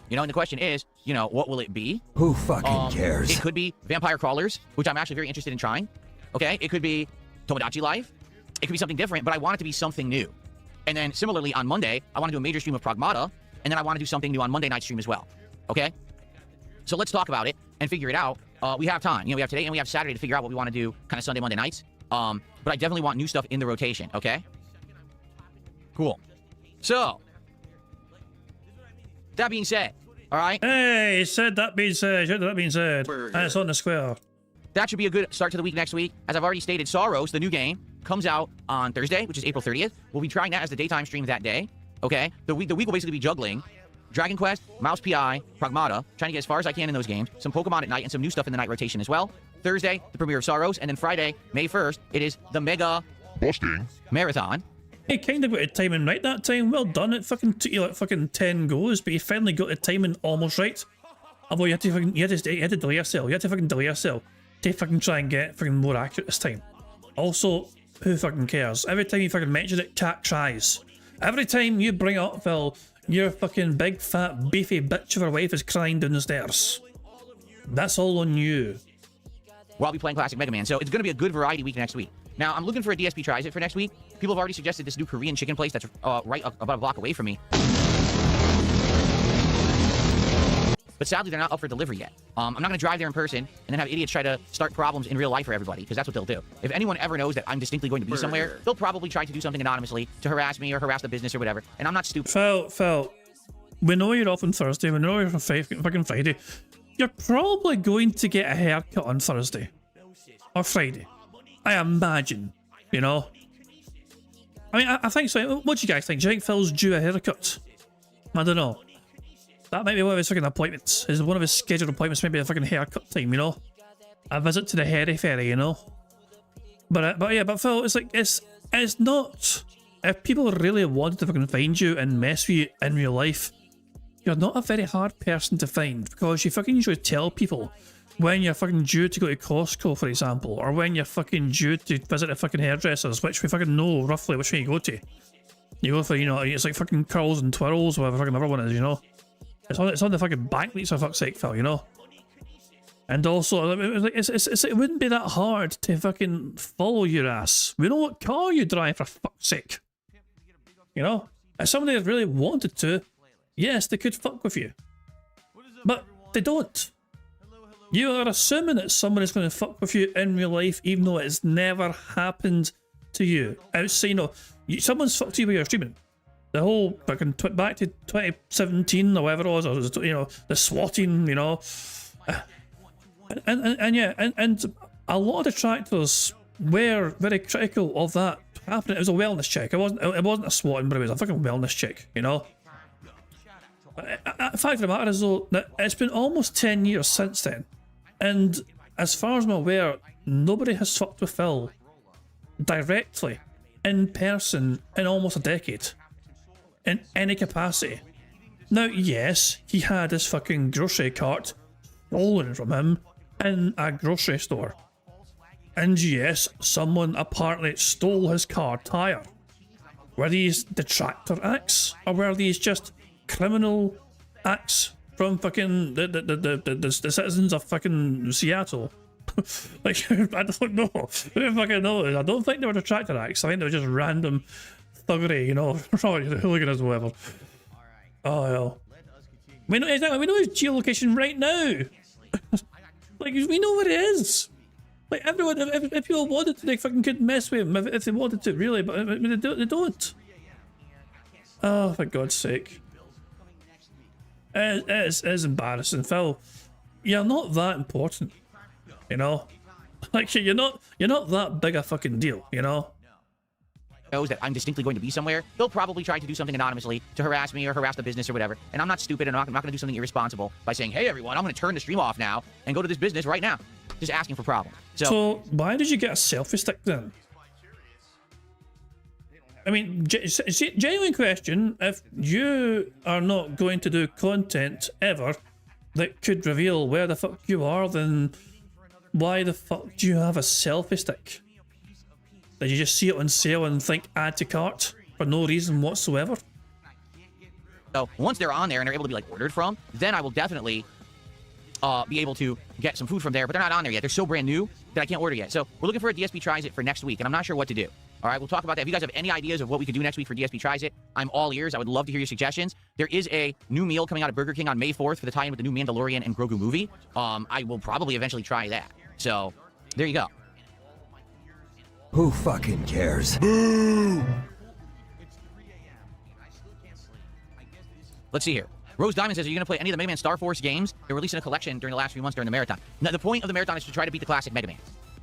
You know, and the question is, you know, what will it be? Who fucking cares? It could be Vampire Crawlers, which I'm actually very interested in trying. Okay? It could be Tomodachi Life. It could be something different, but I want it to be something new. And then similarly, on Monday, I want to do a major stream of Pragmata, and then I want to do something new on Monday night stream as well. Okay? So let's talk about it and figure it out. We have time. You know, we have today and we have Saturday to figure out what we want to do kind of Sunday, Monday nights. But I definitely want new stuff in the rotation, okay? Cool. So, that being said, all right? Hey, that being said. And it's on the square. That should be a good start to the week next week. As I've already stated, Sorrows, the new game, comes out on Thursday, which is April 30th. We'll be trying that as the daytime stream that day, okay? The week will basically be juggling Dragon Quest, Mouse PI, Pragmata, trying to get as far as I can in those games, some Pokemon at night, and some new stuff in the night rotation as well. Thursday, the premiere of Sorrows, and then Friday, May 1st, it is the Mega Marathon. He kind of got the timing right that time. Well done. It fucking took you like fucking 10 goes, but you finally got the timing almost right. Although you had to delay yourself. You had to fucking delay yourself to fucking try and get fucking more accurate this time. Also, who fucking cares? Every time you fucking mention it, Cat cries. Every time you bring it up, Phil, your fucking big fat beefy bitch of a wife is crying down the stairs. That's all on you. Well, I'll be playing Classic Mega Man, so it's going to be a good variety week next week. Now, I'm looking for a DSP Tries It for next week. People have already suggested this new Korean chicken place that's right about a block away from me. but sadly they're not up for delivery yet. I'm not gonna drive there in person and then have idiots try to start problems in real life for everybody, because that's what they'll do. If anyone ever knows that I'm distinctly going to be somewhere, they'll probably try to do something anonymously to harass me or harass the business or whatever, and I'm not stupid. Phil, we know you're off on Thursday, we know you're on fucking Friday. You're probably going to get a haircut on Thursday. Or Friday. I imagine, you know? I mean, I think so. What do you guys think? Do you think Phil's due a haircut? I don't know. That might be one of his fucking appointments. Is one of his scheduled appointments, maybe a fucking haircut time, you know? A visit to the hairy fairy, you know? But Phil, it's like, it's not... If people really wanted to fucking find you and mess with you in real life, you're not a very hard person to find, because you fucking usually tell people when you're fucking due to go to Costco, for example, or when you're fucking due to visit a fucking hairdressers, which we fucking know roughly which way you go to. You go for, you know, it's like fucking curls and twirls, whatever fucking other one is, you know? It's on the fucking back leads for fuck's sake, Phil, you know? And also, it wouldn't be that hard to fucking follow your ass. We know what car you drive, for fuck's sake. You know? If somebody really wanted to, yes, they could fuck with you. But they don't. You are assuming that someone is going to fuck with you in real life, even though it's never happened to you. Outside, you know, someone's fucked you while you're streaming. The whole fucking back to 2017 or whatever it was, or, you know, the swatting, you know. And a lot of detractors were very critical of that happening. It was a wellness check. It wasn't a swatting, but it was a fucking wellness check, you know. The fact of the matter is, though, that it's been almost 10 years since then, and as far as I'm aware, nobody has fucked with Phil directly, in person, in almost a decade, in any capacity. Now, yes, he had his fucking grocery cart stolen from him in a grocery store, and yes, someone apparently stole his car tire. Were these detractor acts, or were these just criminal acts from fucking the citizens of fucking Seattle? Like, I don't know. I don't fucking know. I don't think they were detractor acts. I think they were just random thuggery, you know, hooligans or whatever. Oh hell. We know exactly. We know his geolocation right now. Like, we know where it is. Like, everyone, if people wanted to, they fucking couldn't mess with him if they wanted to, really. But I mean, they don't. Oh, for God's sake. It is embarrassing, Phil. You're not that important, you know. Like, you're not that big a fucking deal, you know. Knows that I'm distinctly going to be somewhere, they'll probably try to do something anonymously to harass me or harass the business or whatever. And I'm not stupid, and I'm not going to do something irresponsible by saying, hey everyone, I'm going to turn the stream off now and go to this business right now. Just asking for problems. So why did you get a selfie stick then? I mean, genuine question, if you are not going to do content ever that could reveal where the fuck you are, then why the fuck do you have a selfie stick? Did you just see it on sale and think add to cart for no reason whatsoever? So once they're on there and they're able to be like ordered from, then I will definitely be able to get some food from there, but they're not on there yet. They're so brand new that I can't order yet. So we're looking for a DSP Tries It for next week, and I'm not sure what to do. All right, we'll talk about that. If you guys have any ideas of what we could do next week for DSP Tries It, I'm all ears. I would love to hear your suggestions. There is a new meal coming out of Burger King on May 4th for the tie-in with the new Mandalorian and Grogu movie. I will probably eventually try that. So there you go. Who fucking cares? Boo! Let's see here. Rose Diamond says, are you going to play any of the Mega Man Star Force games? They're releasing a collection during the last few months during the marathon. Now, the point of the marathon is to try to beat the classic Mega Man.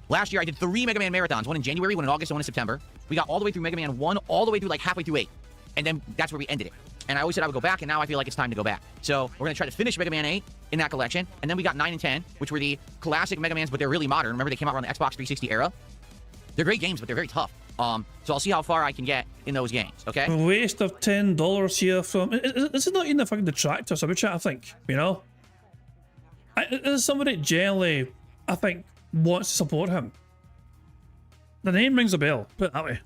Last year, I did 3 Mega Man marathons, one in January, one in August, and one in September. We got all the way through Mega Man 1, all the way through like halfway through 8. And then that's where we ended it. And I always said I would go back, and now I feel like it's time to go back. So we're going to try to finish Mega Man 8 in that collection. And then we got 9 and 10, which were the classic Mega Mans, but they're really modern. Remember, they came out around the Xbox 360 era. They're great games, but they're very tough. So I'll see how far I can get in those games, okay? A waste of $10 here from... This is not even the fucking Detractor super chat, I think, you know? There's somebody generally, I think, wants to support him. The name rings a bell, put it that way.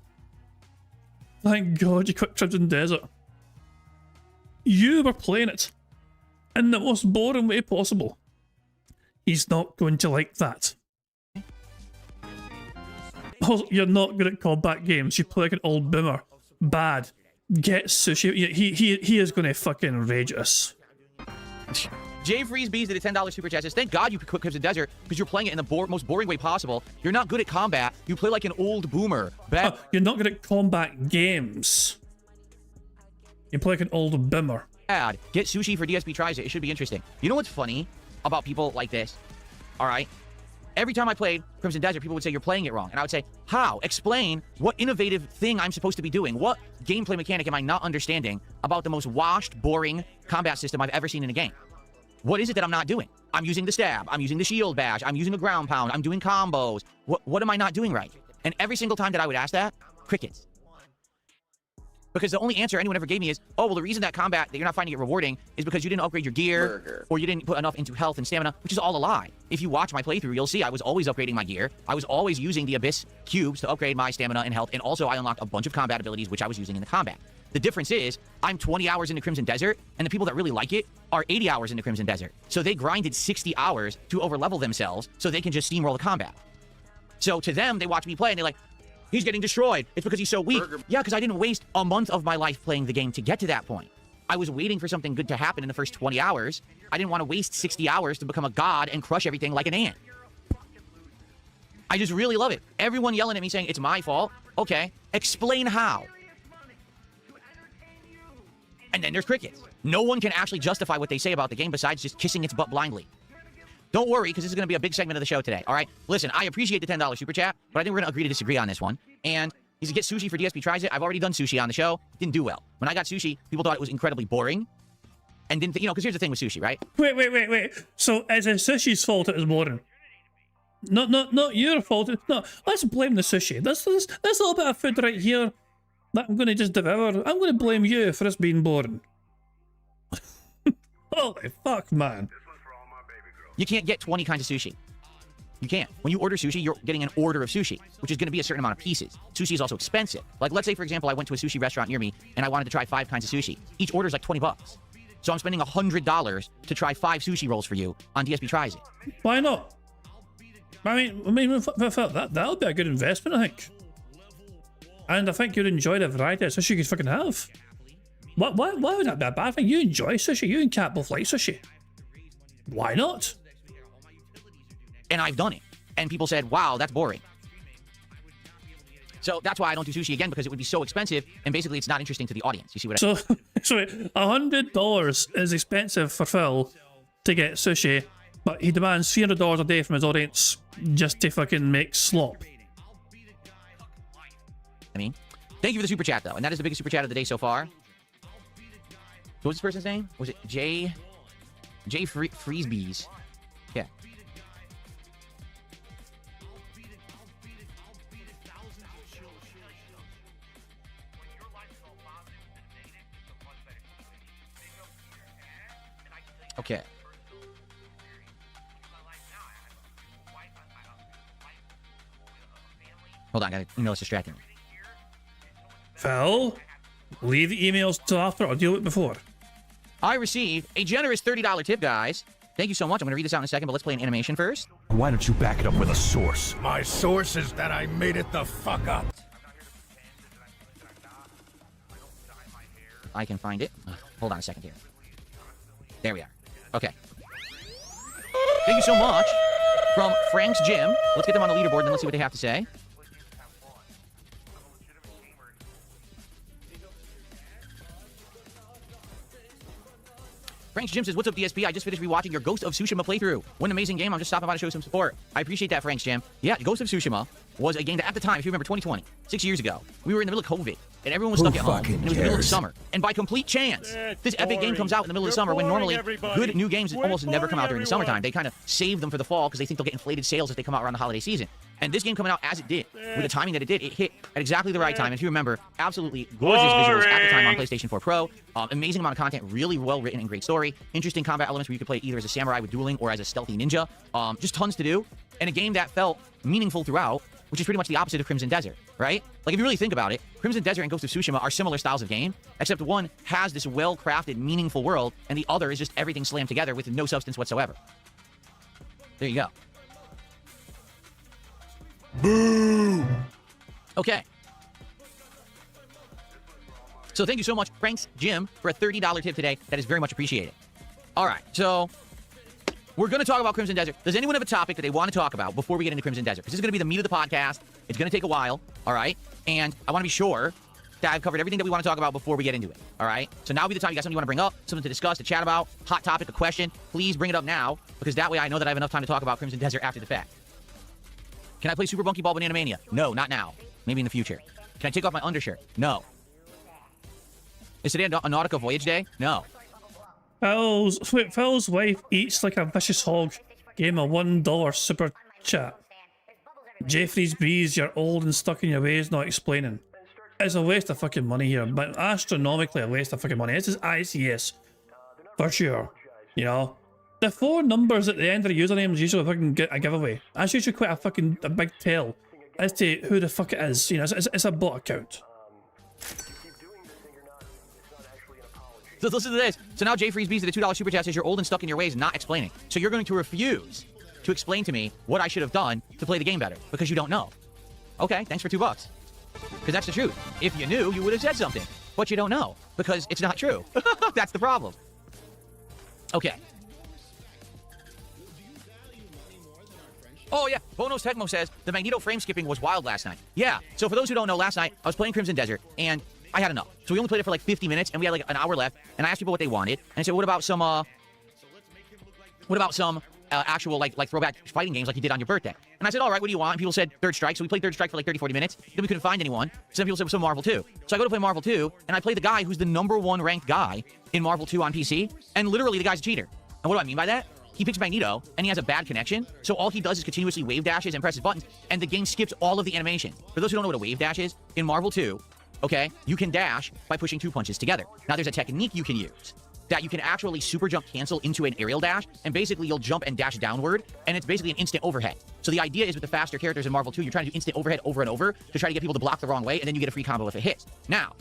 Thank God you quit Crimson Desert. You were playing it in the most boring way possible. He's not going to like that. Oh, you're not good at combat games. You play like an old boomer. Bad. Get sushi. He is going to fucking rage us. Jay Freezebees did a $10 super chat. Says, thank God you quit Crimson Desert because you're playing it in the most boring way possible. You're not good at combat. You play like an old boomer. You're not good at combat games. You play like an old boomer. Bad. Get sushi for DSP tries it. It should be interesting. You know what's funny about people like this? All right. Every time I played Crimson Desert, people would say, you're playing it wrong. And I would say, how? Explain what innovative thing I'm supposed to be doing. What gameplay mechanic am I not understanding about the most washed, boring combat system I've ever seen in a game? What is it that I'm not doing? I'm using the stab. I'm using the shield bash. I'm using a ground pound. I'm doing combos. What am I not doing right? And every single time that I would ask that, crickets. Because the only answer anyone ever gave me is, oh, well, the reason that combat, that you're not finding it rewarding is because you didn't upgrade your gear, or you didn't put enough into health and stamina, which is all a lie. If you watch my playthrough, you'll see I was always upgrading my gear. I was always using the Abyss cubes to upgrade my stamina and health, and also I unlocked a bunch of combat abilities, which I was using in the combat. The difference is, I'm 20 hours into Crimson Desert, and the people that really like it are 80 hours into Crimson Desert. So they grinded 60 hours to overlevel themselves so they can just steamroll the combat. So to them, they watch me play, and they're like, he's getting destroyed. It's because he's so weak. Yeah, because I didn't waste a month of my life playing the game to get to that point. I was waiting for something good to happen in the first 20 hours. I didn't want to waste 60 hours to become a god and crush everything like an ant. I just really love it. Everyone yelling at me saying, it's my fault. Okay, explain how. And then there's crickets. No one can actually justify what they say about the game besides just kissing its butt blindly. Don't worry, because this is going to be a big segment of the show today, all right? Listen, I appreciate the $10 super chat, but I think we're going to agree to disagree on this one. And he's to get sushi for DSP tries it. I've already done sushi on the show. Didn't do well. When I got sushi, people thought it was incredibly boring. And didn't, you know, because here's the thing with sushi, right? Wait. So it's a sushi's fault it was boring. Not your fault. No, let's blame the sushi. This little bit of food right here that I'm going to just devour. I'm going to blame you for us being boring. Holy fuck, man. You can't get 20 kinds of sushi. You can't. When you order sushi, you're getting an order of sushi, which is going to be a certain amount of pieces. Sushi is also expensive. Like, let's say, for example, I went to a sushi restaurant near me, and I wanted to try 5 kinds of sushi. Each order is like 20 bucks. So I'm spending $100 to try 5 sushi rolls for you on DSP Tries It. Why not? I mean, that'll be a good investment, I think. And I think you'd enjoy the variety of sushi you could fucking have. Why would that be a bad thing? You enjoy sushi. You and Cat both like sushi. Why not? And I've done it. And people said, wow, that's boring. So that's why I don't do sushi again, because it would be so expensive, and basically it's not interesting to the audience. You see what I mean? So $100 is expensive for Phil to get sushi, but he demands $300 a day from his audience just to fucking make slop. I mean, thank you for the super chat, though. And that is the biggest super chat of the day so far. What was this person's name? Was it Jay Freezebees? Yeah. Okay. Hold on, I gotta email is distracting me. Phil, leave the emails till after or deal with it before. I received a generous $30 tip, guys. Thank you so much. I'm gonna read this out in a second, but let's play an animation first. Why don't you back it up with a source? My source is that I made it the fuck up. I can find it. Hold on a second here. There we are. Okay. Thank you so much from Frank's Gym. Let's get them on the leaderboard and then let's see what they have to say. Frank's Gym says, what's up, DSP? I just finished rewatching your Ghost of Tsushima playthrough. What an amazing game. I'm just stopping by to show some support. I appreciate that, Frank's Gym. Yeah, Ghost of Tsushima was a game that at the time, if you remember 2020, 6 years ago, we were in the middle of COVID, and everyone was stuck at home, and it was the middle of the summer. And by complete chance, this epic game comes out in the middle of the summer when normally good new games almost never come out during the summertime. They kind of save them for the fall because they think they'll get inflated sales if they come out around the holiday season. And this game coming out as it did, with the timing that it did, it hit at exactly the right time. And if you remember, absolutely gorgeous visuals at the time on PlayStation 4 Pro. Amazing amount of content, really well written and great story. Interesting combat elements where you could play either as a samurai with dueling or as a stealthy ninja. Just tons to do. And a game that felt meaningful throughout, which is pretty much the opposite of Crimson Desert, right? Like, if you really think about it, Crimson Desert and Ghost of Tsushima are similar styles of game, except one has this well-crafted, meaningful world, and the other is just everything slammed together with no substance whatsoever. There you go. Boo! Okay. So thank you so much, Frank's Gym, for a $30 tip today. That is very much appreciated. All right, so We're going to talk about Crimson Desert. Does anyone have a topic that they want to talk about before we get into Crimson Desert? Because this is going to be the meat of the podcast. It's going to take a while, all right? And I want to be sure that I've covered everything that we want to talk about before we get into it, all right? So now would be the time you got something you want to bring up, something to discuss, to chat about, hot topic, a question. Please bring it up now, because that way I know that I have enough time to talk about Crimson Desert after the fact. Can I play Super Bunky Ball Banana Mania? No, not now. Maybe in the future. Can I take off my undershirt? No. Is today a Nautica Voyage Day? No. Phil's wife eats like a vicious hog. Gave him a $1 super chat. Jeffrey's Breeze, you're old and stuck in your ways, not explaining. It's a waste of fucking money here, but astronomically a waste of fucking money. This is ICS. For sure. You know? The 4 numbers at the end of the username is usually fucking a giveaway. That's usually quite a big tell as to who the fuck it is. You know, it's a bot account. So listen to this. So now Jay Freeze Bees at the $2 super chat says you're old and stuck in your ways, not explaining. So you're going to refuse to explain to me what I should have done to play the game better because you don't know. Okay, thanks for $2. Because that's the truth. If you knew, you would have said something. But you don't know because it's not true. That's the problem. Okay. Oh yeah, Bonos Tecmo says the Magneto frame skipping was wild last night. Yeah, so for those who don't know, last night I was playing Crimson Desert and I had enough. So we only played it for like 50 minutes and we had like an hour left and I asked people what they wanted and I said, what about some actual like throwback fighting games like you did on your birthday? And I said, all right, what do you want? And people said Third Strike, so we played Third Strike for like 30-40 minutes. Then we couldn't find anyone. So then people said, some Marvel 2. So I go to play Marvel 2 and I play the guy who's the #1 ranked guy in Marvel 2 on PC and literally the guy's a cheater. And what do I mean by that? He picks Magneto, and he has a bad connection, so all he does is continuously wave dashes and presses buttons, and the game skips all of the animation. For those who don't know what a wave dash is, in Marvel 2, okay, you can dash by pushing 2 punches together. Now, there's a technique you can use that you can actually super jump cancel into an aerial dash, and basically you'll jump and dash downward, and it's basically an instant overhead. So the idea is with the faster characters in Marvel 2, you're trying to do instant overhead over and over to try to get people to block the wrong way, and then you get a free combo if it hits. Now,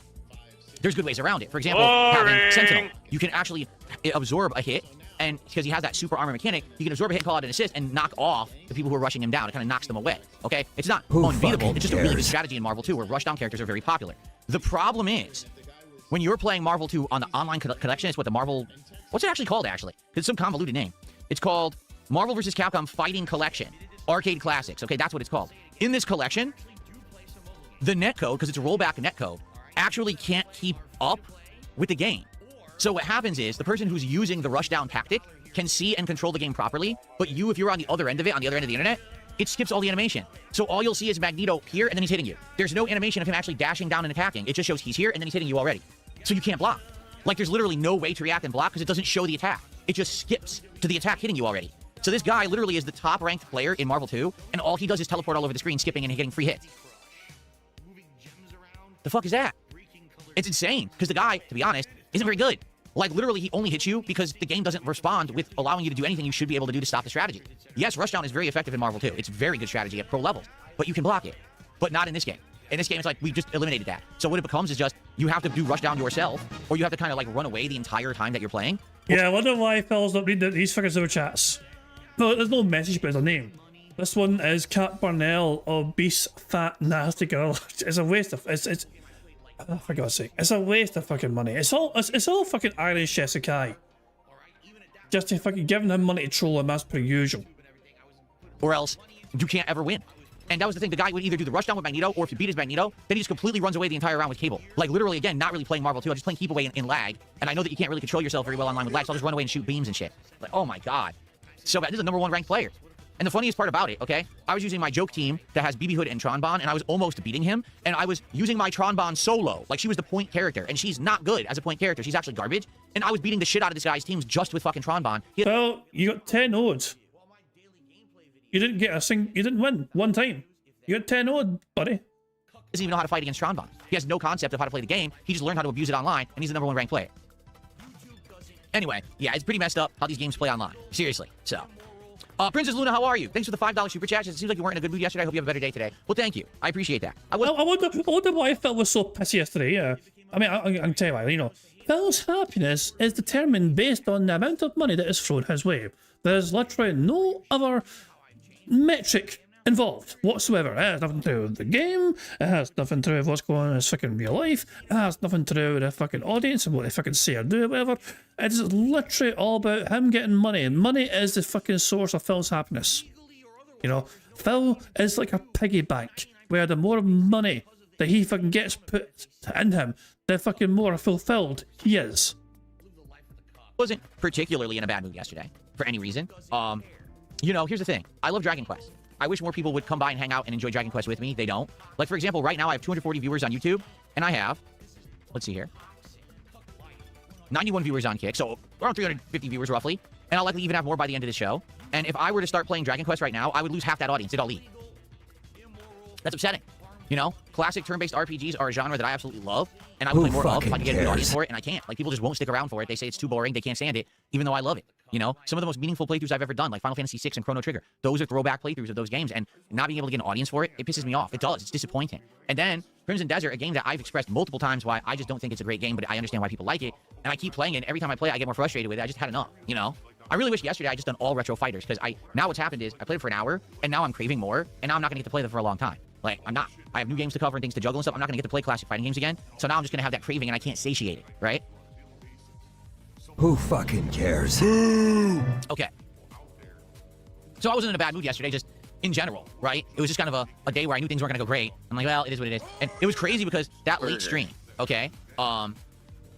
there's good ways around it. For example, having Sentinel, you can actually absorb a hit, and because he has that super armor mechanic, he can absorb a hit, call out an assist, and knock off the people who are rushing him down. It kind of knocks them away, okay? It's not unbeatable. It's just a really good strategy in Marvel 2 where rushdown characters are very popular. The problem is, when you're playing Marvel 2 on the online collection, it's what the Marvel... What's it actually called, actually? It's some convoluted name. It's called Marvel vs. Capcom Fighting Collection. Arcade Classics, okay? That's what it's called. In this collection, the netcode, because it's a rollback netcode, actually can't keep up with the game. So what happens is the person who's using the rushdown tactic can see and control the game properly, but you, if you're on the other end of it, on the other end of the internet, it skips all the animation. So all you'll see is Magneto here, and then he's hitting you. There's no animation of him actually dashing down and attacking. It just shows he's here, and then he's hitting you already. So you can't block. Like, there's literally no way to react and block because it doesn't show the attack. It just skips to the attack hitting you already. So this guy literally is the top-ranked player in Marvel 2, and all he does is teleport all over the screen, skipping and getting free hits. The fuck is that? It's insane, because the guy, to be honest, isn't very good. Like, literally, he only hits you because the game doesn't respond with allowing you to do anything you should be able to do to stop the strategy. Yes, rushdown is very effective in Marvel 2. It's very good strategy at pro levels, but you can block it. But not in this game. In this game, it's like, we just eliminated that. So what it becomes is just, you have to do rushdown yourself, or you have to kind of, like, run away the entire time that you're playing. Yeah, I wonder why Phil's not reading these fucking super chats. No, there's no message, but there's a name. This one is Kat Burnell, obese, fat, nasty girl. It's a waste of... It's oh, for God's sake. It's a waste of fucking money. It's all fucking Iron Shesekai. Just to fucking giving him money to troll him as per usual. Or else, you can't ever win. And that was the thing, the guy would either do the rushdown with Magneto, or if you beat his Magneto, then he just completely runs away the entire round with Cable. Like, literally, again, not really playing Marvel 2, I'm just playing keep away in lag, and I know that you can't really control yourself very well online with lag, so I'll just run away and shoot beams and shit. Like, oh my god. So bad. This is the #1 ranked player. And the funniest part about it, okay, I was using my joke team that has BB Hood and Tronbon, and I was almost beating him, and I was using my Tronbon solo, like she was the point character, and she's not good as a point character, she's actually garbage, and I was beating the shit out of this guy's teams just with fucking Tronbon. Well, you got 10 odds. You didn't get you didn't win one time. You got 10 odds, buddy. Doesn't even know how to fight against Tronbon. He has no concept of how to play the game, he just learned how to abuse it online, and he's the #1 ranked player. Anyway, yeah, it's pretty messed up how these games play online. Seriously, so... Princess Luna, how are you? Thanks for the $5 super chat. It seems like you weren't in a good mood yesterday. I hope you have a better day today. Well, thank you. I appreciate that. I wonder why Phil was so pissed yesterday. Yeah, I mean, I can tell you why. You know, Phil's happiness is determined based on the amount of money that is thrown his way. There's literally no other metric involved whatsoever. It has nothing to do with the game. It has nothing to do with what's going on in his fucking real life. It has nothing to do with the fucking audience and what they fucking say or do or whatever. It's literally all about him getting money, and money is the fucking source of Phil's happiness. You know, Phil is like a piggy bank where the more money that he fucking gets put in him, the fucking more fulfilled he is. Wasn't particularly in a bad mood yesterday for any reason. You know, here's the thing. I love Dragon Quest. I wish more people would come by and hang out and enjoy Dragon Quest with me. They don't. Like, for example, right now I have 240 viewers on YouTube, and I have, let's see here, 91 viewers on Kick, so around 350 viewers roughly, and I'll likely even have more by the end of the show. And if I were to start playing Dragon Quest right now, I would lose half that audience. They'd all leave. That's upsetting. You know, classic turn-based RPGs are a genre that I absolutely love, and I would play more of if I could get a good audience for it, and I can't. Like, people just won't stick around for it. They say it's too boring, they can't stand it, even though I love it. You know, some of the most meaningful playthroughs I've ever done, like Final Fantasy VI and Chrono Trigger, those are throwback playthroughs of those games, and not being able to get an audience for it, it pisses me off. It does. It's disappointing. And then Crimson Desert, a game that I've expressed multiple times why I just don't think it's a great game, but I understand why people like it, and I keep playing it, and every time I play it, I get more frustrated with it. I just had enough, you know? I really wish yesterday I just done all retro fighters, because now what's happened is I played it for an hour, and now I'm craving more, and now I'm not going to get to play them for a long time. Like, I'm not. I have new games to cover and things to juggle and stuff. I'm not going to get to play classic fighting games again, so now I'm just going to have that craving, and I can't satiate it, right? Who fucking cares? Okay. So I wasn't in a bad mood yesterday, just in general, right? It was just kind of a day where I knew things weren't going to go great. I'm like, well, it is what it is. And it was crazy because that late stream, okay?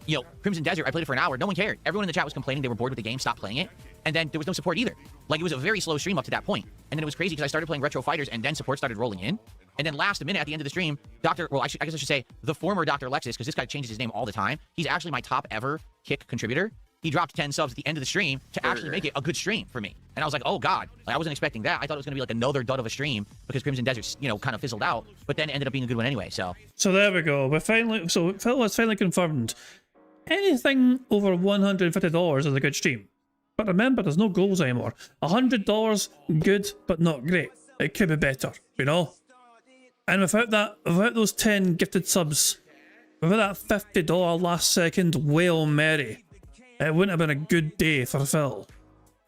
You know, Crimson Desert, I played it for an hour. No one cared. Everyone in the chat was complaining they were bored with the game, stopped playing it. And then there was no support either. Like, it was a very slow stream up to that point. And then it was crazy because I started playing Retro Fighters and then support started rolling in. And then last minute at the end of the stream, I guess I should say the former Dr. Lexus, because this guy changes his name all the time. He's actually my top ever Kick contributor. He dropped 10 subs at the end of the stream to actually make it a good stream for me. And I was like, oh God, like, I wasn't expecting that. I thought it was going to be like another dud of a stream because Crimson Desert, you know, kind of fizzled out, but then ended up being a good one anyway, so. So there we go. So Phil has finally confirmed anything over $150 is a good stream. But remember, there's no goals anymore. $100, good, but not great. It could be better, you know? And without those 10 gifted subs, without that $50 last second Whale Mary, it wouldn't have been a good day for Phil,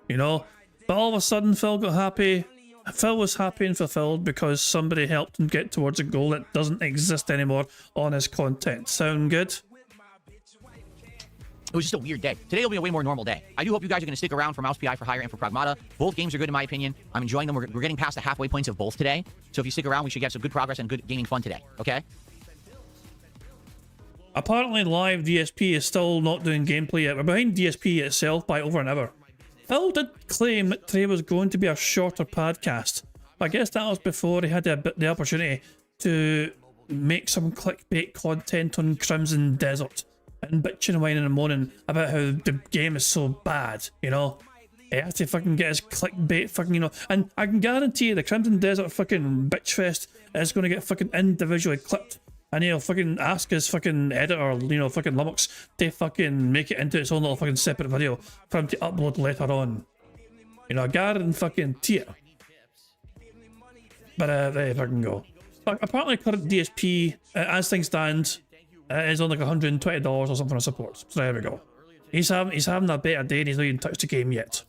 you know? But all of a sudden, Phil got happy. Phil was happy and fulfilled because somebody helped him get towards a goal that doesn't exist anymore on his content. Sound good? It was just a weird day. Today will be a way more normal day. I do hope you guys are going to stick around for Mouse PI for Hire and for Pragmata. Both games are good in my opinion. I'm enjoying them. We're getting past the halfway points of both today. So if you stick around, we should get some good progress and good gaming fun today, okay? Apparently live DSP is still not doing gameplay yet. We're behind DSP itself by over an hour. Phil did claim that today was going to be a shorter podcast. I guess that was before he had the opportunity to make some clickbait content on Crimson Desert and bitching and whining and moaning about how the game is so bad, you know? He has to fucking get his clickbait fucking, you know, and I can guarantee the Crimson Desert fucking bitch fest is going to get fucking individually clipped. And he'll fucking ask his fucking editor, you know, fucking Lummox, to fucking make it into its own little fucking separate video for him to upload later on. You know, I guarantee it. But there you fucking go. But apparently current DSP, as things stand, is on like $120 or something on support. So there we go. He's having a better day and he's not even touched the game yet.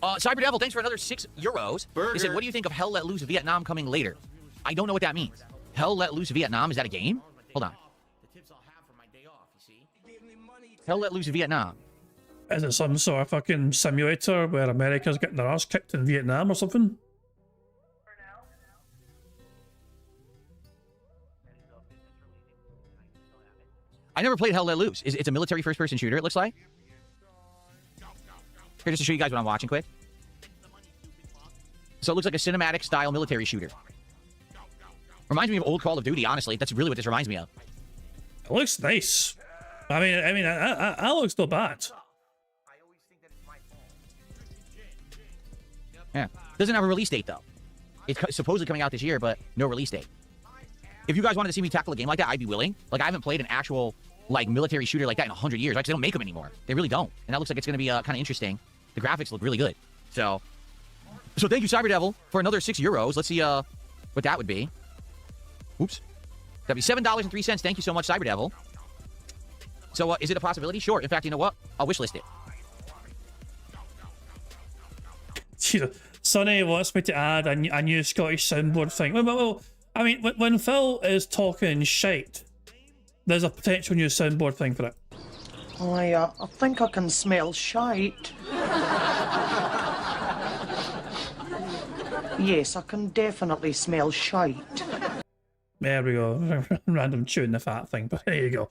Cyber Devil, thanks for another €6. He said, what do you think of Hell Let Loose Vietnam coming later? I don't know what that means. Hell Let Loose Vietnam, is that a game? Hold on. Hell Let Loose Vietnam. Is it some sort of fucking simulator where America's getting their ass kicked in Vietnam or something? I never played Hell Let Loose. It's a military first-person shooter, it looks like. Here, just to show you guys what I'm watching quick. So it looks like a cinematic-style military shooter. Reminds me of old Call of Duty, honestly. That's really what this reminds me of. It looks nice. I mean, that looks not bad. Yeah. Doesn't have a release date, though. It's supposedly coming out this year, but no release date. If you guys wanted to see me tackle a game like that, I'd be willing. Like, I haven't played an actual, like, military shooter like that in 100 years, right? Because they don't make them anymore. They really don't. And that looks like it's going to be kind of interesting. The graphics look really good. So thank you, Cyber Devil, for another €6. Let's see what that would be. Oops. That'd be $7.03. Thank you so much, Cyber Devil. So is it a possibility? Sure. In fact, you know what? I'll wishlist it. Sonny wants me to add a new Scottish soundboard thing. Well, I mean, when Phil is talking shite, there's a potential new soundboard thing for it. I think I can smell shite. Yes, I can definitely smell shite. There we go. Random chewing the fat thing, but there you go.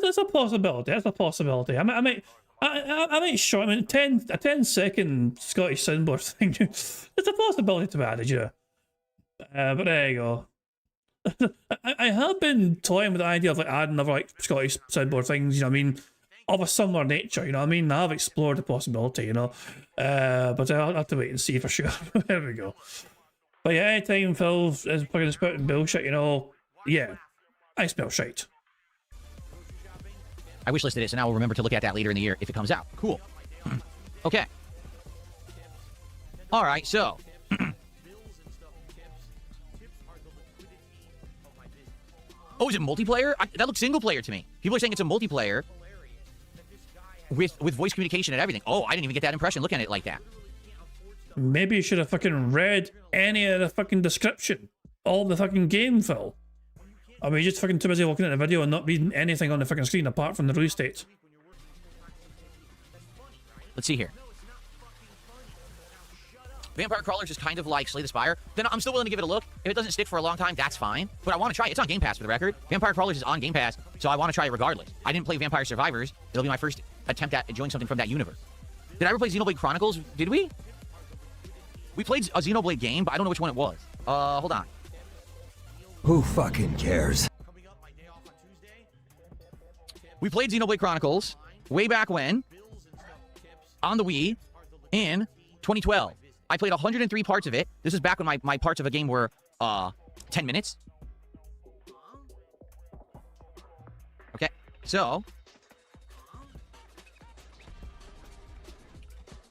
That's a possibility. That's a possibility. I might short. I mean, a 10-second Scottish soundboard thing. It's a possibility to be added, you know. But there you go. I have been toying with the idea of like adding other like Scottish soundboard things. You know what I mean? Of a similar nature. You know what I mean? I've explored the possibility. You know, but I'll have to wait and see for sure. There we go. But yeah, anytime Phil is fucking spouting bullshit, you know, yeah, I smell shite. I wishlisted it, so now we'll remember to look at that later in the year if it comes out. Cool. Okay. All right, so. Oh, is it multiplayer? That looks single player to me. People are saying it's a multiplayer with voice communication and everything. Oh, I didn't even get that impression looking at it like that. Maybe you should have fucking read any of the fucking description. All the fucking game, Phil. I mean, you're just fucking too busy looking at the video and not reading anything on the fucking screen apart from the release date. Let's see here. Vampire Crawlers is kind of like Slay the Spire. Then I'm still willing to give it a look. If it doesn't stick for a long time, that's fine. But I want to try it. It's on Game Pass for the record. Vampire Crawlers is on Game Pass, so I want to try it regardless. I didn't play Vampire Survivors. It'll be my first attempt at enjoying something from that universe. Did I ever play Xenoblade Chronicles? Did we? We played a Xenoblade game, but I don't know which one it was. Hold on. Who fucking cares? We played Xenoblade Chronicles way back when on the Wii in 2012. I played 103 parts of it. This is back when my parts of a game were 10 minutes. Okay, so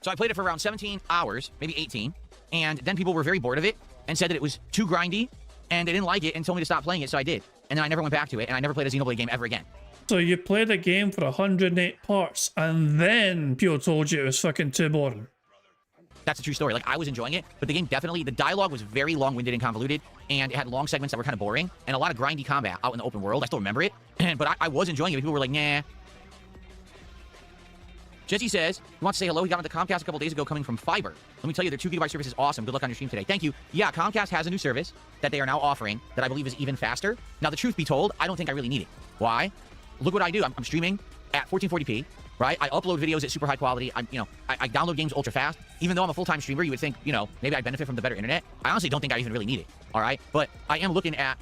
I played it for around 17 hours, maybe 18, and then people were very bored of it and said that it was too grindy, and they didn't like it and told me to stop playing it, so I did. And then I never went back to it, and I never played a Xenoblade game ever again. So you played a game for 108 parts, and then people told you it was fucking too boring. That's a true story. Like, I was enjoying it, but the game definitely, the dialogue was very long-winded and convoluted, and it had long segments that were kind of boring, and a lot of grindy combat out in the open world. I still remember it, but I was enjoying it, but people were like, nah. Jesse says, he wants to say hello. He got onto Comcast a couple days ago coming from fiber. Let me tell you, their 2 GB service is awesome. Good luck on your stream today. Thank you. Yeah, Comcast has a new service that they are now offering that I believe is even faster. Now, the truth be told, I don't think I really need it. Why? Look what I do. I'm streaming at 1440p, right? I upload videos at super high quality. I download games ultra fast. Even though I'm a full-time streamer, you would think, you know, maybe I benefit from the better internet. I honestly don't think I even really need it, all right? But I am looking at,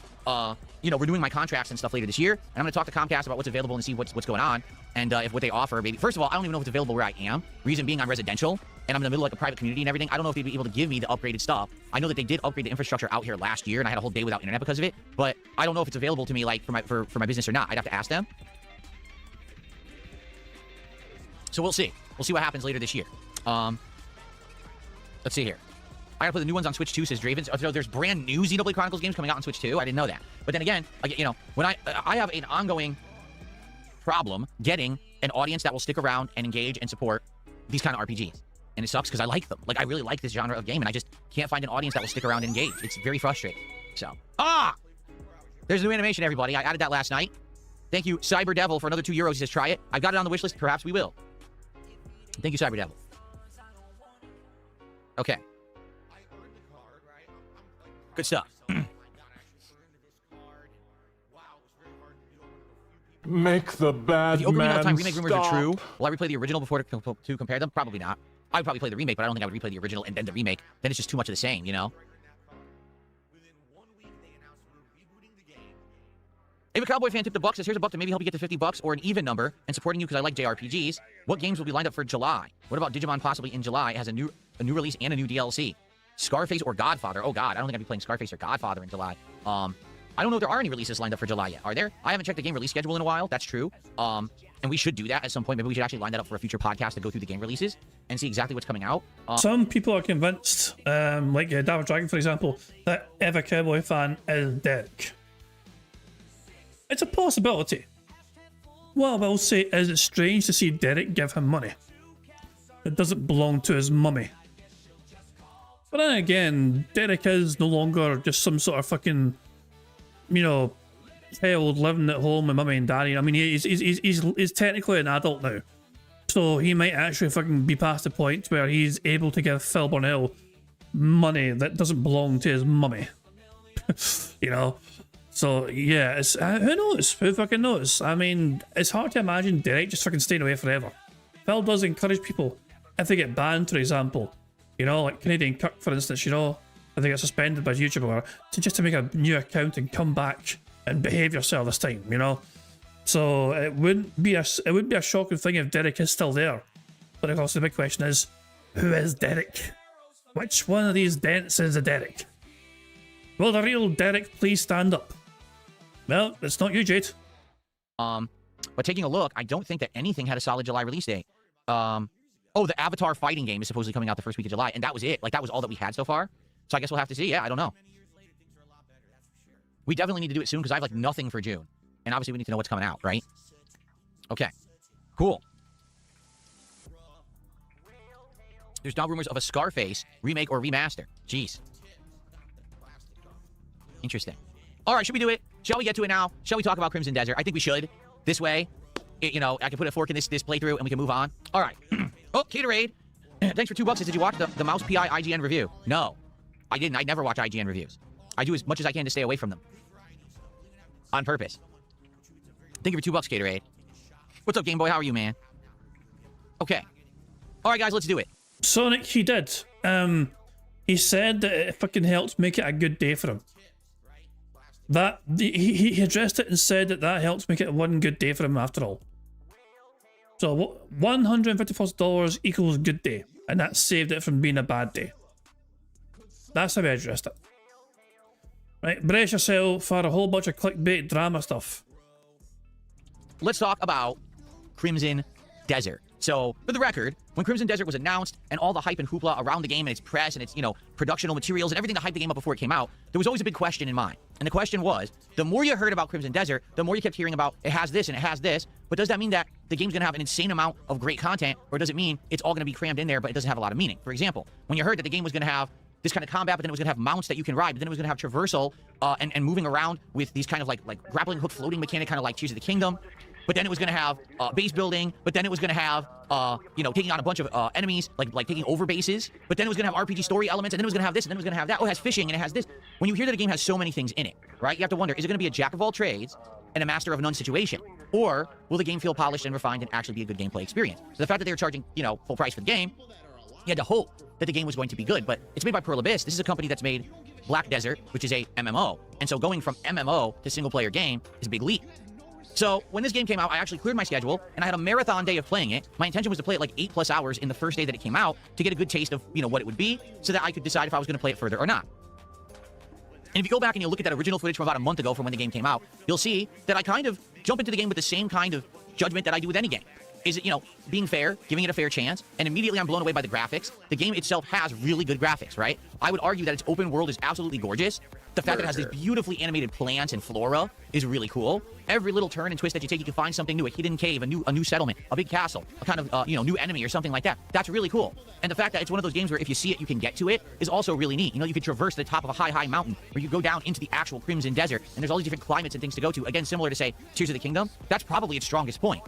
you know, renewing my contracts and stuff later this year, and I'm going to talk to Comcast about what's available and see what's going on, and if what they offer, maybe. First of all, I don't even know if it's available where I am. Reason being, I'm residential, and I'm in the middle of like a private community and everything. I don't know if they'd be able to give me the upgraded stuff. I know that they did upgrade the infrastructure out here last year, and I had a whole day without internet because of it, but I don't know if it's available to me, like, for my business or not. I'd have to ask them. So we'll see. We'll see what happens later this year. Let's see here. I gotta play the new ones on Switch too, says Draven. So there's brand new Xenoblade Chronicles games coming out on Switch too. I didn't know that. But then again, you know, when I have an ongoing problem getting an audience that will stick around and engage and support these kind of RPGs. And it sucks because I like them. Like, I really like this genre of game, and I just can't find an audience that will stick around and engage. It's very frustrating. So, there's a new animation, everybody. I added that last night. Thank you, Cyber Devil, for another €2. He says, try it. I've got it on the wish list. Perhaps we will. Thank you, Cyber Devil. Okay. Good stuff. Make the bad If the Ocarina of Time remake rumors are stop. true, will I replay the original before to compare them? Probably not. I would probably play the remake, but I don't think I would replay the original and then the remake. Then it's just too much of the same, you know? If a Cowboy fan tipped $1, says, here's $1 to maybe help you get to $50 or an even number and supporting you because I like JRPGs. What games will be lined up for July? What about Digimon possibly in July? It has a new release and a new DLC. Scarface or Godfather? Oh God, I don't think I'd be playing Scarface or Godfather in July. I don't know if there are any releases lined up for July yet. Are there? I haven't checked the game release schedule in a while. That's true. And we should do that at some point. Maybe we should actually line that up for a future podcast to go through the game releases and see exactly what's coming out. Some people are convinced, like Davin Dragon, for example, that Eva Cowboy fan is Derek. It's a possibility. What I will say is it's strange to see Derek give him money. It doesn't belong to his mummy. But then again, Derek is no longer just some sort of fucking, you know, child living at home with mummy and daddy. I mean, he's technically an adult now. So he might actually fucking be past the point where he's able to give Phil Burnell money that doesn't belong to his mummy. You know? So yeah, it's who knows? Who fucking knows? I mean, it's hard to imagine Derek just fucking staying away forever. Phil does encourage people, if they get banned, for example, you know, like Canadian Kirk, for instance, you know, if they get suspended by YouTube or to make a new account and come back and behave yourself this time, you know. So it wouldn't be a shocking thing if Derek is still there. But of course, the big question is, who is Derek? Which one of these dents is a Derek? Will the real Derek please stand up? Well, it's not you, Jade. But taking a look, I don't think that anything had a solid July release date. Oh, the Avatar fighting game is supposedly coming out the first week of July, and that was it. Like, that was all that we had so far. So I guess we'll have to see. Yeah, I don't know. We definitely need to do it soon, because I have, like, nothing for June. And obviously, we need to know what's coming out, right? Okay. Cool. There's now rumors of a Scarface remake or remaster. Jeez. Interesting. All right, should we do it? Shall we get to it now? Shall we talk about Crimson Desert? I think we should. This way, you know, I can put a fork in this playthrough and we can move on. All right. Oh, Caterade. Thanks for $2. Did you watch the Mouse PI IGN review? No, I didn't. I never watch IGN reviews. I do as much as I can to stay away from them. On purpose. Thank you for $2, Caterade. What's up, Game Boy? How are you, man? Okay. All right, guys, let's do it. Sonic, he did. He said that it fucking helped make it a good day for him. That he addressed it and said that helped make it one good day for him after all. So $154 equals good day, and that saved it from being a bad day. That's how he addressed it. Right, brace yourself for a whole bunch of clickbait drama stuff. Let's talk about Crimson Desert. So, for the record, when Crimson Desert was announced and all the hype and hoopla around the game and its press and its, you know, productional materials and everything to hype the game up before it came out, there was always a big question in mind. And the question was, the more you heard about Crimson Desert, the more you kept hearing about it has this and it has this, but does that mean that the game's going to have an insane amount of great content, or does it mean it's all going to be crammed in there but it doesn't have a lot of meaning? For example, when you heard that the game was going to have this kind of combat, but then it was going to have mounts that you can ride, but then it was going to have traversal and moving around with these kind of like grappling hook floating mechanic, kind of like Tears of the Kingdom. But then it was going to have base building, but then it was going to have, you know, taking on a bunch of enemies, like taking over bases. But then it was going to have RPG story elements, and then it was going to have this, and then it was going to have that. Oh, it has fishing, and it has this. When you hear that a game has so many things in it, right, you have to wonder, is it going to be a jack of all trades and a master of none situation? Or will the game feel polished and refined and actually be a good gameplay experience? So the fact that they were charging, you know, full price for the game, you had to hope that the game was going to be good. But it's made by Pearl Abyss. This is a company that's made Black Desert, which is a MMO. And so going from MMO to single-player game is a big leap. So when this game came out, I actually cleared my schedule, and I had a marathon day of playing it. My intention was to play it like 8+ hours in the first day that it came out to get a good taste of, you know, what it would be, so that I could decide if I was going to play it further or not. And if you go back and you look at that original footage from about a month ago from when the game came out, you'll see that I kind of jump into the game with the same kind of judgment that I do with any game. Is it, you know, being fair, giving it a fair chance, and immediately I'm blown away by the graphics. The game itself has really good graphics, right? I would argue that its open world is absolutely gorgeous. The fact that it has these beautifully animated plants and flora is really cool. Every little turn and twist that you take, you can find something new, a hidden cave, a new settlement, a big castle, a kind of, you know, new enemy or something like that. That's really cool. And the fact that it's one of those games where if you see it, you can get to it is also really neat. You know, you could traverse the top of a high mountain, or you go down into the actual Crimson Desert, and there's all these different climates and things to go to. Again, similar to, say, Tears of the Kingdom. That's probably its strongest point.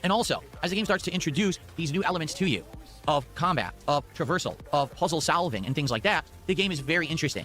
And also, as the game starts to introduce these new elements to you, of combat, of traversal, of puzzle solving, and things like that, the game is very interesting.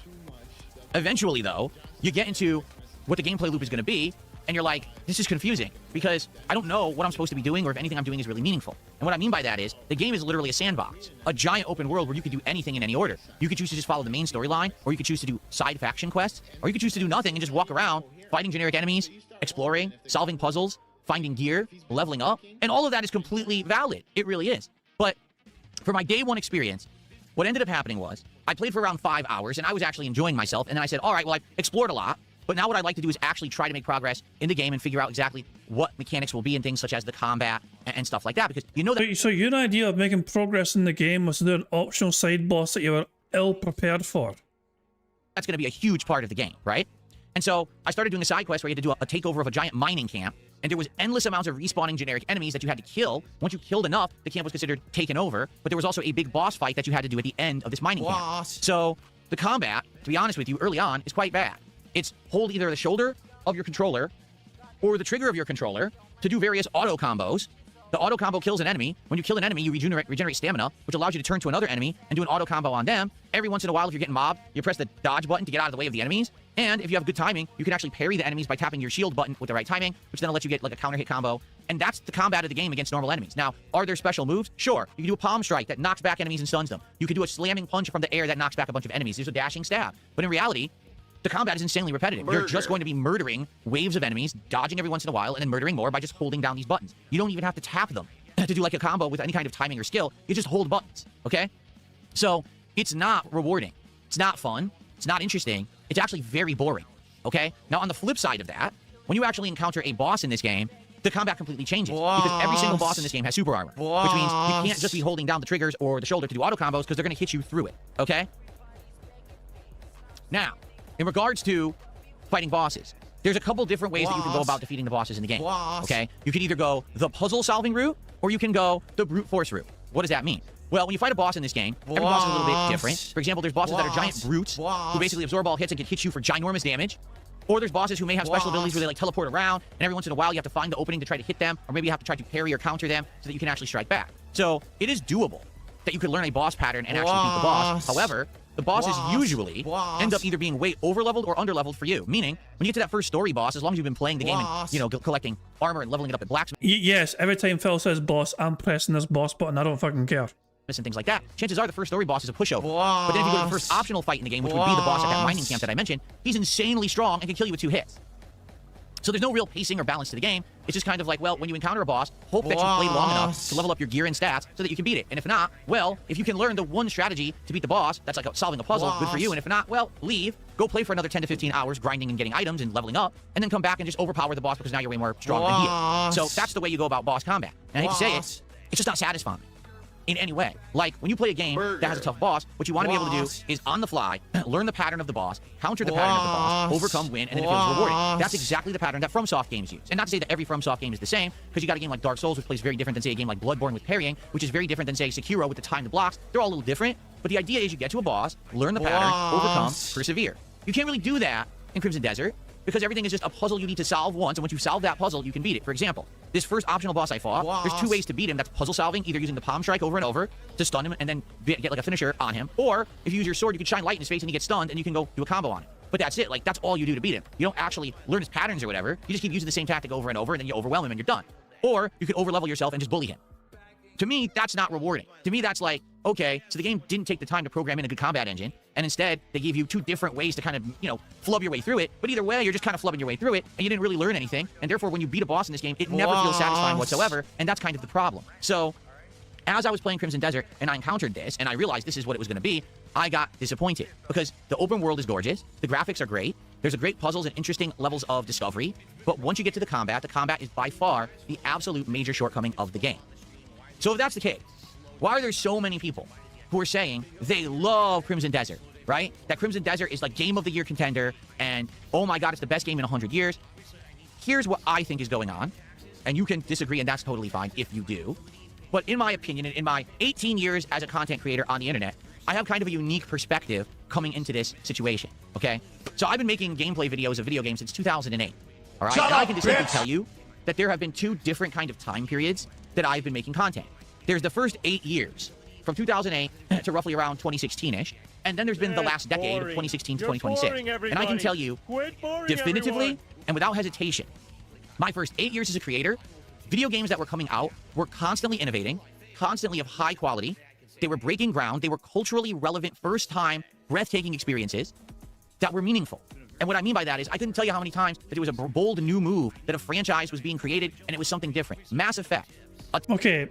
Eventually, though, you get into what the gameplay loop is going to be, and you're like, this is confusing, because I don't know what I'm supposed to be doing or if anything I'm doing is really meaningful. And what I mean by that is, the game is literally a sandbox, a giant open world where you could do anything in any order. You could choose to just follow the main storyline, or you could choose to do side faction quests, or you could choose to do nothing and just walk around, fighting generic enemies, exploring, solving puzzles, finding gear, leveling up, and all of that is completely valid. It really is. But for my day one experience, what ended up happening was, I played for around 5 hours, and I was actually enjoying myself, and then I said, all right, well, I've explored a lot, but now what I'd like to do is actually try to make progress in the game and figure out exactly what mechanics will be in things such as the combat and stuff like that, because you know that... So your idea of making progress in the game was there an optional side boss that you were ill-prepared for? That's going to be a huge part of the game, right? And so I started doing a side quest where you had to do a takeover of a giant mining camp, and there was endless amounts of respawning generic enemies that you had to kill. Once you killed enough, the camp was considered taken over, but there was also a big boss fight that you had to do at the end of this mining camp. So the combat, to be honest with you, early on, is quite bad. It's hold either the shoulder of your controller or the trigger of your controller to do various auto combos. The auto combo kills an enemy. When you kill an enemy, you regenerate stamina, which allows you to turn to another enemy and do an auto combo on them. Every once in a while, if you're getting mobbed, you press the dodge button to get out of the way of the enemies. And if you have good timing, you can actually parry the enemies by tapping your shield button with the right timing, which then will let you get like a counter hit combo. And that's the combat of the game against normal enemies. Now, are there special moves? Sure. You can do a palm strike that knocks back enemies and stuns them. You can do a slamming punch from the air that knocks back a bunch of enemies. There's a dashing stab. But in reality, the combat is insanely repetitive. You're just going to be murdering waves of enemies, dodging every once in a while, and then murdering more by just holding down these buttons. You don't even have to tap them to do like a combo with any kind of timing or skill. You just hold buttons, okay? So it's not rewarding. It's not fun. It's not interesting. It's actually very boring, okay? Now, on the flip side of that, when you actually encounter a boss in this game, the combat completely changes. Because every single boss in this game has super armor, which means you can't just be holding down the triggers or the shoulder to do auto combos because they're going to hit you through it, okay? Now, in regards to fighting bosses, there's a couple different ways that you can go about defeating the bosses in the game, okay? You can either go the puzzle-solving route, or you can go the brute force route. What does that mean? Well, when you fight a boss in this game, every boss is a little bit different. For example, there's bosses that are giant brutes who basically absorb all hits and can hit you for ginormous damage. Or there's bosses who may have special abilities where they like teleport around, and every once in a while you have to find the opening to try to hit them, or maybe you have to try to parry or counter them so that you can actually strike back. So it is doable that you could learn a boss pattern and actually beat the boss. However, the bosses usually end up either being way over-leveled or under-leveled for you. Meaning, when you get to that first story boss, as long as you've been playing the game and, you know, collecting armor and leveling it up at blacksmith. Yes, every time Phil says boss, I'm pressing this boss button. I don't fucking care. And things like that, chances are the first story boss is a pushover. But then if you go to the first optional fight in the game, which would be the boss at that mining camp that I mentioned, he's insanely strong and can kill you with 2 hits. So there's no real pacing or balance to the game. It's just kind of like, well, when you encounter a boss, hope that you played long enough to level up your gear and stats so that you can beat it. And if not, well, if you can learn the one strategy to beat the boss, that's like solving a puzzle, good for you. And if not, well, leave, go play for another 10 to 15 hours grinding and getting items and leveling up, and then come back and just overpower the boss because now you're way more strong than he is. So that's the way you go about boss combat. And I hate to say it, it's just not satisfying in any way. Like, when you play a game that has a tough boss, what you want to be able to do is, on the fly, learn the pattern of the boss, counter the pattern of the boss, overcome, win, and then it feels rewarding. That's exactly the pattern that FromSoft games use. And not to say that every FromSoft game is the same, because you got a game like Dark Souls, which plays very different than, say, a game like Bloodborne with parrying, which is very different than, say, Sekiro with the timed blocks. They're all a little different, but the idea is you get to a boss, learn the pattern, overcome, persevere. You can't really do that in Crimson Desert, because everything is just a puzzle you need to solve once, and once you solve that puzzle, you can beat it. For example, this first optional boss I fought, there's 2 ways to beat him. That's puzzle solving, either using the palm strike over and over to stun him and then get like a finisher on him, or if you use your sword, you can shine light in his face and he gets stunned, and you can go do a combo on him. But that's it. Like, that's all you do to beat him. You don't actually learn his patterns or whatever. You just keep using the same tactic over and over, and then you overwhelm him and you're done. Or you can overlevel yourself and just bully him. To me, that's not rewarding. To me, that's like, okay, so the game didn't take the time to program in a good combat engine, and instead, they gave you 2 different ways to kind of, you know, flub your way through it. But either way, you're just kind of flubbing your way through it, and you didn't really learn anything. And therefore, when you beat a boss in this game, it never feels satisfying whatsoever, and that's kind of the problem. So, as I was playing Crimson Desert, and I encountered this, and I realized this is what it was going to be, I got disappointed. Because the open world is gorgeous, the graphics are great, there's a great puzzles and interesting levels of discovery, but once you get to the combat is by far the absolute major shortcoming of the game. So if that's the case, why are there so many people who are saying they love Crimson Desert, right? That Crimson Desert is like game of the year contender, and oh my god, it's the best game in 100 years. Here's what I think is going on, and you can disagree, and that's totally fine if you do. But in my opinion, and in my 18 years as a content creator on the internet, I have kind of a unique perspective coming into this situation, okay? So I've been making gameplay videos of video games since 2008, all right? And I can distinctly tell you that there have been 2 different kind of time periods that I've been making content. There's the first 8 years, from 2008 to roughly around 2016-ish, and then there's been the last decade of 2016 to 2026. And I can tell you definitively and without hesitation, my first 8 years as a creator, video games that were coming out were constantly innovating, constantly of high quality. They were breaking ground. They were culturally relevant, first-time, breathtaking experiences that were meaningful. And what I mean by that is, I couldn't tell you how many times that there was a bold new move, that a franchise was being created, and it was something different. Mass Effect. Okay,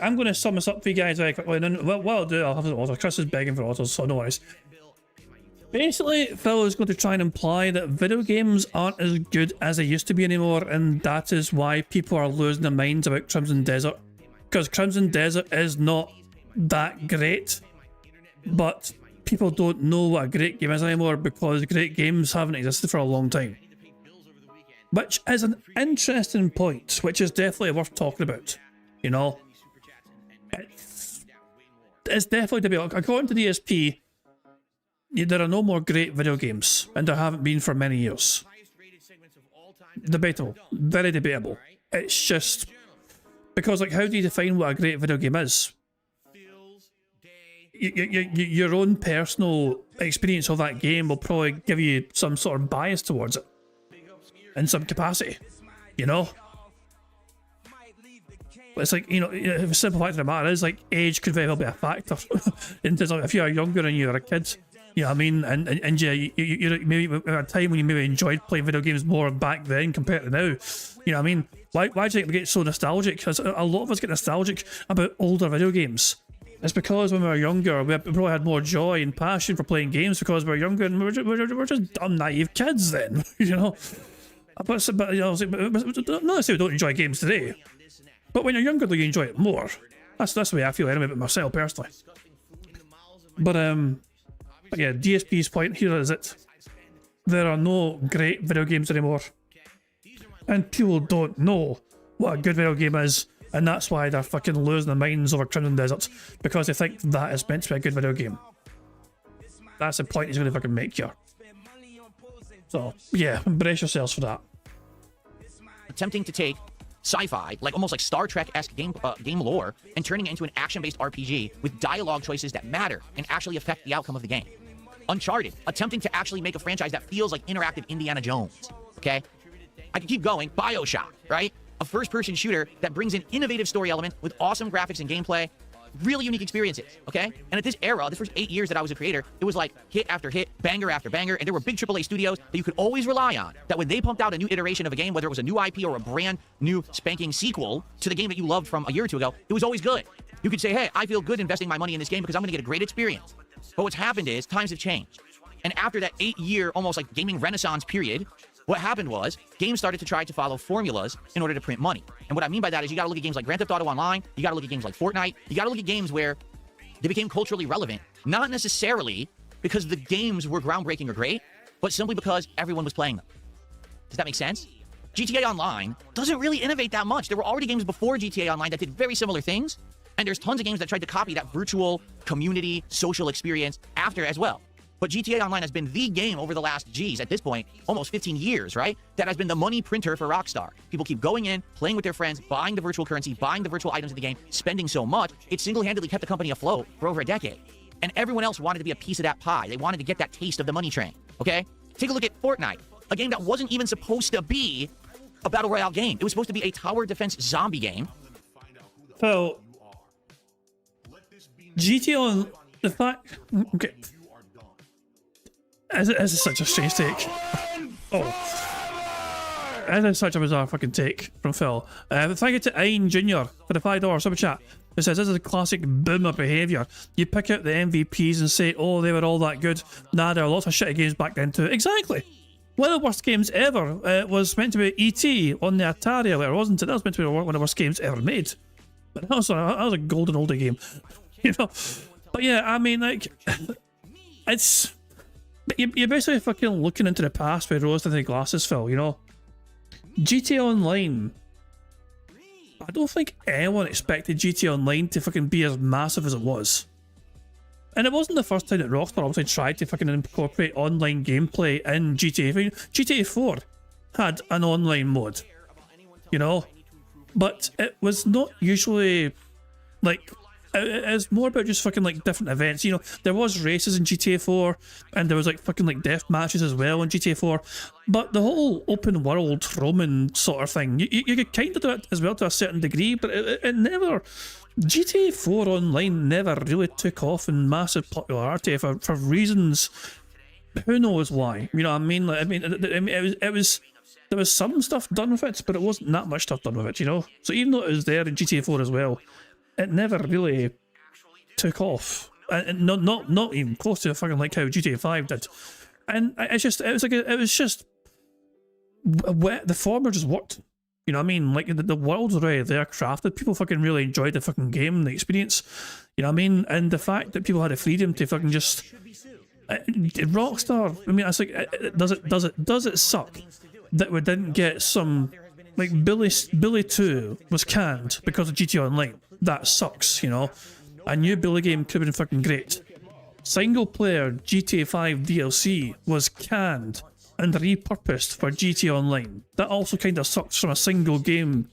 I'm going to sum this up for you guys very quickly. And what I'll do, I'll have the auto. Chris is begging for autos, so no worries. Basically, Phil is going to try and imply that video games aren't as good as they used to be anymore, and that is why people are losing their minds about Crimson Desert. Because Crimson Desert is not that great, but people don't know what a great game is anymore because great games haven't existed for a long time. which is an interesting point, which is definitely worth talking about. You know, it's definitely debatable. According to DSP, there are no more great video games, and there haven't been for many years. Debatable, very debatable. It's just because, like, how do you define what a great video game is? Your own personal experience of that game will probably give you some sort of bias towards it in some capacity, you know? It's like, you know, the simple fact of the matter is, like, age could very well be a factor. In terms of if you're younger and you're a kid, you know what I mean? And you're maybe at a time when you maybe enjoyed playing video games more back then compared to now. You know what I mean? Why do you think we get so nostalgic? Because a lot of us get nostalgic about older video games. It's because when we were younger, we probably had more joy and passion for playing games because we were younger and we're just dumb, naive kids then, you know? But you know, not necessarily we don't enjoy games today, but when you're younger, though, you enjoy it more. That's the way I feel anyway, about myself personally. But yeah, DSP's point here is that there are no great video games anymore, and people don't know what a good video game is. And that's why they're fucking losing their minds over Crimson Desert, because they think that is meant to be a good video game. That's the point he's going to fucking make here. So, yeah, brace yourselves for that. Attempting to take sci-fi, like almost like Star Trek-esque game lore, and turning it into an action-based RPG with dialogue choices that matter and actually affect the outcome of the game. Uncharted, attempting to actually make a franchise that feels like interactive Indiana Jones, okay? I could keep going. BioShock, right? A first-person shooter that brings in innovative story elements with awesome graphics and gameplay, really unique experiences, okay? And at this era, the first 8 years that I was a creator, it was like hit after hit, banger after banger, and there were big AAA studios that you could always rely on, that when they pumped out a new iteration of a game, whether it was a new IP or a brand new spanking sequel to the game that you loved from a year or two ago, it was always good. You could say, hey, I feel good investing my money in this game because I'm going to get a great experience. But what's happened is times have changed. And after that 8-year, almost like gaming renaissance period, what happened was games started to try to follow formulas in order to print money. And what I mean by that is you got to look at games like Grand Theft Auto Online, you got to look at games like Fortnite, you got to look at games where they became culturally relevant, not necessarily because the games were groundbreaking or great, but simply because everyone was playing them. Does that make sense? GTA Online doesn't really innovate that much. There were already games before GTA Online that did very similar things, and there's tons of games that tried to copy that virtual community social experience after as well. But GTA Online has been the game over the last, at this point, almost 15 years, right? That has been the money printer for Rockstar. People keep going in, playing with their friends, buying the virtual currency, buying the virtual items in the game, spending so much, it single-handedly kept the company afloat for over a decade. And everyone else wanted to be a piece of that pie. They wanted to get that taste of the money train, okay? Take a look at Fortnite, a game that wasn't even supposed to be a Battle Royale game. It was supposed to be a tower defense zombie game. So, GTA on the fact... Okay. This is such a strange take. Oh. This is such a bizarre fucking take from Phil. Thank you to Ayn Jr. for the $5 super chat. It says, this is a classic boomer behaviour. You pick out the MVPs and say, oh, they were all that good. Nah, there are lots of shitty games back then too. Exactly. One of the worst games ever was meant to be E.T. on the Atari earlier, wasn't it? That was meant to be one of the worst games ever made. But that was a golden oldie game. You know? But yeah, I mean, like, it's... You're basically fucking looking into the past with rose-tinted glasses, Phil, you know? GTA Online... I don't think anyone expected GTA Online to fucking be as massive as it was. And it wasn't the first time that Rockstar obviously tried to fucking incorporate online gameplay in GTA. I mean, GTA 4 had an online mode, you know? But it was not usually, like... It's more about just fucking like different events, you know. There was races in GTA 4 and there was like fucking like death matches as well in GTA 4, but the whole open world Roman sort of thing, you could kind of do it as well to a certain degree, but it never, GTA 4 Online never really took off in massive popularity for reasons, who knows why, you know what I mean? Like, I mean, it was there was some stuff done with it, but it wasn't that much stuff done with it, you know. So even though it was there in GTA 4 as well, it never really took off, and not even close to fucking like how GTA 5 did. And it's just, it was just the former just worked. You know what I mean? Like the world's already there, crafted. People fucking really enjoyed the fucking game, the experience. You know what I mean? And the fact that people had the freedom to fucking just Rockstar. I mean, it's like, does it suck? that we didn't get some, like Billy 2 was canned because of GTA Online. That sucks, you know. A new Billy game could have been fucking great. Single player GTA 5 DLC was canned and repurposed for GTA Online. That also kind of sucks from a single game,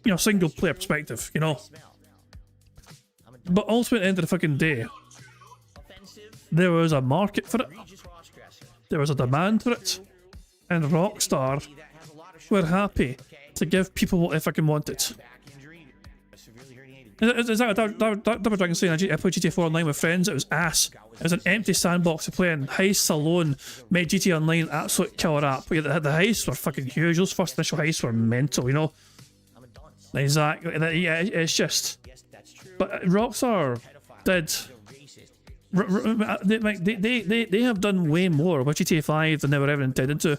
you know, single player perspective, you know. But ultimately, at the end of the fucking day, there was a market for it, there was a demand for it, and Rockstar were happy to give people what they fucking wanted. Is that Double Dragon saying I played GTA 4 Online with friends? It was ass. It was an empty sandbox to play in. Heists alone made GTA Online absolute killer app. But yeah, the heists were fucking huge. Those first initial heists were mental, you know? Exactly. Yeah, it's just... But Rockstar did... They have done way more with GTA 5 than they were ever intended to.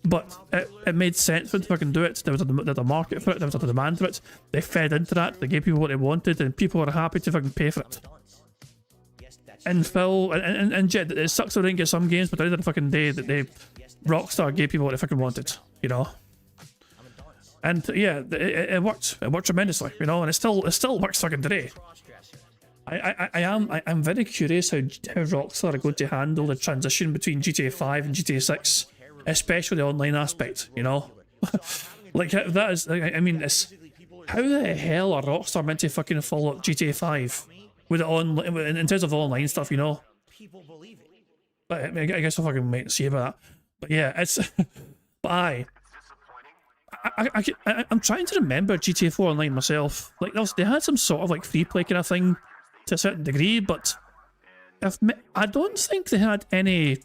But it made sense for them to fucking do it. There was a market for it, there was a demand for it. They fed into that, they gave people what they wanted, and people were happy to fucking pay for it. And Phil, and Jet, it sucks that they didn't get some games, but at the end of the fucking day, that Rockstar gave people what they fucking wanted, you know? And yeah, it worked. It worked tremendously, you know, and it still works fucking today. I'm very curious how Rockstar are going to handle the transition between GTA 5 and GTA 6. Especially the online aspect, you know? Like, that is, I mean, it's... How the hell are Rockstar meant to fucking follow up GTA 5 with it in terms of online stuff, you know? But I guess we'll fucking wait and see about that. But yeah, it's... But I'm trying to remember GTA 4 Online myself. Like, they had some sort of, like, free play kind of thing to a certain degree, but... I don't think they had any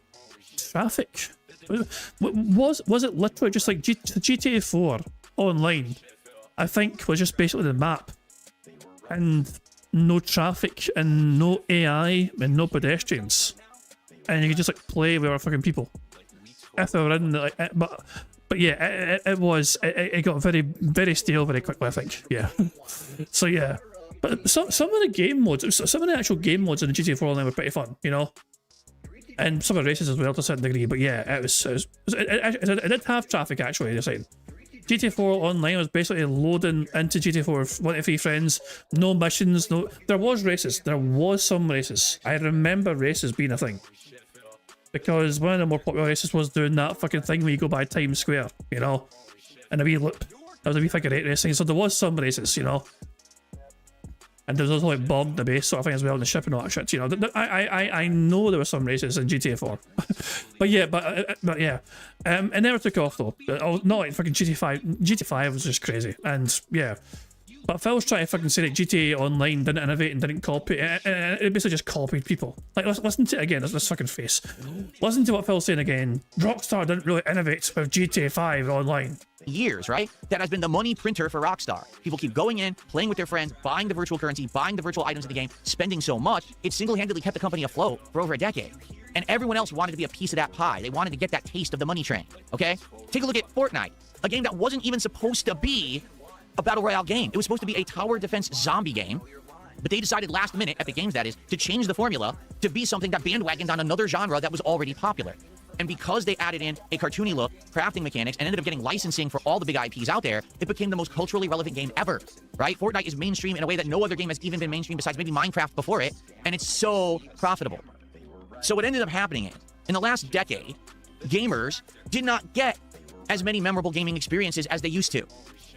traffic. Was it literally just like GTA 4 Online, I think, was just basically the map and no traffic and no AI and no pedestrians, and you could just like play with our fucking people if they were in the, like, but yeah, it got very stale very quickly, I think. Yeah. So yeah, but some of the game modes, some of the actual game modes in the GTA 4 Online were pretty fun, you know. And some of the races as well to a certain degree, but yeah, it did have traffic actually, you're saying. GTA 4 Online was basically loading into GTA 4 with 1 to 3 friends, no missions, no... There was races, there was some races. I remember races being a thing. Because one of the more popular races was doing that fucking thing where you go by Times Square, you know? And a wee loop. That was a wee figure 8 racing, so there was some races, you know? And there's also like bomb the base sort of thing as well, and the ship and all that shit, you know. I know there were some races in GTA 4. but yeah. It never took off though. Not like fucking GTA 5. GTA 5 was just crazy. And yeah. But Phil's trying to fucking say that GTA Online didn't innovate and didn't copy. It basically just copied people. Like, listen to it again, this fucking face. Listen to what Phil's saying again. Rockstar didn't really innovate with GTA 5 Online. Years, right? That has been the money printer for Rockstar. People keep going in, playing with their friends, buying the virtual currency, buying the virtual items in the game, spending so much, it single-handedly kept the company afloat for over a decade. And everyone else wanted to be a piece of that pie. They wanted to get that taste of the money train, okay? Take a look at Fortnite, a game that wasn't even supposed to be a battle royale game. It was supposed to be a tower defense zombie game, but they decided last minute, Epic Games that is, to change the formula to be something that bandwagoned on another genre that was already popular. And because they added in a cartoony look, crafting mechanics, and ended up getting licensing for all the big IPs out there, it became the most culturally relevant game ever, right? Fortnite is mainstream in a way that no other game has even been mainstream besides maybe Minecraft before it, and it's so profitable. So what ended up happening is, in the last decade, gamers did not get as many memorable gaming experiences as they used to.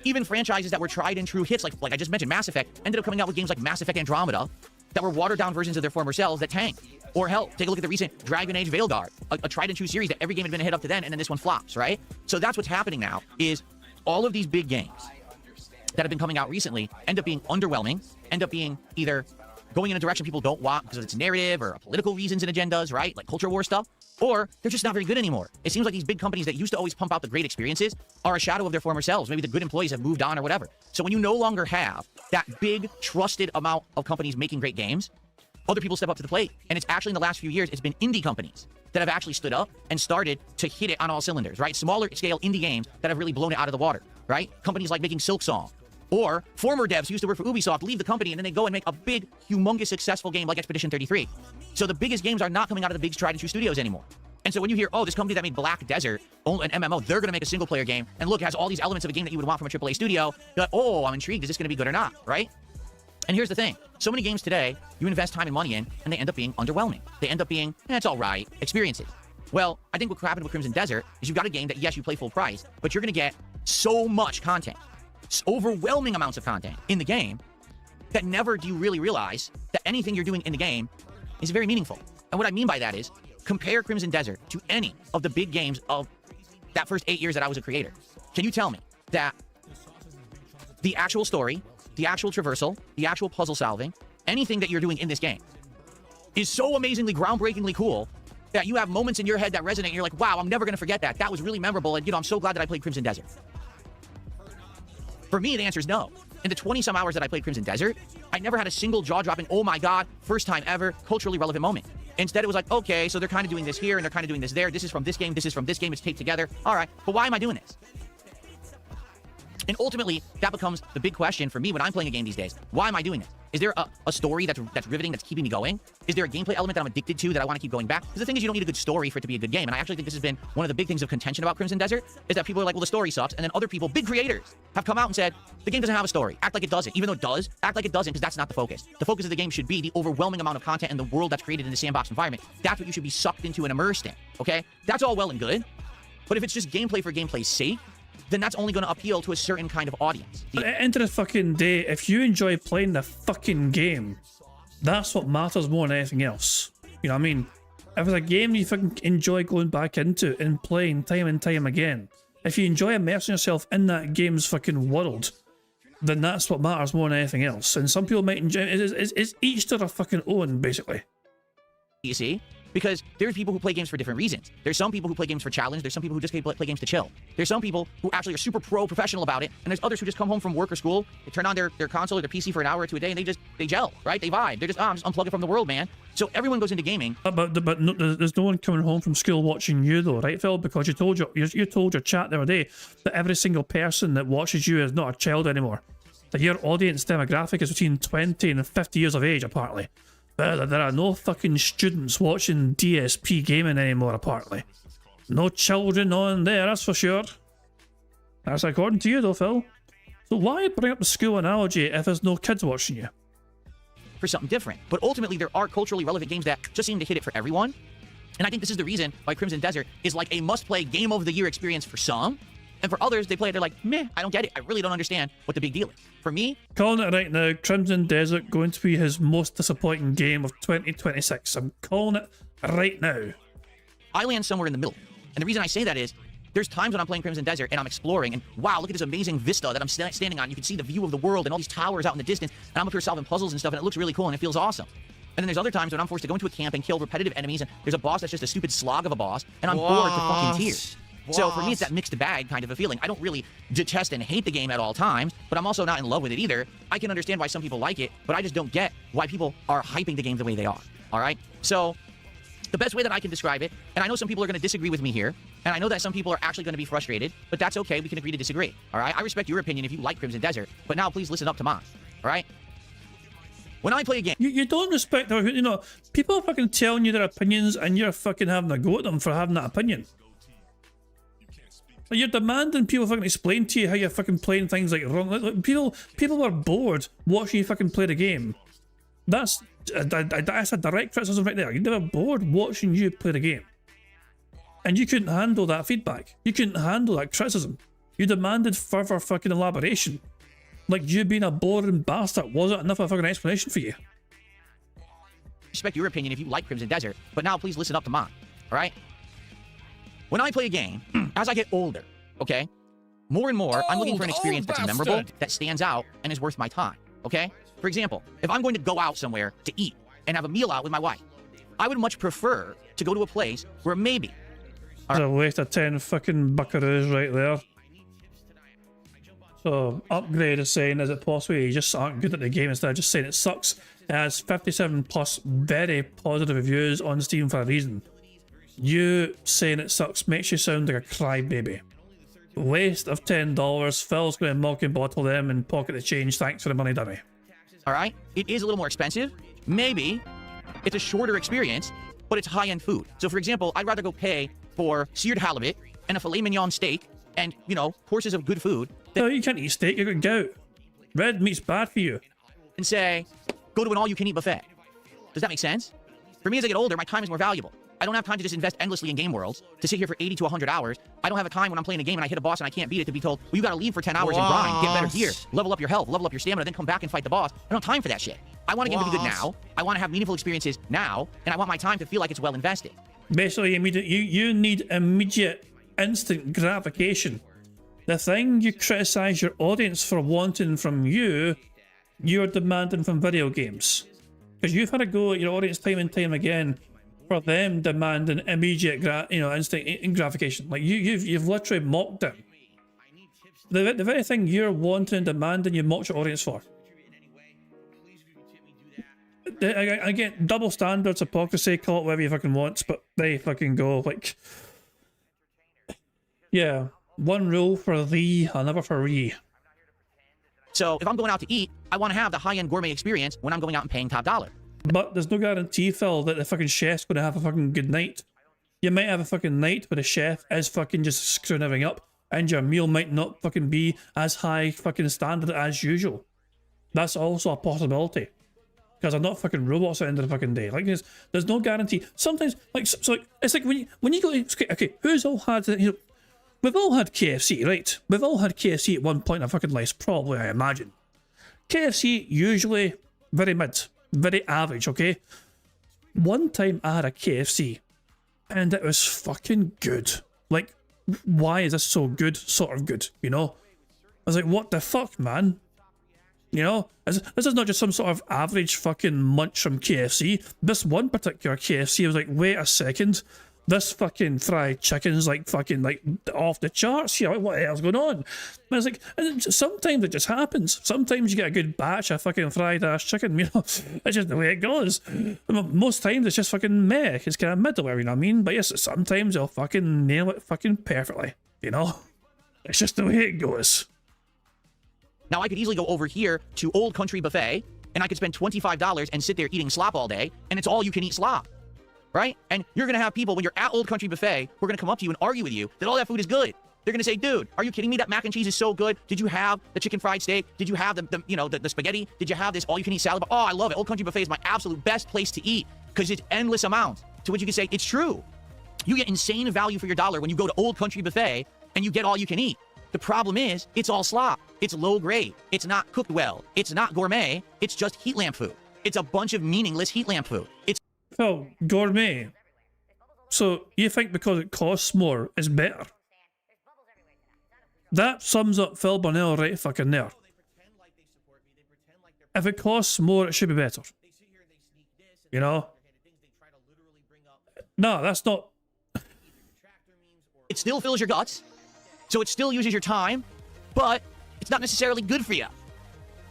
Even franchises that were tried and true hits, like I just mentioned, Mass Effect, ended up coming out with games like Mass Effect Andromeda that were watered-down versions of their former selves that tanked. Or hell, take a look at the recent Dragon Age Veilguard, a tried and true series that every game had been a hit up to then, and then this one flops, right? So that's what's happening now, is all of these big games that have been coming out recently end up being underwhelming, end up being either going in a direction people don't want because of its narrative or political reasons and agendas, right? Like culture war stuff, or they're just not very good anymore. It seems like these big companies that used to always pump out the great experiences are a shadow of their former selves. Maybe the good employees have moved on or whatever. So when you no longer have that big, trusted amount of companies making great games, other people step up to the plate. And it's actually in the last few years, it's been indie companies that have actually stood up and started to hit it on all cylinders, right? Smaller scale indie games that have really blown it out of the water, right? Companies like making Silksong, or former devs who used to work for Ubisoft leave the company and then they go and make a big, humongous, successful game like Expedition 33. So the biggest games are not coming out of the big tried and true studios anymore. And so when you hear, oh, this company that made Black Desert, an MMO, they're going to make a single-player game, and look, it has all these elements of a game that you would want from a AAA studio, you're like, oh, I'm intrigued. Is this going to be good or not, right? And here's the thing. So many games today, you invest time and money in, and they end up being underwhelming. They end up being, it's all right, experiences. Well, I think what happened with Crimson Desert is you've got a game that, yes, you play full price, but you're going to get so much content, overwhelming amounts of content in the game, that never do you really realize that anything you're doing in the game is very meaningful. And what I mean by that is, compare Crimson Desert to any of the big games of that first 8 years that I was a creator. Can you tell me that the actual story, the actual traversal, the actual puzzle solving, anything that you're doing in this game is so amazingly, groundbreakingly cool that you have moments in your head that resonate and you're like, wow, I'm never going to forget that. That was really memorable, and, I'm so glad that I played Crimson Desert. For me, the answer is no. In the 20-some hours that I played Crimson Desert, I never had a single jaw-dropping, oh my god, first time ever, culturally relevant moment. Instead, it was like, okay, so they're kind of doing this here, and they're kind of doing this there. This is from this game, this is from this game, it's taped together. All right, but why am I doing this? And ultimately, that becomes the big question for me when I'm playing a game these days. Why am I doing this? Is there a story that's riveting, that's keeping me going? Is there a gameplay element that I'm addicted to that I want to keep going back? Because the thing is, you don't need a good story for it to be a good game. And I actually think this has been one of the big things of contention about Crimson Desert, is that people are like, well, the story sucks. And then other people, big creators, have come out and said, the game doesn't have a story. Act like it doesn't. Even though it does, act like it doesn't, because that's not the focus. The focus of the game should be the overwhelming amount of content and the world that's created in the sandbox environment. That's what you should be sucked into and immersed in, okay? That's all well and good. But if it's just gameplay for gameplay's sake, then that's only going to appeal to a certain kind of audience. At the end of the fucking day, if you enjoy playing the fucking game, that's what matters more than anything else. You know what I mean? If it's a game you fucking enjoy going back into and playing time and time again, if you enjoy immersing yourself in that game's fucking world, then that's what matters more than anything else. And some people might enjoy it. It's each to their fucking own, basically. You see? Because there's people who play games for different reasons. There's some people who play games for challenge. There's some people who just play games to chill. There's some people who actually are super professional about it. And there's others who just come home from work or school, they turn on their console or their PC for an hour or two a day, and they gel, right? They vibe. They're just, I'm just unplugging from the world, man. So everyone goes into gaming. But no, there's no one coming home from school watching you though, right, Phil? Because you told your chat the other day that every single person that watches you is not a child anymore. That your audience demographic is between 20 and 50 years of age, apparently. There are no fucking students watching DSP gaming anymore, apparently. No children on there, that's for sure. That's according to you though, Phil. So why bring up the school analogy if there's no kids watching you? For something different. But ultimately, there are culturally relevant games that just seem to hit it for everyone. And I think this is the reason why Crimson Desert is like a must-play game of the year experience for some. And for others, they play it, they're like, meh, I don't get it. I really don't understand what the big deal is. For me... Calling it right now, Crimson Desert going to be his most disappointing game of 2026. I'm calling it right now. I land somewhere in the middle. And the reason I say that is, there's times when I'm playing Crimson Desert and I'm exploring and wow, look at this amazing vista that I'm standing on. You can see the view of the world and all these towers out in the distance. And I'm up here solving puzzles and stuff, and it looks really cool and it feels awesome. And then there's other times when I'm forced to go into a camp and kill repetitive enemies, and there's a boss that's just a stupid slog of a boss, and I'm bored to fucking tears. So for me, it's that mixed bag kind of a feeling. I don't really detest and hate the game at all times, but I'm also not in love with it either. I can understand why some people like it, but I just don't get why people are hyping the game the way they are. All right? So the best way that I can describe it, and I know some people are going to disagree with me here, and I know that some people are actually going to be frustrated, but that's okay. We can agree to disagree. All right? I respect your opinion if you like Crimson Desert, but now please listen up to mine. All right? When I play a game... You don't respect their... You know, people are fucking telling you their opinions, and you're fucking having a go at them for having that opinion. You're demanding people fucking explain to you how you're fucking playing things like wrong. Like, people are bored watching you fucking play the game. That's a direct criticism right there. They were bored watching you play the game. And you couldn't handle that feedback. You couldn't handle that criticism. You demanded further fucking elaboration. Like you being a boring bastard wasn't enough of a fucking explanation for you. Respect your opinion if you like Crimson Desert, but now please listen up to mine. All right? When I play a game, as I get older, okay, more and more, I'm looking for an experience that's memorable, that stands out, and is worth my time, okay? For example, if I'm going to go out somewhere to eat and have a meal out with my wife, I would much prefer to go to a place where maybe... That's a waste of 10 fucking buckaroos right there. So, Upgrade is saying, is it possible you just aren't good at the game instead of just saying it sucks? It has 57 plus very positive reviews on Steam for a reason. You saying it sucks makes you sound like a crybaby. Waste of $10. Phil's going to mocking bottle them and pocket the change. Thanks for the money, dummy. All right? It is a little more expensive. Maybe it's a shorter experience, but it's high-end food. So, for example, I'd rather go pay for seared halibut and a filet mignon steak and, you know, courses of good food. No, you can't eat steak. You've got gout. Red meat's bad for you. And say, go to an all-you-can-eat buffet. Does that make sense? For me, as I get older, my time is more valuable. I don't have time to just invest endlessly in game worlds, to sit here for 80 to 100 hours. I don't have a time when I'm playing a game and I hit a boss and I can't beat it to be told, well, you gotta leave for 10 hours and grind, get better gear, level up your health, level up your stamina, then come back and fight the boss. I don't have time for that shit. I want a game to be good now. I want to have meaningful experiences now, and I want my time to feel like it's well invested. Basically, you need immediate, instant gratification. The thing you criticize your audience for wanting from you, you're demanding from video games. Because you've had to go at your audience time and time again for them demanding immediate, instant gratification. Like you've literally mocked them. The very thing you're wanting and demanding, you mocked your audience for. Again, double standards, hypocrisy, call it whatever you fucking want, but they fucking go like, yeah, one rule for thee, another for ye. So if I'm going out to eat, I want to have the high-end gourmet experience when I'm going out and paying top dollar. But there's no guarantee, Phil, that the fucking chef's going to have a fucking good night. You might have a fucking night where the chef is fucking just screwing everything up, and your meal might not fucking be as high fucking standard as usual. That's also a possibility. Because I'm not fucking robots at the end of the fucking day. Like, there's no guarantee. Sometimes, like, so like, it's like when you go, okay, who's all had, we've all had KFC, right? We've all had KFC at one point in our fucking lives, probably, I imagine. KFC, usually very mid, very average, okay? One time I had a KFC, and it was fucking good. Like, why is this so good? Sort of good, you know? I was like, what the fuck, man? You know? This is not just some sort of average fucking munch from KFC. This one particular KFC was like, wait a second. This fucking fried chicken's like fucking like off the charts here. Like, what the hell's going on? And I was like, and sometimes it just happens. Sometimes you get a good batch of fucking fried ass chicken, you know. That's just the way it goes. Most times it's just fucking meh. It's kind of middleware, you know what I mean? But yes, sometimes they'll fucking nail it fucking perfectly, you know. It's just the way it goes. Now I could easily go over here to Old Country Buffet, and I could spend $25 and sit there eating slop all day, and it's all you can eat slop. Right? And you're going to have people, when you're at Old Country Buffet, who are going to come up to you and argue with you that all that food is good. They're going to say, dude, are you kidding me? That mac and cheese is so good. Did you have the chicken fried steak? Did you have the spaghetti? Did you have this all-you-can-eat salad? Oh, I love it. Old Country Buffet is my absolute best place to eat because it's endless amounts. To which you can say, it's true. You get insane value for your dollar when you go to Old Country Buffet and you get all you can eat. The problem is, it's all slop. It's low grade. It's not cooked well. It's not gourmet. It's just heat lamp food. It's a bunch of meaningless heat lamp food. It's oh, gourmet. So you think because it costs more, it's better? That sums up Phil Burnell right fucking there. If it costs more, it should be better. You know? No, that's not. It still fills your guts, so it still uses your time, but it's not necessarily good for you.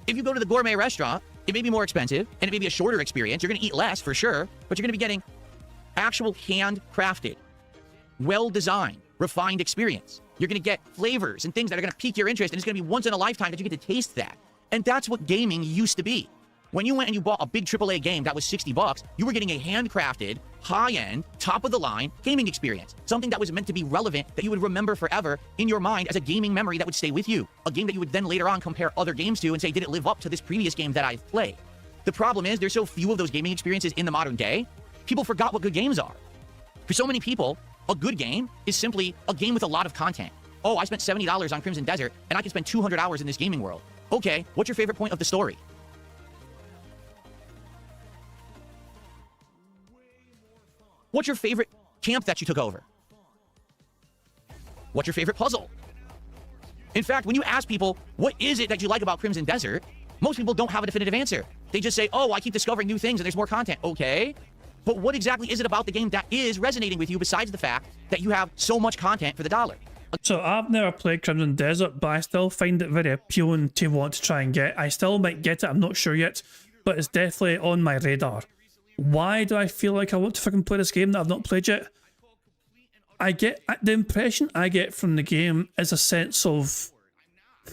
If you go to the gourmet restaurant, it may be more expensive, and it may be a shorter experience. You're going to eat less, for sure, but you're going to be getting actual handcrafted, well-designed, refined experience. You're going to get flavors and things that are going to pique your interest, and it's going to be once in a lifetime that you get to taste that. And that's what gaming used to be. When you went and you bought a big AAA game that was $60, you were getting a handcrafted, high-end, top-of-the-line gaming experience. Something that was meant to be relevant, that you would remember forever in your mind as a gaming memory that would stay with you. A game that you would then later on compare other games to and say, did it live up to this previous game that I've played? The problem is there's so few of those gaming experiences in the modern day, people forgot what good games are. For so many people, a good game is simply a game with a lot of content. Oh, I spent $70 on Crimson Desert, and I can spend 200 hours in this gaming world. Okay, what's your favorite point of the story? What's your favorite camp that you took over? What's your favorite puzzle? In fact, when you ask people, what is it that you like about Crimson Desert? Most people don't have a definitive answer. They just say, oh, I keep discovering new things and there's more content. Okay, but what exactly is it about the game that is resonating with you besides the fact that you have so much content for the dollar? So I've never played Crimson Desert, but I still find it very appealing to want to try and get. I still might get it, I'm not sure yet, but it's definitely on my radar. Why do I feel like I want to fucking play this game that I've not played yet? I get, the impression I get from the game is a sense of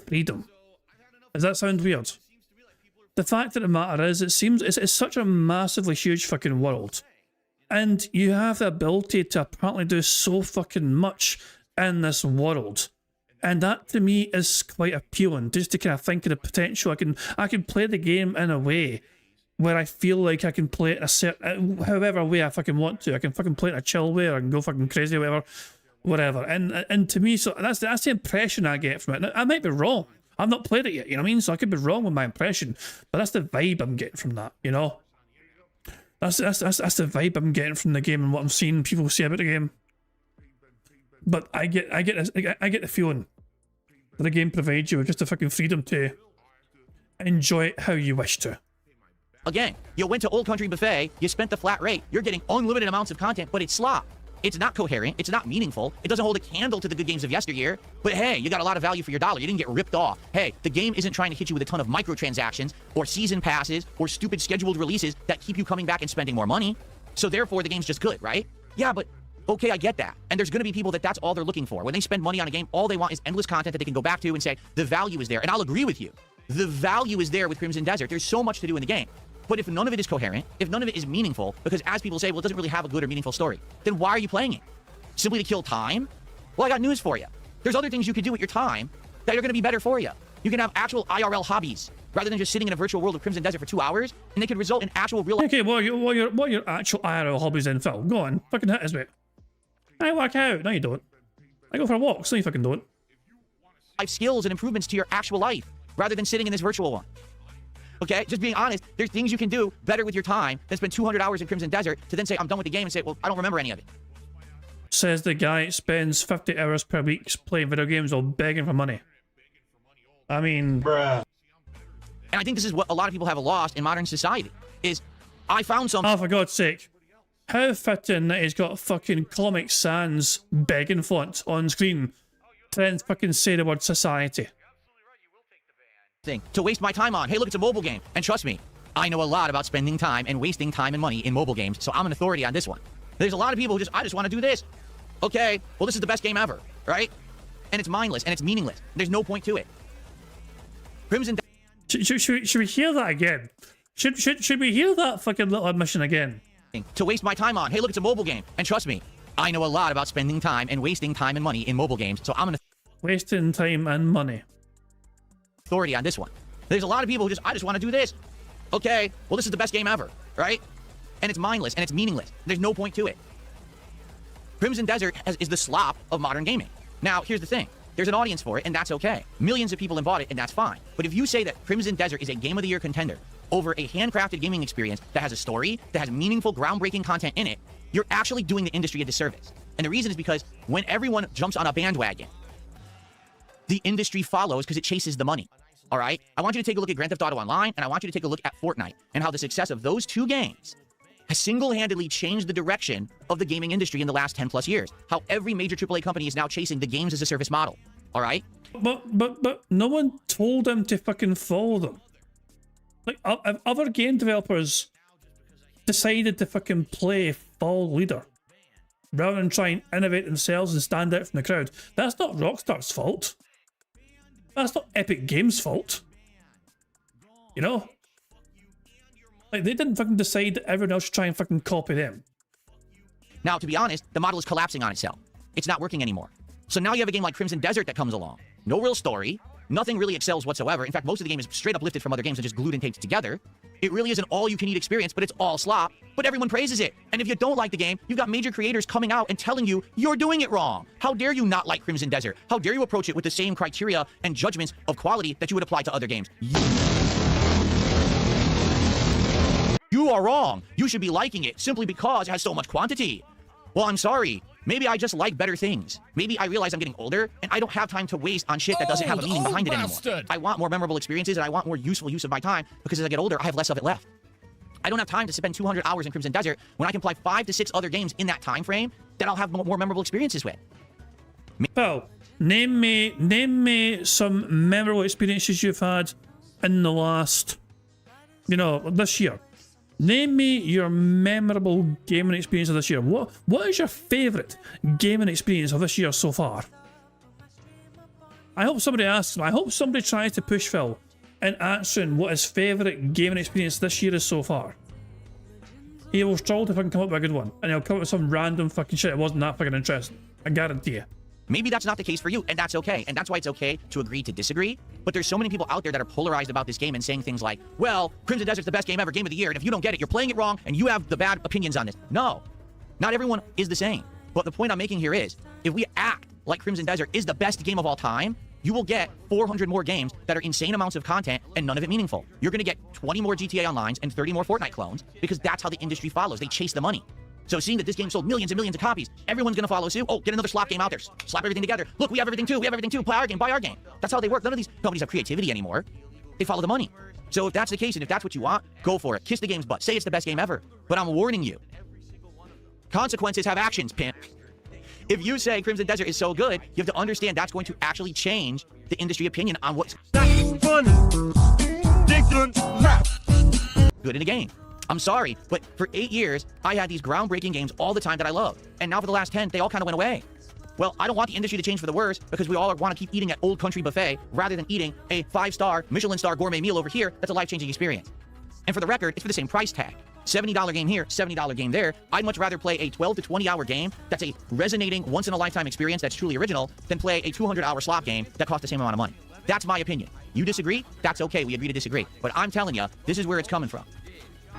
freedom. Does that sound weird? The fact of the matter is, it seems, it's such a massively huge fucking world. And you have the ability to apparently do so fucking much in this world. And that to me is quite appealing, just to kind of think of the potential. I can play the game in a way where I feel like I can play it a certain, however way I fucking want to. I can fucking play it in a chill way, or I can go fucking crazy or whatever. And to me, so that's the impression I get from it. Now, I might be wrong. I've not played it yet, you know what I mean? So I could be wrong with my impression, but that's the vibe I'm getting from that, you know? That's the vibe I'm getting from the game and what I'm seeing people say about the game. But I get the feeling that the game provides you with just the fucking freedom to enjoy it how you wish to. Again, you went to Old Country Buffet, you spent the flat rate, you're getting unlimited amounts of content, but it's slop. It's not coherent, it's not meaningful, it doesn't hold a candle to the good games of yesteryear, but hey, you got a lot of value for your dollar, you didn't get ripped off. Hey, the game isn't trying to hit you with a ton of microtransactions, or season passes, or stupid scheduled releases that keep you coming back and spending more money. So therefore, the game's just good, right? Yeah, but okay, I get that. And there's going to be people that's all they're looking for. When they spend money on a game, all they want is endless content that they can go back to and say, the value is there. And I'll agree with you. The value is there with Crimson Desert. There's so much to do in the game. But if none of it is coherent, if none of it is meaningful, because as people say, well, it doesn't really have a good or meaningful story, then why are you playing it? Simply to kill time? Well, I got news for you. There's other things you can do with your time that are going to be better for you. You can have actual IRL hobbies rather than just sitting in a virtual world of Crimson Desert for 2 hours, and they could result in actual real life. Okay, what are your actual IRL hobbies then, Phil? Go on, fucking hit us, mate. I work out. No, you don't. I go for walks. No, you fucking don't. Life skills and improvements to your actual life rather than sitting in this virtual one. Okay, just being honest, there's things you can do better with your time than spend 200 hours in Crimson Desert to then say, I'm done with the game, and say, well, I don't remember any of it. Says the guy spends 50 hours per week playing video games while begging for money. I mean... Bruh. And I think this is what a lot of people have lost in modern society, is I found some... Oh, for God's sake. How fitting that he's got fucking Comic Sans begging font on screen to then fucking say the word society. Thing to waste my time on. Hey, look, it's a mobile game. And trust me, I know a lot about spending time and wasting time and money in mobile games, so I'm an authority on this one. There's a lot of people who I just want to do this. Okay, well, this is the best game ever, right? And it's mindless and it's meaningless. There's no point to it. Crimson... Should we hear that again? Should we hear that fucking little admission again? To waste my time on. Hey, look, it's a mobile game. And trust me, I know a lot about spending time and wasting time and money in mobile games, so I'm an... Wasting time and money. Authority on this one. There's a lot of people who I just want to do this. Okay, well, this is the best game ever, right? And it's mindless and it's meaningless. There's no point to it. Crimson Desert is the slop of modern gaming. Now, here's the thing. There's an audience for it, and that's okay. Millions of people have bought it, and that's fine. But if you say that Crimson Desert is a Game of the Year contender over a handcrafted gaming experience that has a story, that has meaningful, groundbreaking content in it, you're actually doing the industry a disservice. And the reason is because when everyone jumps on a bandwagon, the industry follows because it chases the money. All right? I want you to take a look at Grand Theft Auto Online, and I want you to take a look at Fortnite, and how the success of those two games has single-handedly changed the direction of the gaming industry in the last 10 plus years. How every major AAA company is now chasing the games as a service model. All right? But no one told them to fucking follow them. Like, other game developers decided to fucking play follow leader rather than try and innovate themselves and stand out from the crowd. That's not Rockstar's fault. That's not Epic Games' fault. You know? Like, they didn't fucking decide that everyone else should try and fucking copy them. Now, to be honest, the model is collapsing on itself. It's not working anymore. So now you have a game like Crimson Desert that comes along. No real story. Nothing really excels whatsoever. In fact, most of the game is straight up lifted from other games and just glued and taped together. It really is an all-you-can-eat experience, but it's all slop. But everyone praises it. And if you don't like the game, you've got major creators coming out and telling you you're doing it wrong. How dare you not like Crimson Desert? How dare you approach it with the same criteria and judgments of quality that you would apply to other games? You are wrong. You should be liking it simply because it has so much quantity. Well, I'm sorry. Maybe I just like better things. Maybe I realize I'm getting older, and I don't have time to waste on shit that doesn't have a meaning behind it anymore. I want more memorable experiences, and I want more useful use of my time, because as I get older, I have less of it left. I don't have time to spend 200 hours in Crimson Desert when I can play 5 to 6 other games in that time frame that I'll have more memorable experiences with. Well, name me some memorable experiences you've had in the last, this year. Name me your memorable gaming experience of this year. What is your favourite gaming experience of this year so far? I hope somebody asks me. I hope somebody tries to push Phil in answering what his favourite gaming experience this year is so far. he will struggle to fucking come up with a good one. And he'll come up with some random fucking shit that wasn't that fucking interesting. I guarantee you. Maybe that's not the case for you, and that's okay. And that's why it's okay to agree to disagree. But there's so many people out there that are polarized about this game and saying things like, well, Crimson Desert's the best game ever, game of the year, and if you don't get it, you're playing it wrong, and you have the bad opinions on this. No, not everyone is the same. But the point I'm making here is, if we act like Crimson Desert is the best game of all time, you will get 400 more games that are insane amounts of content and none of it meaningful. You're going to get 20 more GTA Onlines and 30 more Fortnite clones because that's how the industry follows. They chase the money. So seeing that this game sold millions and millions of copies, everyone's going to follow suit. Oh, get another slop game out there. Slap everything together. Look, we have everything too. We have everything too. Buy our game. Buy our game. That's how they work. None of these companies have creativity anymore. They follow the money. So if that's the case and if that's what you want, go for it. Kiss the game's butt. Say it's the best game ever. But I'm warning you. Consequences have actions, pimp. If you say Crimson Desert is so good, you have to understand that's going to actually change the industry opinion on what's funny. Good in a game. I'm sorry, but for 8 years, I had these groundbreaking games all the time that I loved. And now for the last 10, they all kind of went away. Well, I don't want the industry to change for the worse because we all want to keep eating at Old Country Buffet rather than eating a 5-star Michelin star gourmet meal over here that's a life-changing experience. And for the record, it's for the same price tag. $70 game here, $70 game there. I'd much rather play a 12 to 20 hour game that's a resonating once-in-a-lifetime experience that's truly original than play a 200-hour slot game that costs the same amount of money. That's my opinion. You disagree? That's okay. We agree to disagree. But I'm telling you, this is where it's coming from.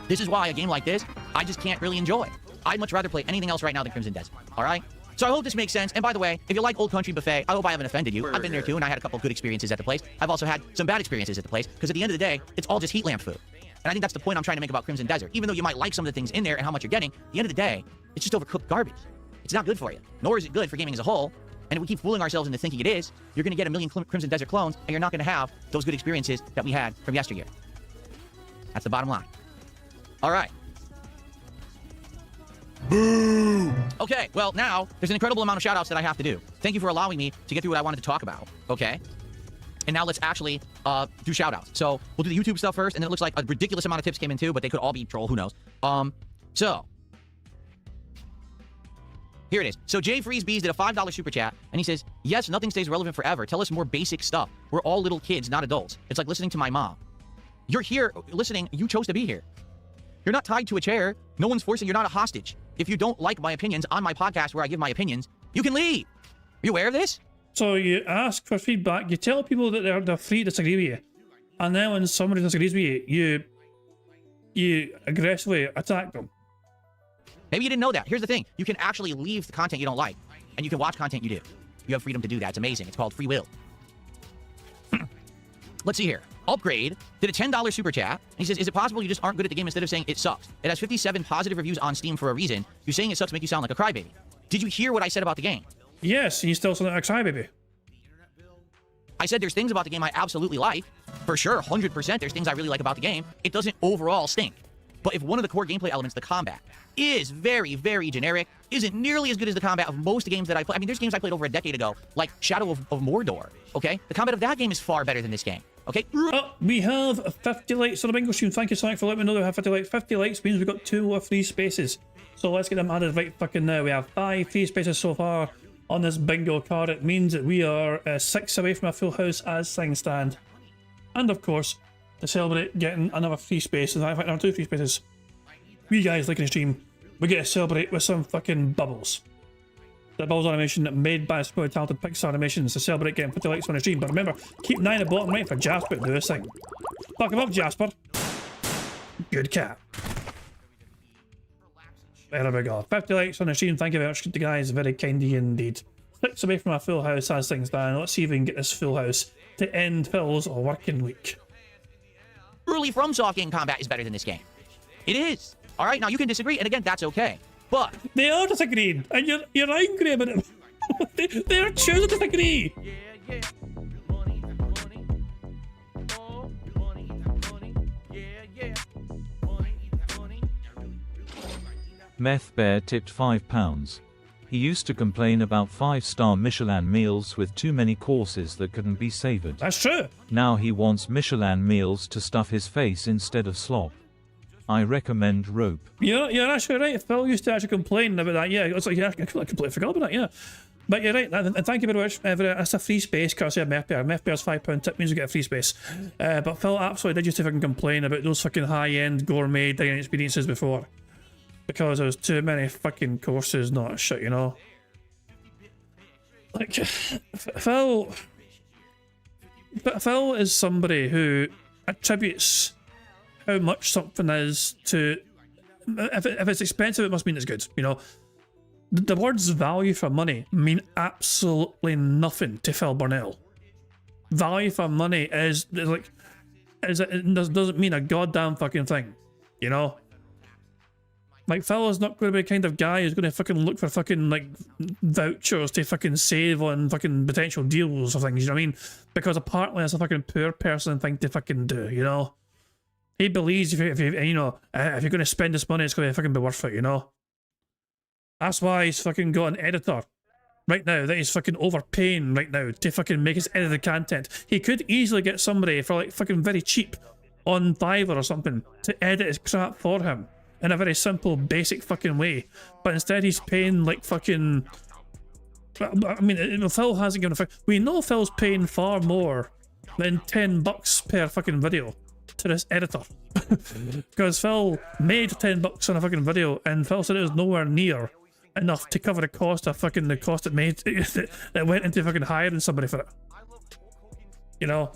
This is why a game like this, I just can't really enjoy. I'd much rather play anything else right now than Crimson Desert. All right? So I hope this makes sense. And by the way, if you like Old Country Buffet, I hope I haven't offended you. I've been there too, and I had a couple good experiences at the place. I've also had some bad experiences at the place, because at the end of the day, it's all just heat lamp food. And I think that's the point I'm trying to make about Crimson Desert. Even though you might like some of the things in there and how much you're getting, at the end of the day, it's just overcooked garbage. It's not good for you. Nor is it good for gaming as a whole. And if we keep fooling ourselves into thinking it is, you're going to get a million Crimson Desert clones, and you're not going to have those good experiences that we had from yesteryear. That's the bottom line. All right. Boo! Okay, well, now there's an incredible amount of shout-outs that I have to do. Thank you for allowing me to get through what I wanted to talk about, okay? And now let's actually do shout-outs. So we'll do the YouTube stuff first, and then it looks like a ridiculous amount of tips came in too, but they could all be troll, who knows. So here it is. So Jay Freezebees did a $5 super chat, and he says, yes, nothing stays relevant forever. Tell us more basic stuff. We're all little kids, not adults. It's like listening to my mom. You're here listening. You chose to be here. You're not tied to a chair. No one's forcing. You're not a hostage. If you don't like my opinions on my podcast where I give my opinions, you can leave. Are you aware of this? So you ask for feedback, you tell people that they're free to disagree with you. And then when somebody disagrees with you, you aggressively attack them. Maybe you didn't know that. Here's the thing. You can actually leave the content you don't like, and you can watch content you do. You have freedom to do that. It's amazing. It's called free will. Let's see here. Upgrade did a $10 super chat. He says, is it possible you just aren't good at the game instead of saying it sucks? It has 57 positive reviews on Steam for a reason. You saying it sucks make you sound like a crybaby. Did you hear what I said about the game? Yes, you still sound like a crybaby. I said there's things about the game I absolutely like. For sure, 100% there's things I really like about the game. It doesn't overall stink. But if one of the core gameplay elements, the combat, is very, very generic, isn't nearly as good as the combat of most games that I play. I mean, there's games I played over a decade ago, like Shadow of Mordor, okay? The combat of that game is far better than this game, okay? We have 50 likes on the bingo stream. Thank you so much for letting me know we have 50 likes. 50 likes means we've got 2 more free spaces. So let's get them added right fucking now. We have 5 free spaces so far on this bingo card. It means that we are 6 away from a full house as things stand. And of course, to celebrate getting another free space, in fact, another 2 free spaces, we guys liking the stream, we get to celebrate with some fucking bubbles. The bubbles animation made by super talented Pixar Animations to celebrate getting 50 likes on the stream. But remember, keep 9 at the bottom right for Jasper to do his thing. Fuck him up, Jasper. Good cat. There we go. 50 likes on the stream. Thank you very much to the guys. Very kind of you indeed. 6 away from a full house as things stand. Let's see if we can get this full house to end Phil's working week. Truly FromSoft game combat is better than this game. It is. All right, now you can disagree, and again, that's okay. But they are disagreeing, and you're angry about it. They're choosing to disagree. Meth Bear tipped £5. He used to complain about 5-star Michelin meals with too many courses that couldn't be savoured. That's true. Now he wants Michelin meals to stuff his face instead of slop. I recommend rope. You're actually right. Phil used to actually complain about that. Yeah, it's like, yeah, I completely forgot about that, yeah. But you're right, and thank you very much. That's a free space, courtesy of Meth Bear. Meth Bear's £5 tip means you get a free space. But Phil absolutely did used to fucking complain about those fucking high-end gourmet dining experiences before. because there's too many fucking courses, not shit, you know? Like, Phil is somebody who attributes how much something is to, if it's expensive, it must mean it's good, you know? The words value for money mean absolutely nothing to Phil Burnell. Value for money is like, it doesn't mean a goddamn fucking thing, you know? Like, Phil is not going to be the kind of guy who's going to fucking look for fucking, like, vouchers to fucking save on fucking potential deals or things, you know what I mean? Because apparently it's a fucking poor person thing to fucking do, you know? He believes if you're going to spend this money, it's going to fucking be worth it, you know? That's why he's fucking got an editor right now that he's fucking overpaying right now to fucking make his edited content. He could easily get somebody for, like, fucking very cheap on Fiverr or something to edit his crap for him in a very simple, basic fucking way. But instead he's paying, like, fucking... I mean, Phil hasn't given a fuck. We know Phil's paying far more than $10 per fucking video to this editor. Because Phil made $10 on a fucking video, and Phil said it was nowhere near enough to cover the cost of fucking the cost it made that went into fucking hiring somebody for it. You know?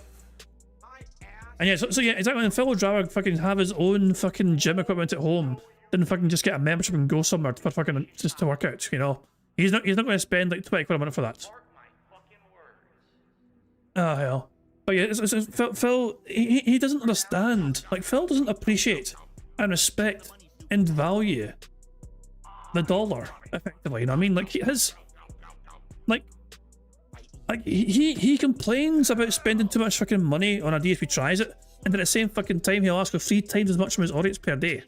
And yeah, so yeah, exactly. And Phil would rather fucking have his own fucking gym equipment at home than fucking just get a membership and go somewhere for fucking just to work out, you know? He's not going to spend like 20 quid a minute for that. Ah, hell. But yeah, Phil, he doesn't understand. Like, Phil doesn't appreciate and respect and value the dollar, effectively, you know what I mean? Like, he complains about spending too much fucking money on a DSP tries it, and at the same fucking time he'll ask for 3 times as much from his audience per day.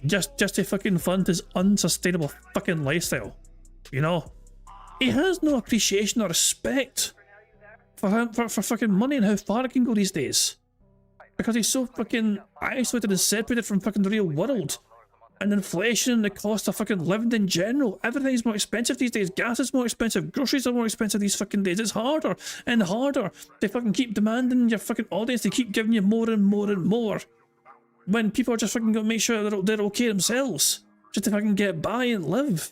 Just to fucking fund his unsustainable fucking lifestyle, you know? He has no appreciation or respect for fucking money and how far it can go these days. Because he's so fucking isolated and separated from fucking the real world. And inflation, the cost of fucking living in general, everything's more expensive these days. Gas is more expensive, groceries are more expensive these fucking days. It's harder and harder to fucking keep demanding your fucking audience to keep giving you more and more and more, when people are just fucking gonna make sure they're okay themselves, just to fucking get by and live.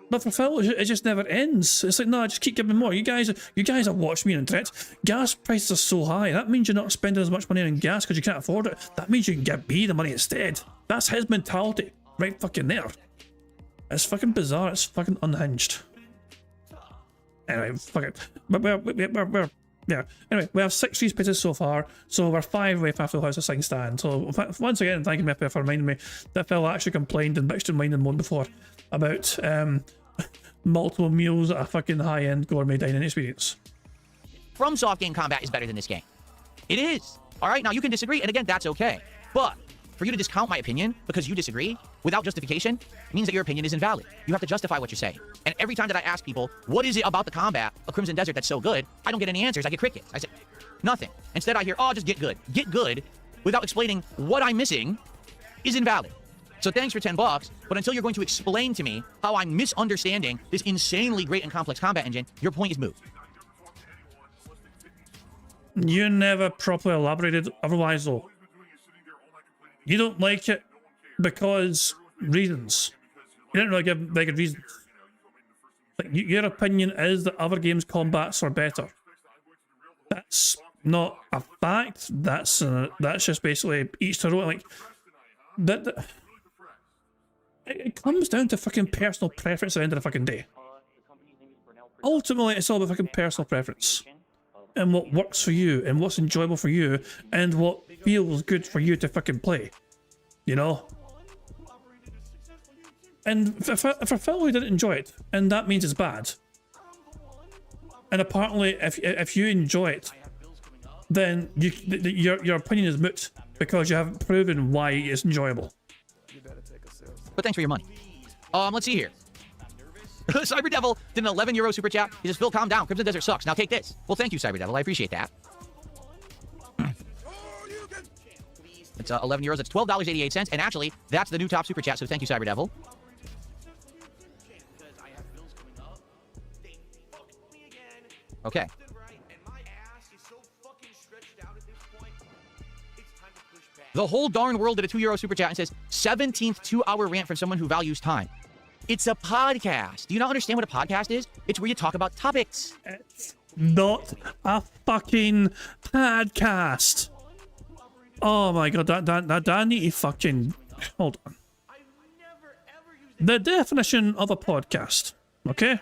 But for Phil, it just never ends. It's like, nah, just keep giving more. You guys have watched me on internet. Gas prices are so high. That means you're not spending as much money on gas because you can't afford it. That means you can get me the money instead. That's his mentality, right fucking there. It's fucking bizarre. It's fucking unhinged. Anyway, fuck it. But we're yeah. Anyway, we have 6 free spaces so far, so we're 5 away from after the house of Sing stand. So once again, thank you, Mippy, for reminding me that Phil actually complained and bitched and whined and moaned before about multiple meals at a fucking high-end gourmet dining experience. FromSoft game combat is better than this game. It is. All right, now you can disagree, and again, that's okay. But for you to discount my opinion because you disagree without justification means that your opinion is invalid. You have to justify what you're saying. And every time that I ask people, what is it about the combat of Crimson Desert that's so good, I don't get any answers. I get crickets. I say, nothing. Instead, I hear, oh, just get good. Get good without explaining what I'm missing is invalid. So thanks for $10, but until you're going to explain to me how I'm misunderstanding this insanely great and complex combat engine, your point is moot. You never properly elaborated otherwise, though. You don't like it because reasons. You didn't really give very good reasons. Like, your opinion is that other games' combats are better. That's not a fact. That's just basically each to their own. Like, it comes down to fucking personal preference at the end of the fucking day. Ultimately, it's all about fucking personal preference. And what works for you, and what's enjoyable for you, and what feels good for you to fucking play. You know? And for Phil, he didn't enjoy it, and that means it's bad. And apparently, if you enjoy it, then your opinion is moot, because you haven't proven why it's enjoyable. But thanks for your money. Let's see here. Cyber Devil did an €11 super chat. He says, Phil, calm down. Crimson Desert sucks. Now take this. Well, thank you, Cyber Devil. I appreciate that. It's €11. It's $12.88. And actually, that's the new top super chat. So thank you, Cyber Devil. Okay. The whole darn world did a €2 super chat and says, 17th 2-hour rant from someone who values time. It's a podcast. Do you not understand what a podcast is? It's where you talk about topics. It's not a fucking podcast. Oh my god, that need to fucking... Hold on. The definition of a podcast, okay?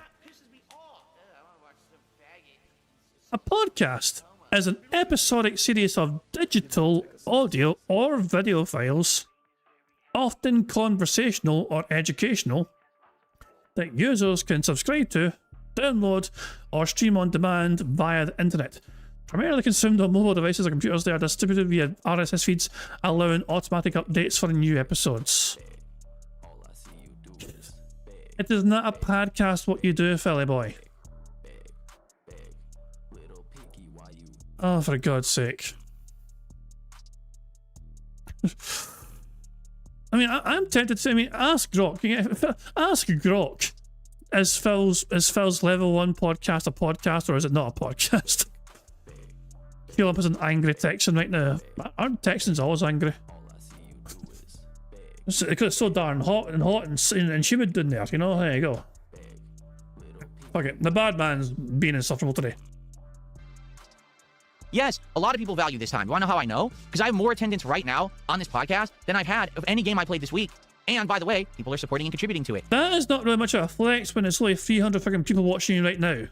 A podcast is an episodic series of digital, audio, or video files, often conversational or educational, that users can subscribe to, download, or stream on demand via the internet. Primarily consumed on mobile devices or computers, they are distributed via RSS feeds, allowing automatic updates for new episodes. It is not a podcast what you do, Philly boy. Oh, for God's sake. I mean, I'm tempted to. I mean, ask Grok. Ask Grok. Is Phil's level 1 podcast a podcast, or is it not a podcast? Feel up as an angry Texan right now. Aren't Texans always angry? Because it's so darn hot and humid down there. You know. There you go. Fuck it. The bad man's being insufferable today. Yes, a lot of people value this time. You want to know how I know? Because I have more attendance right now on this podcast than I've had of any game I played this week. And by the way, people are supporting and contributing to it. That is not really much of a flex when it's only 300 fucking people watching you right now.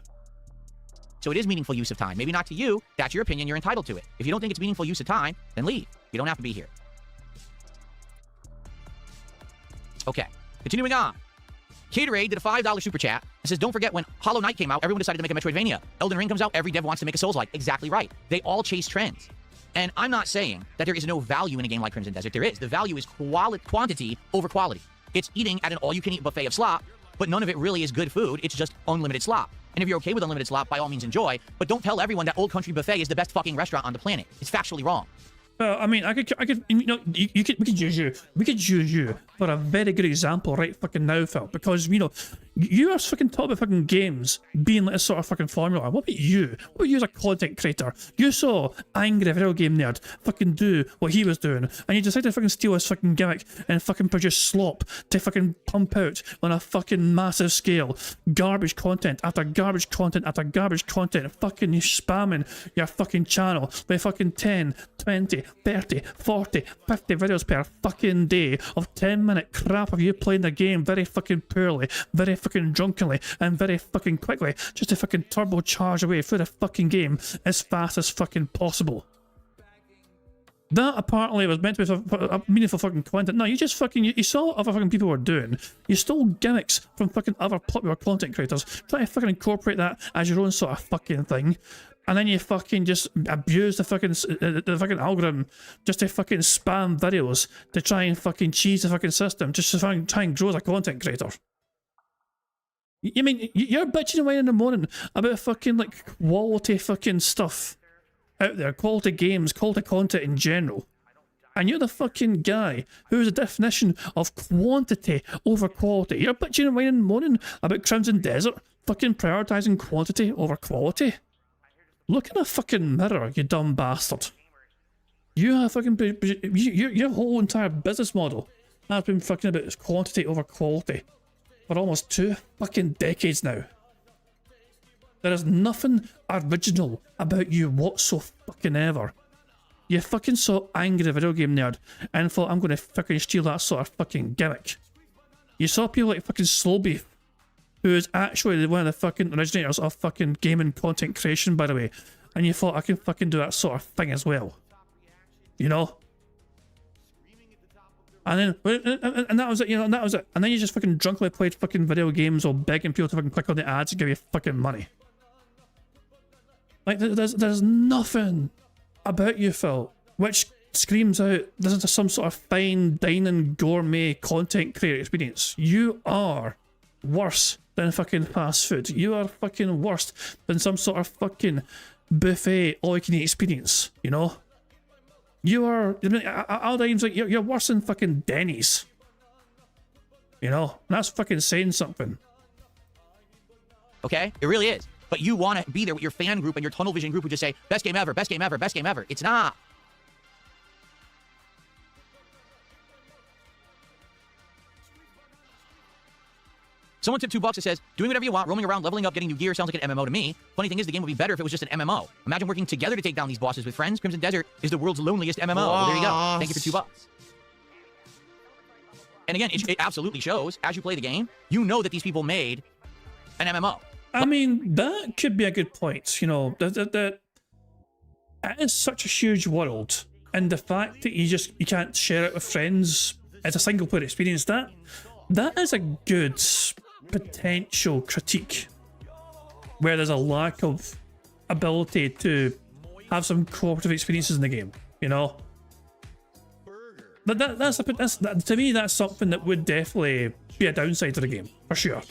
So it is meaningful use of time. Maybe not to you. That's your opinion. You're entitled to it. If you don't think it's meaningful use of time, then leave. You don't have to be here. Okay, continuing on. Caterade did a $5 super chat and says, don't forget when Hollow Knight came out, everyone decided to make a Metroidvania. Elden Ring comes out, every dev wants to make a Souls-like. Exactly right. They all chase trends. And I'm not saying that there is no value in a game like Crimson Desert. There is. The value is quantity over quality. It's eating at an all-you-can-eat buffet of slop, but none of it really is good food. It's just unlimited slop. And if you're okay with unlimited slop, by all means enjoy, but don't tell everyone that Old Country Buffet is the best fucking restaurant on the planet. It's factually wrong. I mean, I could, you know, we could use you for a very good example right fucking now, Phil, because, you know, you are fucking talking about fucking games being like a sort of fucking formula. What about you? What about you as a content creator? You saw angry video game nerd fucking do what he was doing, and you decided to fucking steal his fucking gimmick and fucking produce slop to fucking pump out on a fucking massive scale. Garbage content after garbage content after garbage content, fucking spamming your fucking channel with fucking 10, 20, 30, 40, 50 videos per fucking day of 10-minute crap of you playing the game very fucking poorly, very fucking drunkenly, and very fucking quickly, just to fucking turbocharge away through the fucking game as fast as fucking possible. That apparently was meant to be a meaningful fucking content. No, you just fucking, you saw what other fucking people were doing. You stole gimmicks from fucking other popular content creators, try to fucking incorporate that as your own sort of fucking thing. And then you fucking just abuse the fucking algorithm just to fucking spam videos to try and fucking cheese the fucking system, just to try and grow as a content creator. I mean, you're bitching away in the morning about fucking like quality fucking stuff out there, quality games, quality content in general. And you're the fucking guy who is the definition of quantity over quality. You're bitching away in the morning about Crimson Desert, fucking prioritizing quantity over quality. Look in a fucking mirror, you dumb bastard. You have fucking... Your whole entire business model has been fucking about quantity over quality for almost 2 fucking decades now. There is nothing original about you whatsoever. You fucking saw angry video game nerd and thought, I'm going to fucking steal that sort of fucking gimmick. You saw people like fucking Slowbeef, who is actually one of the fucking originators of fucking gaming content creation, by the way, and you thought, I can fucking do that sort of thing as well. You know? And then, and that was it, you know, and that was it. And then you just fucking drunkenly played fucking video games or begging people to fucking click on the ads and give you fucking money. Like, there's nothing about you, Phil, which screams out this is some sort of fine dining gourmet content creator experience. You are worse than fucking fast food. You are fucking worse than some sort of fucking buffet all-you-can-eat experience, you know? You are, I mean, Aldine's like, you're worse than fucking Denny's. You know? And that's fucking saying something. Okay? It really is. But you want to be there with your fan group and your tunnel vision group who just say, best game ever, best game ever, best game ever. It's not. Someone tipped $2 that says, doing whatever you want, roaming around, leveling up, getting new gear sounds like an MMO to me. Funny thing is, the game would be better if it was just an MMO. Imagine working together to take down these bosses with friends. Crimson Desert is the world's loneliest MMO. Well, there you go. Thank you for $2. And again, it absolutely shows, as you play the game, you know that these people made an MMO. I mean, that could be a good point. You know, that it is such a huge world, and the fact that you can't share it with friends as a single player experience, that is a good potential critique where there's a lack of ability to have some cooperative experiences in the game, you know. But that's to me, that's something that would definitely be a downside to the game, for sure.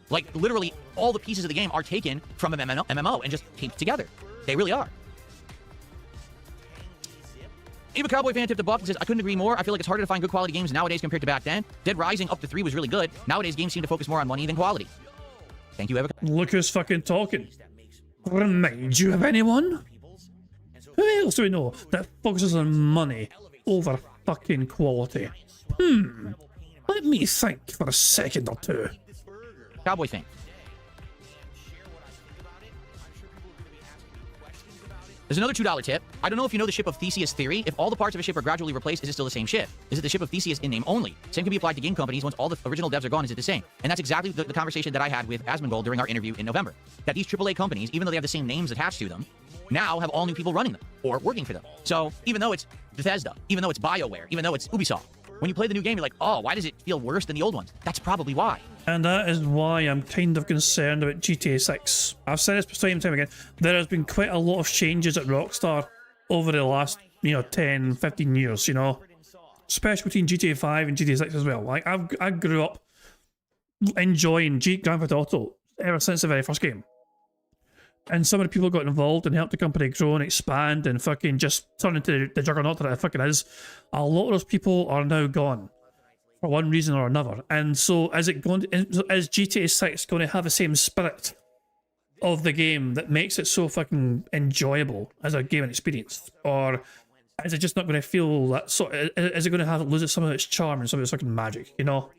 Like, literally, all the pieces of the game are taken from an MMO and just taped together. They really are. Eva Cowboy fan tipped a buck and says, I couldn't agree more. I feel like it's harder to find good quality games nowadays compared to back then. Dead Rising up to 3 was really good. Nowadays, games seem to focus more on money than quality. Thank you, Eva. Look who's fucking talking. Remind you of anyone? Who else do we know that focuses on money over fucking quality? Let me think for a second or two. Cowboy fan. There's another $2 tip. I don't know if you know the ship of Theseus theory. If all the parts of a ship are gradually replaced, is it still the same ship? Is it the ship of Theseus in name only? Same can be applied to game companies. Once all the original devs are gone, is it the same? And that's exactly the conversation that I had with Asmongold during our interview in November. That these AAA companies, even though they have the same names attached to them, now have all new people running them or working for them. So even though it's Bethesda, even though it's BioWare, even though it's Ubisoft, when you play the new game, you're like, oh, why does it feel worse than the old ones? That's probably why. And that is why I'm kind of concerned about GTA 6. I've said this time and time again. There has been quite a lot of changes at Rockstar over the last, 10, 15 years, you know. Especially between GTA 5 and GTA 6 as well. Like, I grew up enjoying Grand Theft Auto ever since the very first game. And some of the people got involved and helped the company grow and expand and fucking just turn into the juggernaut that it fucking is. A lot of those people are now gone for one reason or another. And so is GTA 6 going to have the same spirit of the game that makes it so fucking enjoyable as a gaming experience? Or is it just not going to feel that is it going to lose some of its charm and some of its fucking magic, you know?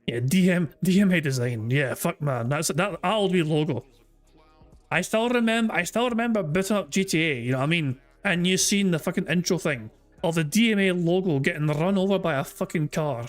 Yeah, DMA design. Yeah, fuck man. That'll be logo. I still remember booting up GTA, you know what I mean? And you seen the fucking intro thing of the DMA logo getting run over by a fucking car.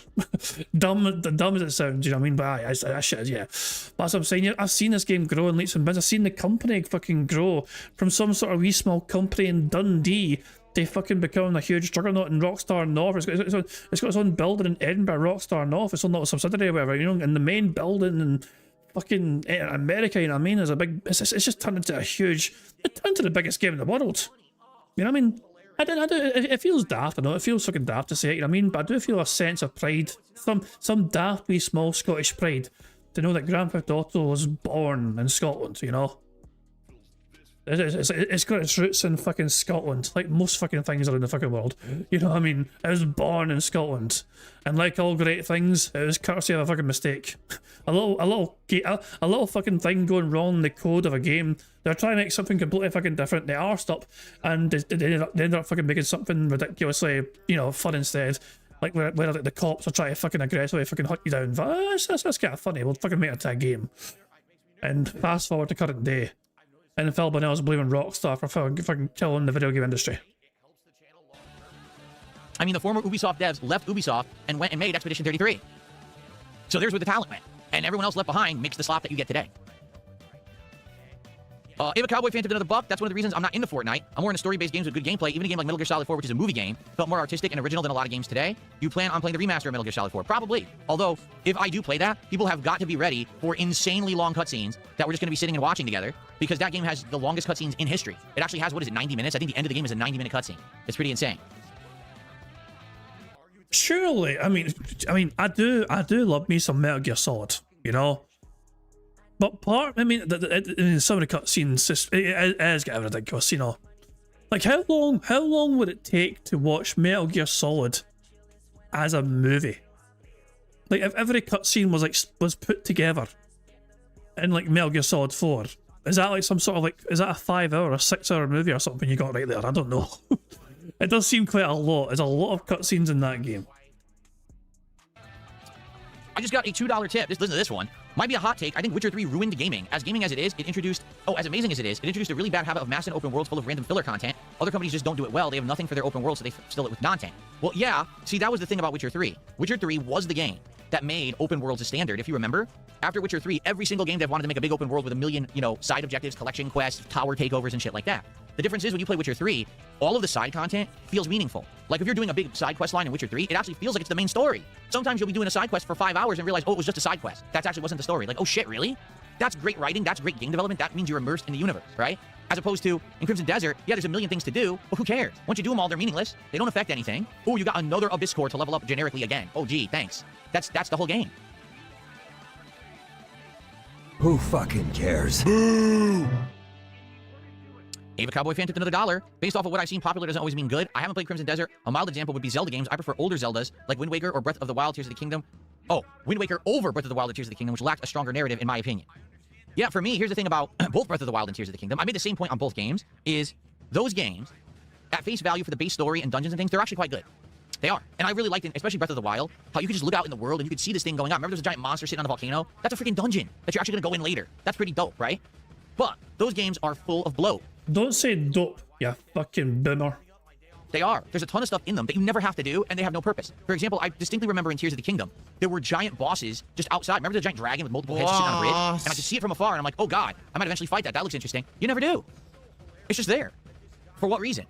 dumb as it sounds, you know what I mean? But that shit, yeah. But that's what I'm saying. I've seen this game grow in leaps and bounds. I've seen the company fucking grow from some sort of wee small company in Dundee to fucking become a huge juggernaut in Rockstar North. It's got its own building in Edinburgh, Rockstar North. It's not a subsidiary or whatever, you know, and the main building and fucking America, you know what I mean? It's just turned into it turned into the biggest game in the world. You know what I mean? It feels daft, I know, it feels fucking daft to say it, you know what I mean? But I do feel a sense of pride, some daft wee small Scottish pride to know that Grand Theft Auto was born in Scotland, you know? It's got its roots in fucking Scotland, like most fucking things are in the fucking world. You know what I mean? It was born in Scotland, and like all great things, it was courtesy of a fucking mistake. A little fucking thing going wrong in the code of a game. They're trying to make something completely fucking different. They arsed up, and they ended up fucking making something ridiculously, fun instead. Like where the cops are trying to fucking aggressively fucking hunt you down. That's kind of funny. We'll fucking make it into a game. And fast forward to current day. And Phil Bonnell's blaming Rockstar for fucking killing the video game industry. I mean, the former Ubisoft devs left Ubisoft and went and made Expedition 33. So there's where the talent went. And everyone else left behind makes the slop that you get today. If a Cowboy fan tipped another buck, that's one of the reasons I'm not into Fortnite. I'm more into story-based games with good gameplay. Even a game like Metal Gear Solid 4, which is a movie game, felt more artistic and original than a lot of games today. You plan on playing the remaster of Metal Gear Solid 4? Probably. Although, if I do play that, people have got to be ready for insanely long cutscenes that we're just going to be sitting and watching together, because that game has the longest cutscenes in history. It actually has, 90 minutes? I think the end of the game is a 90-minute cutscene. It's pretty insane. Surely, I mean, I do love me some Metal Gear Solid, you know? But some of the cutscenes, it is getting ridiculous, you know? Like, how long would it take to watch Metal Gear Solid as a movie? Like, if every cutscene was put together in, like, Metal Gear Solid 4, is that like some sort of, is that a 5-hour or 6-hour movie or something you got right there? I don't know. It does seem quite a lot. There's a lot of cutscenes in that game. I just got a $2 tip. Just listen to this one. Might be a hot take. I think Witcher 3 ruined gaming. As gaming as it is, it introduced, as amazing as it is, it introduced a really bad habit of massive open worlds full of random filler content. Other companies just don't do it well. They have nothing for their open world, so they fill it with content. Well, yeah. See, that was the thing about Witcher 3. Witcher 3 was the game that made open worlds a standard. If you remember, after Witcher 3, every single game dev wanted to make a big open world with a million, side objectives, collection quests, tower takeovers, and shit like that. The difference is when you play Witcher 3, all of the side content feels meaningful. Like if you're doing a big side quest line in Witcher 3, it actually feels like it's the main story. Sometimes you'll be doing a side quest for 5 hours and realize, oh, it was just a side quest. That actually wasn't the story. Like, oh shit, really? That's great writing. That's great game development. That means you're immersed in the universe, right? As opposed to in Crimson Desert, yeah, there's a million things to do, but who cares? Once you do them all, they're meaningless. They don't affect anything. Oh, you got another Abyss core to level up generically again. Oh, gee, thanks. That's the whole game. Who fucking cares? Boo! Ava Cowboy fan tipped another $1. Based off of what I've seen, popular doesn't always mean good. I haven't played Crimson Desert. A mild example would be Zelda games. I prefer older Zeldas, like Wind Waker or Breath of the Wild, Tears of the Kingdom. Oh, Wind Waker over Breath of the Wild or Tears of the Kingdom, which lacked a stronger narrative, in my opinion. Yeah, for me, here's the thing about both Breath of the Wild and Tears of the Kingdom. I made the same point on both games, is those games, at face value for the base story and dungeons and things, they're actually quite good. They are. And I really liked it, especially Breath of the Wild, how you could just look out in the world and you could see this thing going on. Remember there's a giant monster sitting on the volcano? That's a freaking dungeon that you're actually going to go in later. That's pretty dope, right? But those games are full of bloat. Don't say dope, you fucking boomer. They are. There's a ton of stuff in them that you never have to do, and they have no purpose. For example, I distinctly remember in Tears of the Kingdom, there were giant bosses just outside. Remember the giant dragon with multiple heads sitting on a bridge? And I could see it from afar, and I'm like, oh god, I might eventually fight that. That looks interesting. You never do. It's just there. For what reason?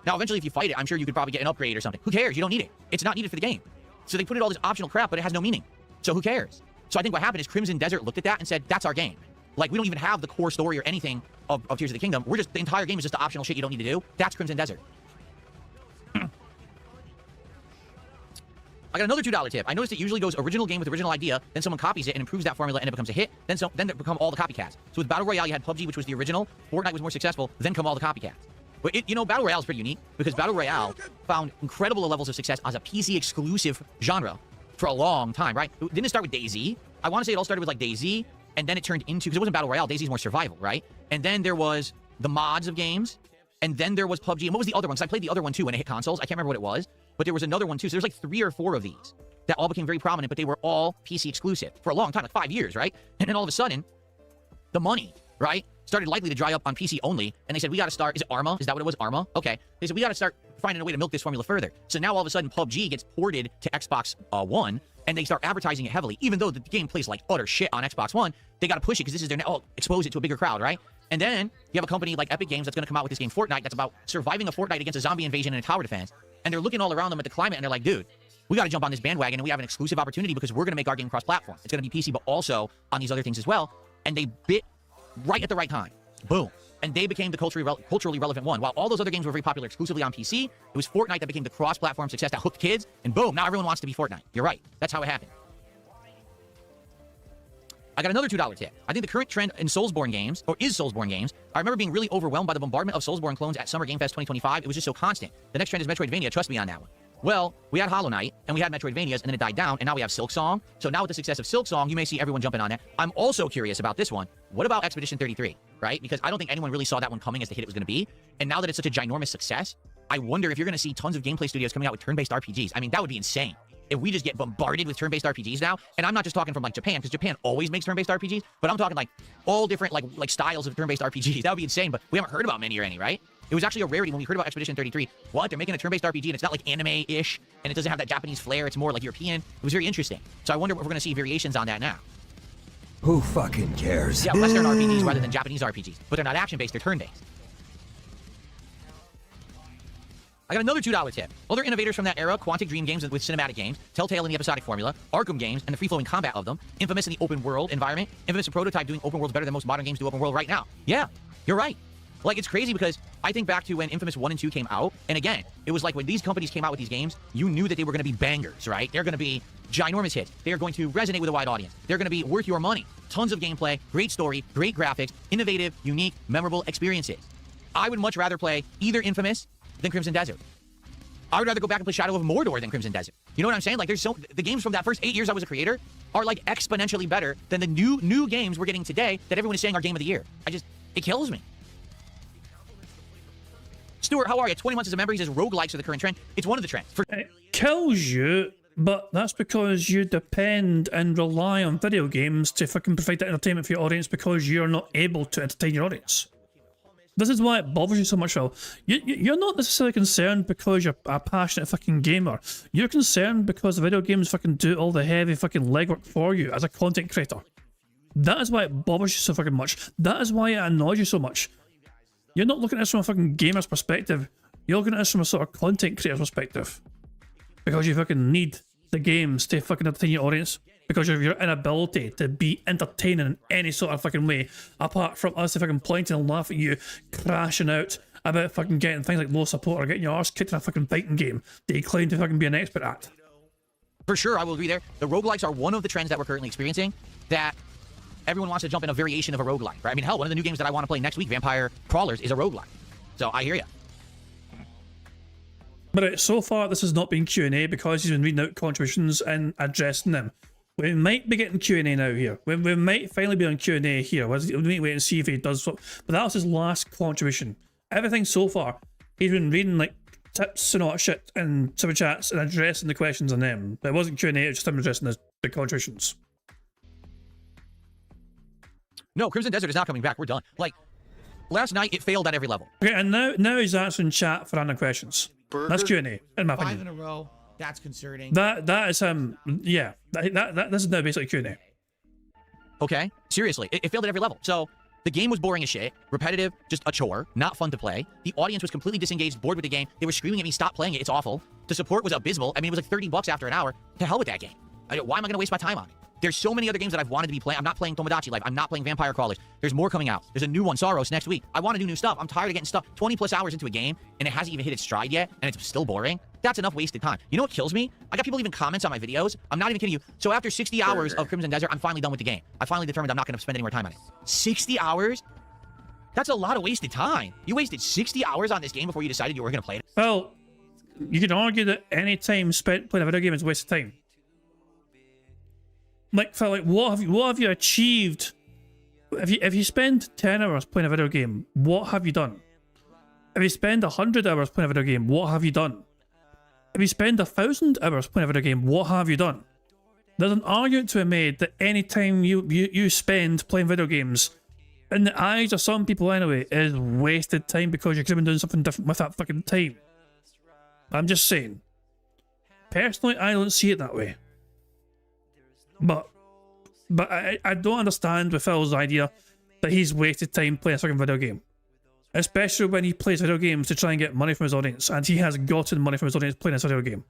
Now, eventually, if you fight it, I'm sure you could probably get an upgrade or something. Who cares? You don't need it. It's not needed for the game. So they put in all this optional crap, but it has no meaning. So who cares? So I think what happened is Crimson Desert looked at that and said, that's our game. Like, we don't even have the core story or anything of Tears of the Kingdom. We're just, the entire game is just the optional shit you don't need to do. That's Crimson Desert. I got another $2 tip. I noticed it usually goes original game with original idea, then someone copies it and improves that formula and it becomes a hit, then they become all the copycats. So with Battle Royale, you had PUBG, which was the original, Fortnite was more successful, then come all the copycats. But Battle Royale is pretty unique because Battle Royale found incredible levels of success as a PC exclusive genre for a long time, right? It didn't start with DayZ. I want to say it all started with like DayZ, and then it turned into, because it wasn't Battle Royale, DayZ's more survival, right? And then there was the mods of games, and then there was PUBG. And what was the other one? Because I played the other one too when it hit consoles. I can't remember what it was, but there was another one too. So there's like 3 or 4 of these that all became very prominent, but they were all PC exclusive for a long time, like 5 years, right? And then all of a sudden, the money, right, started likely to dry up on PC only, and they said, we got to start, is it Arma? Is that what it was, Arma? Okay. They said, we got to start finding a way to milk this formula further. So now all of a sudden, PUBG gets ported to Xbox One, and they start advertising it heavily. Even though the game plays like utter shit on Xbox One, they got to push it because this is their, expose it to a bigger crowd, right? And then you have a company like Epic Games that's going to come out with this game Fortnite that's about surviving a Fortnite against a zombie invasion and a tower defense. And they're looking all around them at the climate, and they're like, dude, we got to jump on this bandwagon, and we have an exclusive opportunity because we're going to make our game cross-platform. It's going to be PC, but also on these other things as well. And they bit right at the right time. Boom. And they became the culturally relevant one. While all those other games were very popular exclusively on PC, it was Fortnite that became the cross-platform success that hooked kids, and boom, now everyone wants to be Fortnite. You're right. That's how it happened. I got another $2 tip. I think the current trend in Soulsborne games, or is Soulsborne games, I remember being really overwhelmed by the bombardment of Soulsborne clones at Summer Game Fest 2025. It was just so constant. The next trend is Metroidvania. Trust me on that one. Well, we had Hollow Knight, and we had Metroidvanias, and then it died down, and now we have Silksong. So now with the success of Silksong, you may see everyone jumping on that. I'm also curious about this one. What about Expedition 33, right? Because I don't think anyone really saw that one coming as the hit it was going to be. And now that it's such a ginormous success, I wonder if you're going to see tons of gameplay studios coming out with turn-based RPGs. I mean, that would be insane. If we just get bombarded with turn-based RPGs now, and I'm not just talking from like Japan, because Japan always makes turn-based RPGs, but I'm talking like all different like styles of turn-based RPGs. That would be insane, but we haven't heard about many or any, right? It was actually a rarity when we heard about Expedition 33. What? They're making a turn-based RPG, and it's not like anime-ish, and it doesn't have that Japanese flair. It's more like European. It was very interesting. So I wonder if we're going to see variations on that now. Who fucking cares? Yeah, Western RPGs rather than Japanese RPGs. But they're not action-based, they're turn-based. I got another $2 tip. Other innovators from that era, Quantic Dream games with cinematic games, Telltale in the episodic formula, Arkham games and the free-flowing combat of them, Infamous in the open world environment, Infamous and Prototype doing open worlds better than most modern games do open world right now. Yeah, you're right. Like, it's crazy because I think back to when Infamous 1 and 2 came out, and again, it was like when these companies came out with these games, you knew that they were going to be bangers, right? They're going to be ginormous hits. They are going to resonate with a wide audience. They're going to be worth your money. Tons of gameplay, great story, great graphics, innovative, unique, memorable experiences. I would much rather play either Infamous than Crimson Desert. I would rather go back and play Shadow of Mordor than Crimson Desert. You know what I'm saying? Like, the games from that first 8 years I was a creator are like exponentially better than the new games we're getting today that everyone is saying are game of the year. It kills me. Stuart, how are you? 20 months as a member. He says roguelikes are the current trend. It's one of the trends. It kills you But that's because you depend and rely on video games to fucking provide the entertainment for your audience because you're not able to entertain your audience. This is why it bothers you so much, Phil. You're not necessarily concerned because you're a passionate fucking gamer. You're concerned because the video games fucking do all the heavy fucking legwork for you as a content creator. That is why it bothers you so fucking much. That is why it annoys you so much. You're not looking at this from a fucking gamer's perspective. You're looking at this from a sort of content creator's perspective. Because you fucking need the games to fucking entertain your audience. Because of your inability to be entertaining in any sort of fucking way. Apart from us fucking pointing and laughing at you, crashing out about fucking getting things like low support or getting your arse kicked in a fucking fighting game that you claim to fucking be an expert at. For sure, I will agree there. The roguelikes are one of the trends that we're currently experiencing that everyone wants to jump in a variation of a roguelike, right? I mean, hell, one of the new games that I want to play next week, Vampire Crawlers, is a roguelike. So I hear you. But so far, this has not been Q&A because he's been reading out contributions and addressing them. We might be getting Q&A now here. We might finally be on Q&A here. We need to wait and see if he does so. But that was his last contribution. Everything so far, he's been reading like tips and all that shit and super chats and addressing the questions on them. It wasn't Q&A, it was just him addressing the contributions. No, Crimson Desert is not coming back. We're done. Like, last night, it failed at every level. Okay, and now he's answering chat for random questions. That's Q&A, in my opinion. 5 in a row. That's concerning. That is yeah. This is now basically Q&A. Okay, seriously, it failed at every level. So the game was boring as shit, repetitive, just a chore, not fun to play. The audience was completely disengaged, bored with the game. They were screaming at me, "Stop playing it! It's awful." The support was abysmal. I mean, it was like $30 after an hour. To hell with that game. Why am I going to waste my time on it? There's so many other games that I've wanted to be playing. I'm not playing Tomodachi Life. I'm not playing Vampire Crawlers. There's more coming out. There's a new one, Soros, next week. I want to do new stuff. I'm tired of getting stuff 20 plus hours into a game and it hasn't even hit its stride yet and it's still boring. That's enough wasted time. You know what kills me? I got people leaving comments on my videos. I'm not even kidding you. So after 60 hours of Crimson Desert, I'm finally done with the game. I finally determined I'm not going to spend any more time on it. 60 hours? That's a lot of wasted time. You wasted 60 hours on this game before you decided you were going to play it. Well, you can argue that any time spent playing a video game is a waste of time. Like, for like, what have you achieved? If you spend 10 hours playing a video game, what have you done? If you spend 100 hours playing a video game, what have you done? If you spend 1,000 hours playing a video game, what have you done? There's an argument to be made that any time you spend playing video games, in the eyes of some people anyway, is wasted time because you could have been doing something different with that fucking time. I'm just saying. Personally, I don't see it that way. But I don't understand with Phil's idea that he's wasted time playing a fucking video game. Especially when he plays video games to try and get money from his audience, and he has gotten money from his audience playing this video game.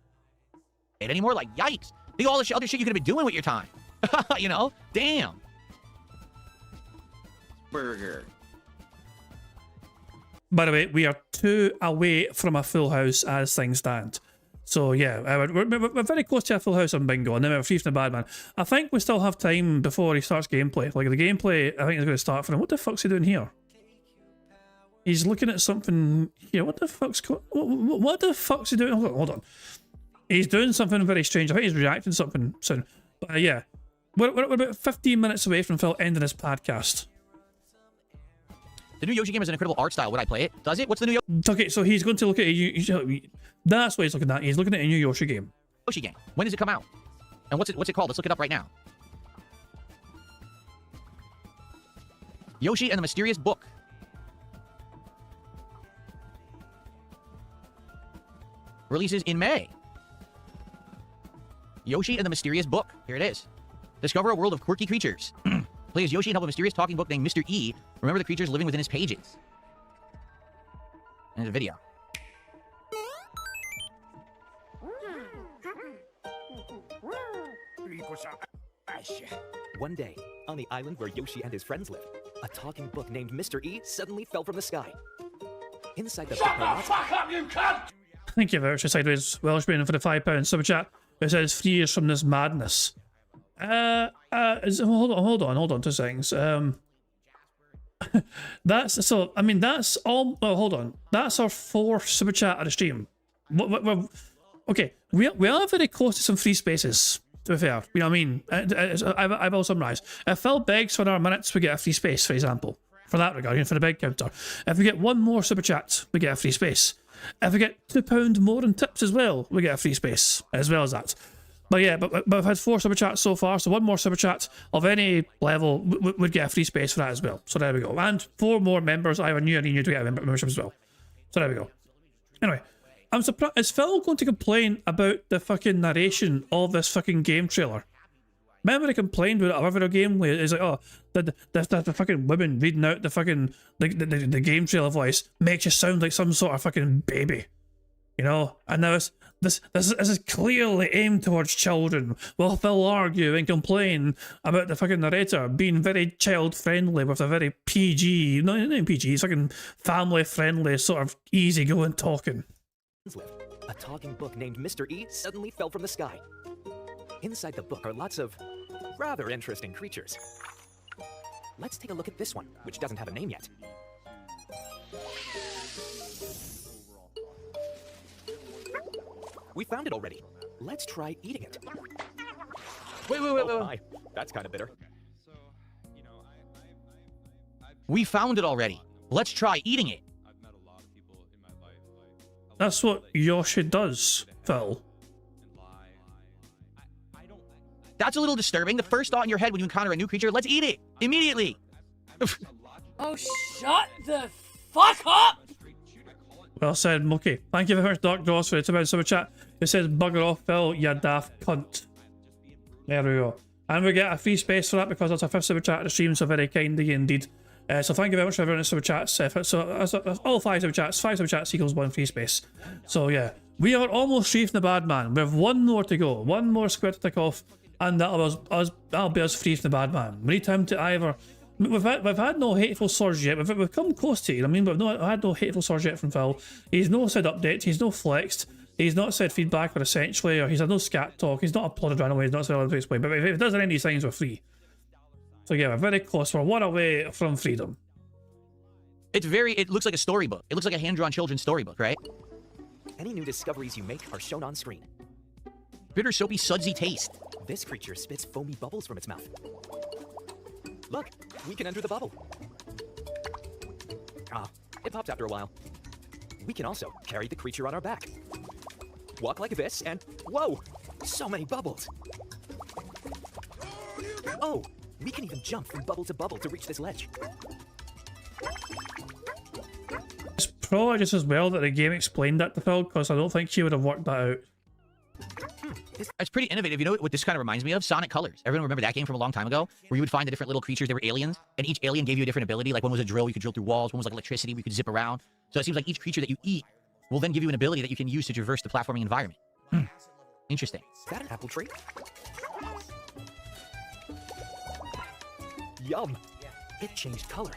Anymore? Like, yikes. Think all the other shit you could have been doing with your time. You know? Damn. Burger. By the way, we are 2 away from a full house as things stand. So yeah, we're very close to a full house on Bingo, and then we're free from the bad man. I think we still have time before he starts gameplay. Like, the gameplay, I think is going to start for him. What the fuck's he doing here? He's looking at something here. What the fuck's he doing? Hold on. He's doing something very strange. I think he's reacting to something soon. But yeah, we're about 15 minutes away from Phil ending his podcast. The new Yoshi game has an incredible art style. Would I play it? Does it? What's the new Yoshi? Okay, so he's going to look at that's what he's looking at. He's looking at a new Yoshi game. Yoshi game. When does it come out? And what's it called? Let's look it up right now. Yoshi and the Mysterious Book. Releases in May. Yoshi and the Mysterious Book. Here it is. Discover a world of quirky creatures. Play as Yoshi and help a mysterious talking book named Mr. E. Remember the creatures living within his pages. And there's a video. One day, on the island where Yoshi and his friends live, a talking book named Mr. E suddenly fell from the sky. Inside the book, fuck up, you cunt! Thank you very much, Sideways Welshman, for the £5 super chat. It says 3 years from this madness. Hold on 2 seconds. That's all. Well, hold on. That's our 4th super chat at the stream. Okay, we are very close to some free spaces. To be fair, you know what I mean. I will summarise. If Phil begs for our minutes, we get a free space, for example. For that regard, for the beg counter. If we get 1 more super chat, we get a free space. If we get £2 more in tips as well, we get a free space as well as that. But yeah, but I've had 4 super chats so far, so 1 more super chat of any level would get a free space for that as well. So there we go. And 4 more members, either new or new, to get a membership as well. So there we go. Anyway, I'm surprised. Is Phil going to complain about the fucking narration of this fucking game trailer? Remember he complained with our video game where it's like, oh, the fucking women reading out the fucking the game trailer voice makes you sound like some sort of fucking baby, you know? And now this is clearly aimed towards children. Will Phil argue and complain about the fucking narrator being very child friendly with a very PG, not even PG, it's fucking family friendly sort of easygoing talking. A talking book named Mr. E suddenly fell from the sky. Inside the book are lots of rather interesting creatures. Let's take a look at this one, which doesn't have a name yet. We found it already. Let's try eating it. Wait. My, that's kind of bitter. We found it already. Let's try eating it. That's what Yoshi does, Phil. That's a little disturbing. The first thought in your head when you encounter a new creature, let's eat it immediately. Oh, shut the fuck up! Well said, Mookie. Thank you very much, Dark Jaws, for the 2 minute super chat. It says, bugger off, Phil, you daft cunt. There we go. And we get a free space for that because that's our 5th super chat of the stream, so very kind of you indeed. So thank you very much for everyone's super chats. So all 5 super chats, 5 super chats equals 1 free space. So yeah, we are almost free from the bad man. We have 1 more to go, 1 more square to tick off, and that'll be us free from the bad man. We need time to either. We've had no hateful swords yet. We've come close to it. I mean, we've had no hateful swords yet from Phil. He's no said updates. He's no flexed. He's not said feedback or essentially, or he's had no scat talk. He's not applauded randomly. He's not said all the way. But if it does any of these things, we're free. So yeah, we're very close. We're 1 away from freedom. It looks like a storybook. It looks like a hand-drawn children's storybook, right? Any new discoveries you make are shown on screen. Bitter, soapy, sudsy taste. This creature spits foamy bubbles from its mouth. Look, we can enter the bubble. It pops after a while. We can also carry the creature on our back. Walk like this and whoa, so many bubbles. Oh, we can even jump from bubble to bubble to reach this ledge. It's probably just as well that the game explained that to Phil, because I don't think he would have worked that out. It's pretty innovative. You know what this kind of reminds me of? Sonic Colors. Everyone remember that game from a long time ago? Where you would find the different little creatures, they were aliens, and each alien gave you a different ability. Like one was a drill, you could drill through walls. One was like electricity, we could zip around. So it seems like each creature that you eat will then give you an ability that you can use to traverse the platforming environment. Interesting. Is that an apple tree? Yum! It changed color.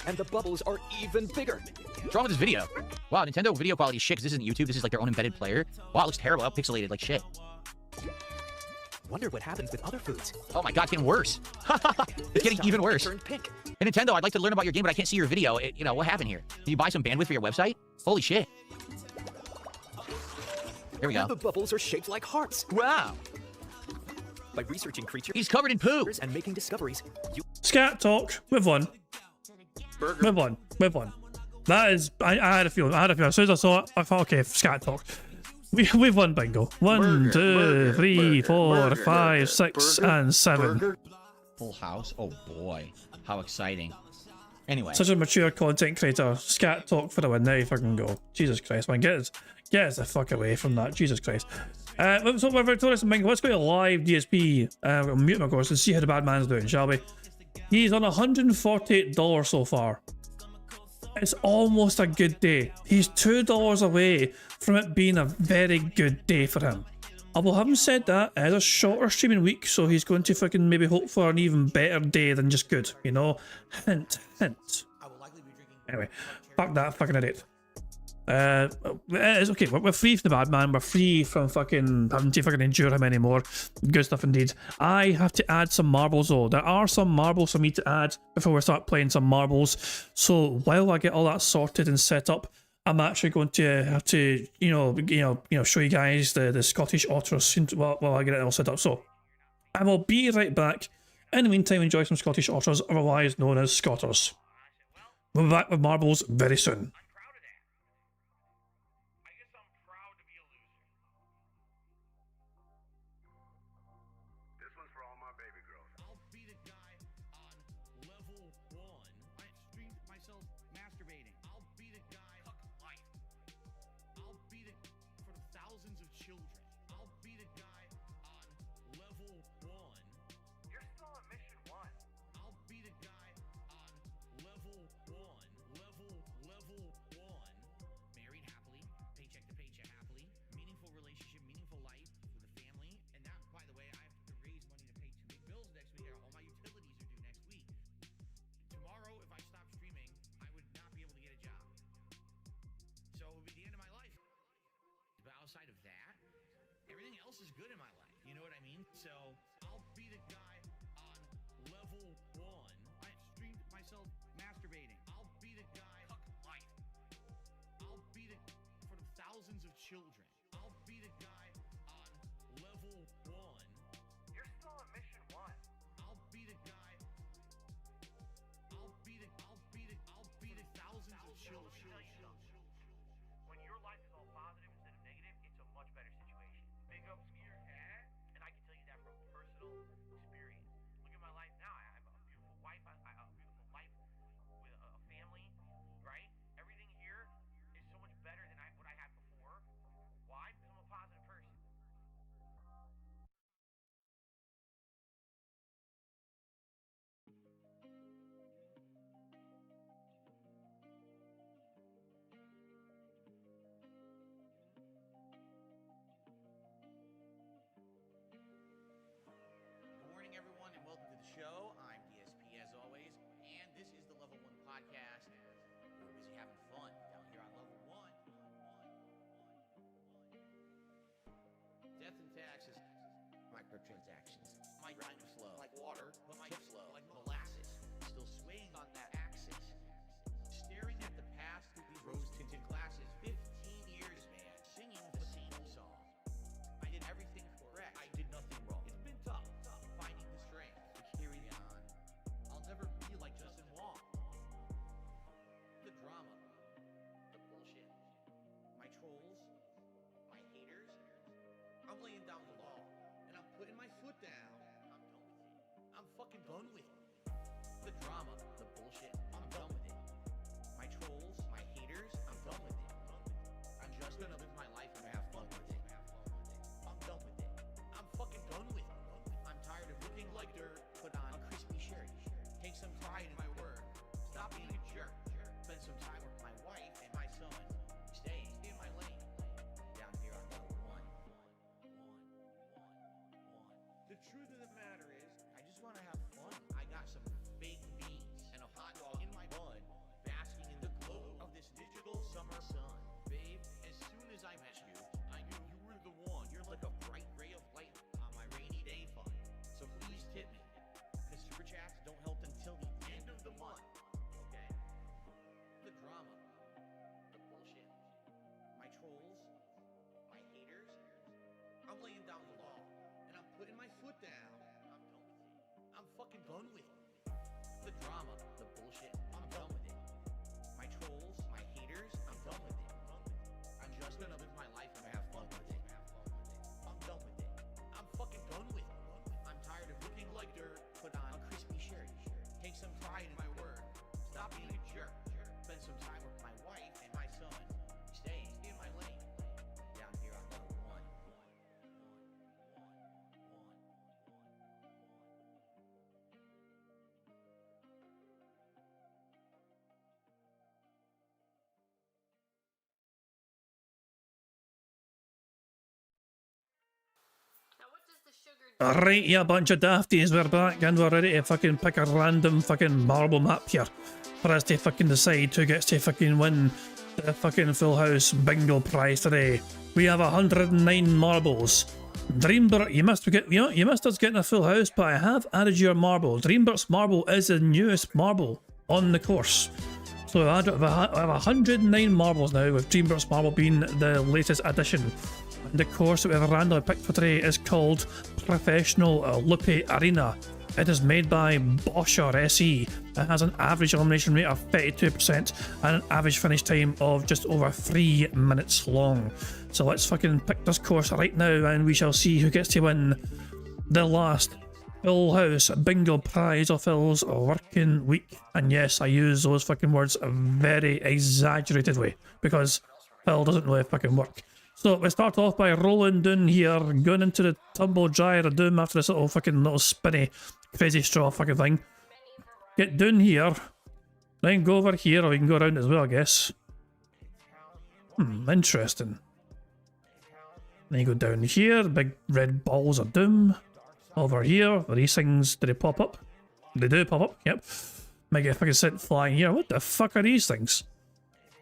And the bubbles are even bigger. What's wrong with this video? Wow, Nintendo video quality is shit, because this isn't YouTube, this is like their own embedded player. Wow, it looks terrible, pixelated like shit. Wonder what happens with other foods. Oh my god, it's getting worse. It's getting even worse. Turned pink. And Nintendo, I'd like to learn about your game, but I can't see your video. You know, what happened here? Did you buy some bandwidth for your website? Holy shit. Here we go. The bubbles are shaped like hearts. Wow. By researching creatures, he's covered in poo, and making discoveries. Scat talk. We've won. We've won. We've won. That is. I had a feeling. As soon as I saw it, I thought, okay, scat talk. We've won bingo. 1, 2, 3, 4, 5, 6, and 7. Full house. Oh boy, how exciting. Anyway. Such a mature content creator. Scat talk for the win. There you fucking go. Jesus Christ, man. Get us the fuck away from that. Jesus Christ. So we're victorious in bingo. Let's go to live DSP. We'll mute him, of course, and see how the bad man's doing, shall we? He's on $148 so far. It's almost a good day. He's $2 away from it being a very good day for him. Although having said that, it is a shorter streaming week, so he's going to fucking maybe hope for an even better day than just good, you know? Hint, hint. Anyway, fuck that fucking idiot. It's okay, we're free from the bad man, we're free from fucking having to fucking endure him anymore. Good stuff indeed. I have to add some marbles though. There are some marbles for me to add before we start playing some marbles. So while I get all that sorted and set up, I'm actually going to have to, show you guys the Scottish otters while I get it all set up. So I will be right back. In the meantime, enjoy some Scottish otters, otherwise known as Scotters. We'll be back with marbles very soon. thousands of children. I'll be the guy on level 1. You're still on mission 1. I'll be the guy on level 1. Level 1. Married happily, paycheck to paycheck happily, meaningful relationship, meaningful life with a family. And now, by the way, I have to raise money to pay 2 big bills next week. All my utilities are due next week. Tomorrow, if I stop streaming, I would not be able to get a job. So it would be the end of my life. But outside of that, everything else is good in my life. You know what I mean? So I'll be the guy on level 1. I streamed myself masturbating. I'll be the guy. Life. I'll be the for the thousands of children. I'll be the guy on level 1. You're still on mission 1. I'll be the guy. I'll be the thousands of children. When your life is all positive instead of negative, it's a much better situation. Big ups to your head, and I can tell you that from personal experience. Look at my life now. I have a beautiful wife. I have a beautiful life with a family, right? Everything here is so much better than what I had before. Why? Because I'm a positive person. Good morning, everyone, and welcome to the show. I'm DSP, as always, and this is the Level 1 podcast. We're busy having fun down here on Level 1. Death and taxes, microtransactions. My grind is slow, like water, but my flow, like molasses. Still swaying on that axis. Staring at the past through these rose-tinted glasses. 15 years, man, singing the same song. I did everything correct. I did nothing wrong. It's been tough finding the strength to carry on. I'll never be like Justin Wong. The drama, the bullshit, my trolls, my haters. I'm laying down the law, and I'm putting my foot down. I'm done with it. I'm fucking done with it. The drama, the bullshit, I'm done with it. My trolls, my haters, I'm done with it. I'm just gonna live my life and have fun with it. I'm done with it. I'm fucking done with it. I'm tired of looking like dirt. Put on a crispy shirt. Take some pride in my work. Stop being a jerk. Spend some time with my wife and my son. Stay in my lane. Down here on level 1. The truth of the matter is, I just want to have fun. I got some baked beans and a hot dog in my bun, basking in the glow of this digital summer sun. Babe, as soon as I met you, I knew you were the one. You're like a bright ray of light on my rainy day fun. So please tip me, because super chats don't help until the end of the month. Okay? The drama, the bullshit, my trolls, my haters. I'm laying down the law, and I'm putting my foot down. I'm done with it. I'm fucking done with it. The drama, the bullshit, I'm done with it. My trolls, my haters, I'm done with it. I'm just gonna live my life and have fun with it. I'm done with it. I'm fucking done with it. I'm tired of looking like dirt. Put on a crispy shirt. Take some pride in my work. Stop being a jerk. Spend some time with my wife and my son. Stay in my lane. Down here on level 1. Right, yeah, bunch of dafties, we're back and we're ready to fucking pick a random fucking marble map here for us to fucking decide who gets to fucking win the fucking Full House Bingo prize today. We have 109 marbles. Dreambert, you must us getting a full house, but I have added your marble. Dreambert's marble is the newest marble on the course. So I have 109 marbles now, with Dreambert's marble being the latest addition. The course that we have randomly picked for today is called Professional Lupe Arena. It is made by Bosher SE. It has an average elimination rate of 32% and an average finish time of just over 3 minutes long. So let's fucking pick this course right now and we shall see who gets to win the last Full House Bingo prize of Phil's working week. And yes, I use those fucking words a very exaggerated way because Phil doesn't really fucking work. So we start off by rolling down here, going into the tumble gyre of doom after this little fucking little spinny crazy straw fucking thing. Get down here, then go over here, or we can go around as well, I guess. Interesting. Then you go down here, big red balls of doom. Over here, these things, do they pop up? They do pop up, yep. Might get fucking sent flying here. What the fuck are these things?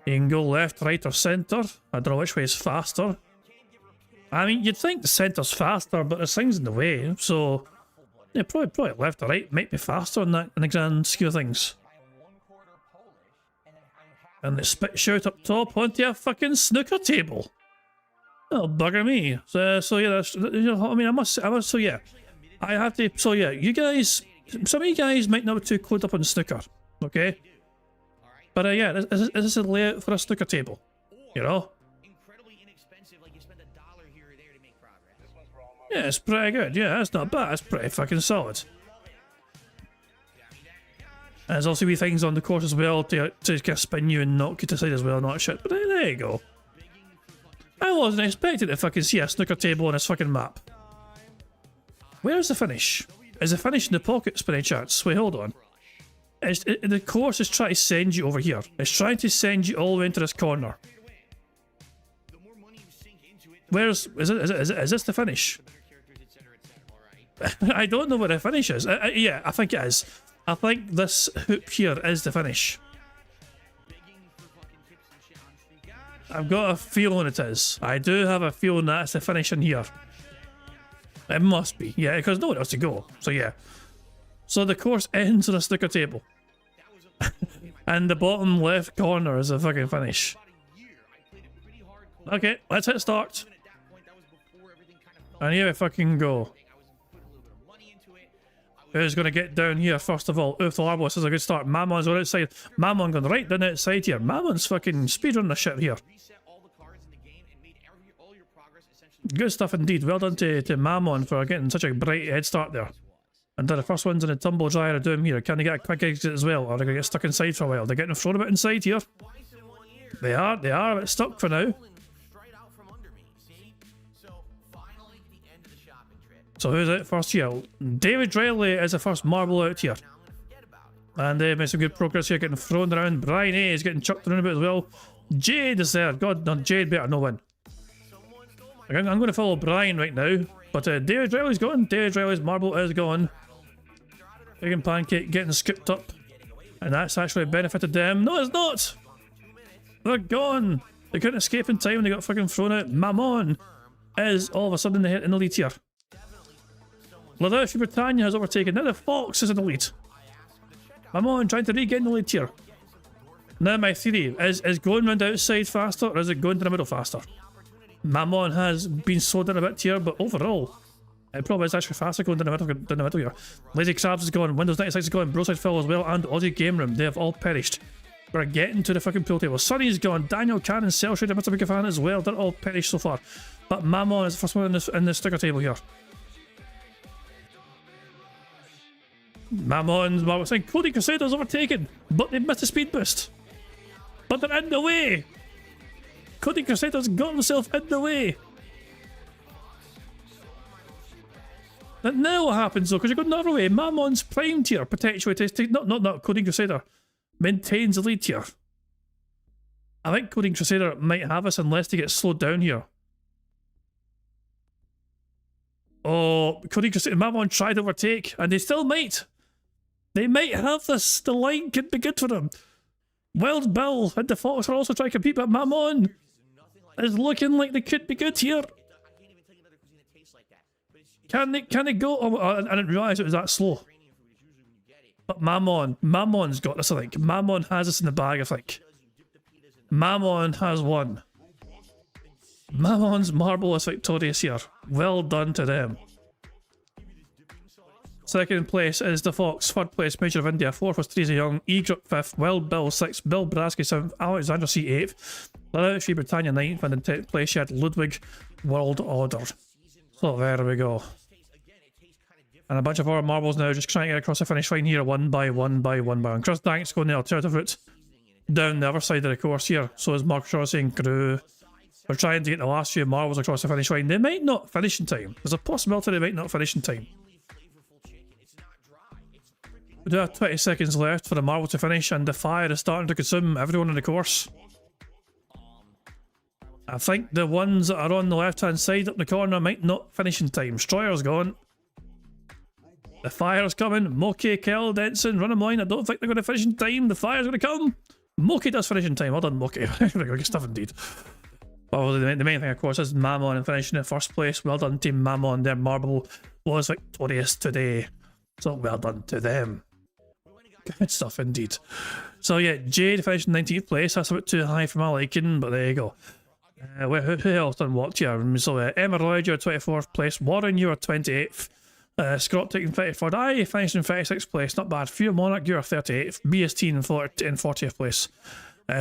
You can go left, right, or centre. I don't know which way is faster. I mean, you'd think the centre's faster, but there's things in the way, so... Yeah, probably left or right might be faster in the grand scheme of things. And it spits out up top onto a fucking snooker table. That'll bugger me. So yeah, that's, you know, I mean, I must, so yeah. I have to, so yeah, you guys, some of you guys might not be too clued up on snooker, okay? But yeah, this is a layout for a snooker table, you know? Yeah, it's pretty good. Yeah, that's not bad. It's pretty fucking solid. And there's also wee things on the course as well to kind of spin you and knock you to the side as well, not shit. But there you go. I wasn't expecting to fucking see a snooker table on this fucking map. Where's the finish? Is the finish in the pockets by any chance? Wait, hold on. The course is trying to send you over here. It's trying to send you all the way into this corner. Is this the finish? I don't know where the finish is. Yeah, I think it is. I think this hoop here is the finish. I've got a feeling it is. I do have a feeling that's the finish in here. It must be, yeah, because nowhere else to go. So yeah. So the course ends on a snooker table. And the bottom left corner is the fucking finish. Okay, let's hit start. And here we fucking go. Who's going to get down here first of all? Oof, the Larbo, this is a good start. Mammon's on outside. Mammon going right down outside here. Mammon's fucking speedrunning the shit here. Good stuff indeed. Well done to Mammon for getting such a bright head start there. And the first one's in the tumble gyre of doom here. Can they get a quick exit as well? Or are they going to get stuck inside for a while? They're getting thrown a bit inside here. They are a bit stuck for now. So who's out first here? David Riley is the first marble out here. And they made some good progress here, getting thrown around. Brian A is getting chucked around a bit as well. Jade is there. God, no, Jade better not win. I'm going to follow Brian right now. But David Riley's gone. David Riley's marble is gone. Big and Pancake getting skipped up. And that's actually benefited them. No, it's not! They're gone! They couldn't escape in time and they got fucking thrown out. Mammon is all of a sudden in the lead here. Philadelphia Britannia has overtaken. Now the Fox is in the lead. Mammon trying to regain the lead here. Now my theory is going round the outside faster or is it going to the middle faster? Mammon has been slowed down a bit here, but overall, it probably is actually faster going down the middle here. Lazy Crabs is gone, Windows 96 is gone, Broside Phil as well, and Aussie Game Room. They have all perished. We're getting to the fucking pool table. Sunny's gone, Daniel Cannon, Cellshade, Mr. Big Fan as well. They're all perished so far. But Mammon is the first one in the sticker table here. Mammon's saying Cody Crusader's overtaken, but they've missed a speed boost. But they're in the way. Cody Crusader's got himself in the way. And now what happens though? Because you're going the other way. Mammon's primed here, potentially to take. Not Cody Crusader. Maintains the lead here. I think Cody Crusader might have us unless they get slowed down here. Oh, Cody Crusader, Mammon tried to overtake, and they still might. They might have this. The line could be good for them. Wild Bill and the Fox are also trying to compete, but Mammon is looking like they could be good here. Can they go? Oh, I didn't realise it was that slow. But Mammon's got this, I think. Mammon has this in the bag, I think. Mammon has won. Mammon's marble is victorious here. Well done to them. Second place is the Fox. Third place, Major of India. Fourth was Teresa Young. E Group 5th. Wild Bill 6th. Bill Brasky 7th. Alexander C 8th. Philadelphia Britannia 9th. And in 10th place, you had Ludwig World Order. So there we go. And a bunch of our marbles now just trying to get across the finish line here, one by one. Chris Dank's going the alternative route down the other side of the course here. So is Mark Shaw saying Gru. They're trying to get the last few marbles across the finish line. They might not finish in time. There's a possibility they might not finish in time. We do have 20 seconds left for the marble to finish, and the fire is starting to consume everyone on the course. I think the ones that are on the left-hand side up the corner might not finish in time. Stroyer's gone. The fire's coming. Moki, Kel, Denson, run them line. I don't think they're going to finish in time. The fire's going to come. Moki does finish in time. Well done, Moki. Good stuff indeed. Well, the main thing, of course, is Mammon finishing in first place. Well done, Team Mammon. Their marble was victorious today. So well done to them. Good stuff indeed. So yeah, Jade finished in 19th place. That's a bit too high for my liking, but there you go. Who else done what here? So Emma Lloyd, you're 24th place. Warren, you are 28th. Scott taking 34th. I finished in 36th place. Not bad. Fear Monarch, you are 38th. BST in 40th place.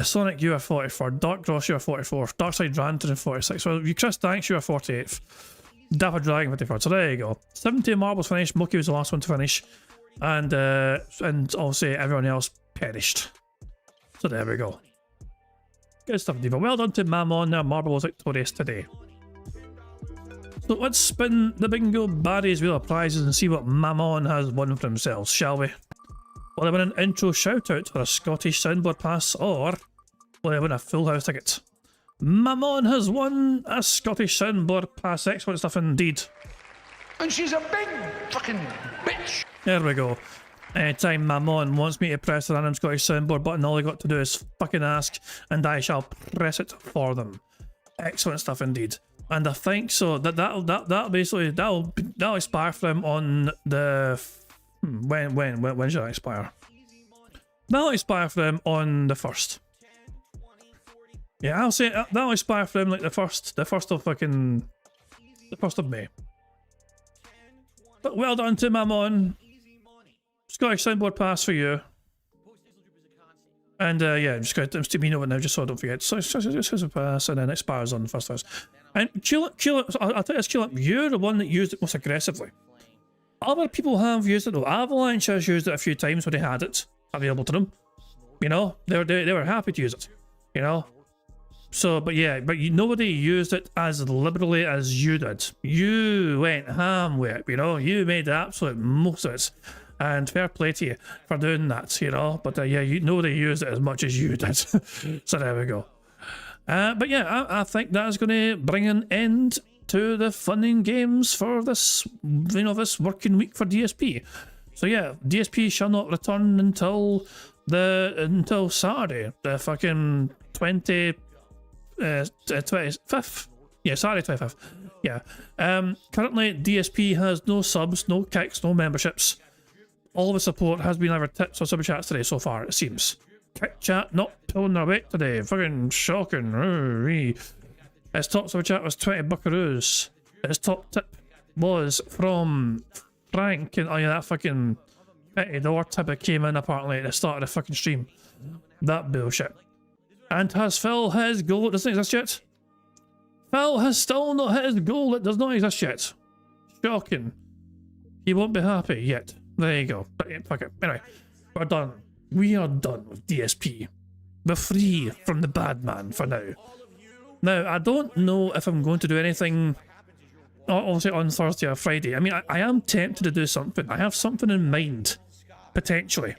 Sonic, you are 44th. Dark Gross, you are 44th. Darkside Ranton in 46th. Well, you Chris Thanks, you are 48th. Dapper Dragon 53rd. So there you go. 17 marbles finished. Mookie was the last one to finish. And obviously everyone else perished. So there we go. Good stuff, Diva. Well done to Mammon. Their marble was victorious today. So let's spin the bingo Baddies wheel of prizes and see what Mammon has won for themselves, shall we? Will they win an intro shout out for a Scottish soundboard pass, or will they win a full house ticket? Mammon has won a Scottish soundboard pass. Excellent stuff indeed. And she's a big fucking bitch. There we go. Anytime Mammon wants me to press the random Scottish soundboard button, all I got to do is fucking ask, and I shall press it for them. Excellent stuff indeed. And I think so that'll basically that'll expire for them on the when should I expire? That'll expire for them on the 1st. Yeah, I'll say that'll expire for them like the first of May. But well done to Mammon. Scottish soundboard pass for you. And yeah, I'm just going to me know it now, just so I don't forget. So it's a pass, and then it expires on the 1st of us. And I'll tell you this, Tulip, you're the one that used it most aggressively. Other people have used it though. Avalanche has used it a few times when they had it available to them. You know, they were happy to use it. You know. So, but yeah, nobody used it as liberally as you did. You went ham with it. You know, you made the absolute most of it. And fair play to you for doing that, you know. But yeah, nobody used it as much as you did. So there we go. But yeah, I think that is going to bring an end to the fun and games for this, you know, this working week for DSP. So yeah, DSP shall not return until Saturday, the fucking 25th. Yeah, Saturday 25th. Yeah. Currently, DSP has no subs, no kicks, no memberships. All the support has been either tips or super chats today so far, it seems. Kick chat not pulling their weight today. Fucking shocking. His top super chat was 20 buckaroos. His top tip was from Frank, and oh yeah, that fucking petty door tip that came in apparently at the start of the fucking stream. That bullshit. And has Phil his goal that doesn't exist yet? Phil has still not hit his goal that does not exist yet. Shocking. He won't be happy yet. There you go. But yeah, fuck it. Anyway, we're done. We are done with DSP. We're free from the bad man for now. Now, I don't know if I'm going to do anything, obviously on Thursday or Friday. I mean, I am tempted to do something. I have something in mind, potentially.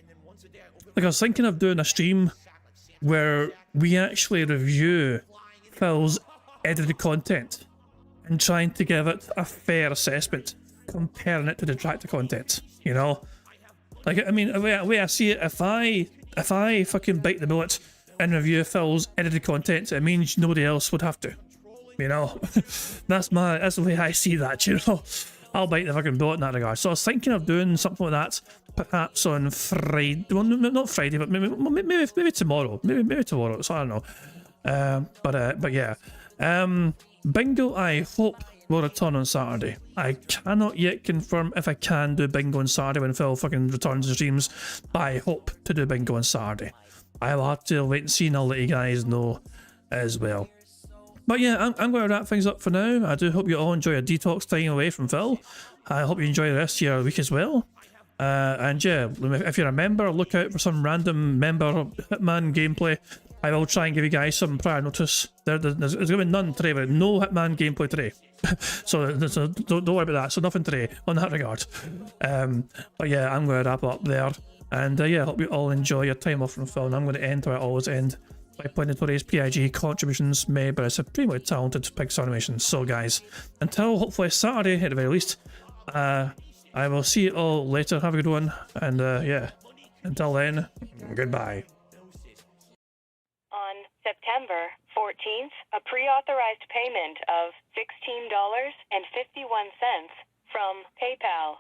Like, I was thinking of doing a stream where we actually review Phil's edited content and trying to give it a fair assessment, comparing it to the Detractor content, you know? Like, I mean, the way I see it, if I fucking bite the bullet and review Phil's edited content, it means nobody else would have to, you know? That's the way I see that, you know? I'll bite the fucking bullet in that regard. So I was thinking of doing something like that, perhaps on Friday. Well, not Friday, but maybe tomorrow. Maybe tomorrow. So I don't know. But yeah. Bingo, I hope, will return on Saturday. I cannot yet confirm if I can do bingo on Saturday when Phil fucking returns to streams, but I hope to do bingo on Saturday. I will have to wait and see, and I'll let you guys know as well. But yeah, I'm going to wrap things up for now. I do hope you all enjoy a detox time away from Phil. I hope you enjoy the rest of your week as well. And yeah, if you're a member, look out for some random member Hitman gameplay I will try and give you guys some prior notice. There's going to be none today, but no Hitman gameplay today. so don't worry about that. So nothing today on that regard. But yeah, I'm going to wrap up there. And yeah, I hope you all enjoy your time off from film. I'm going to end where I always end, by pointing to today's PIG contributions made by a supremely talented Pixar Animations. So guys, until hopefully Saturday at the very least, I will see you all later. Have a good one. And yeah, until then, goodbye. On September 14th, a pre-authorized payment of $16.51 from PayPal.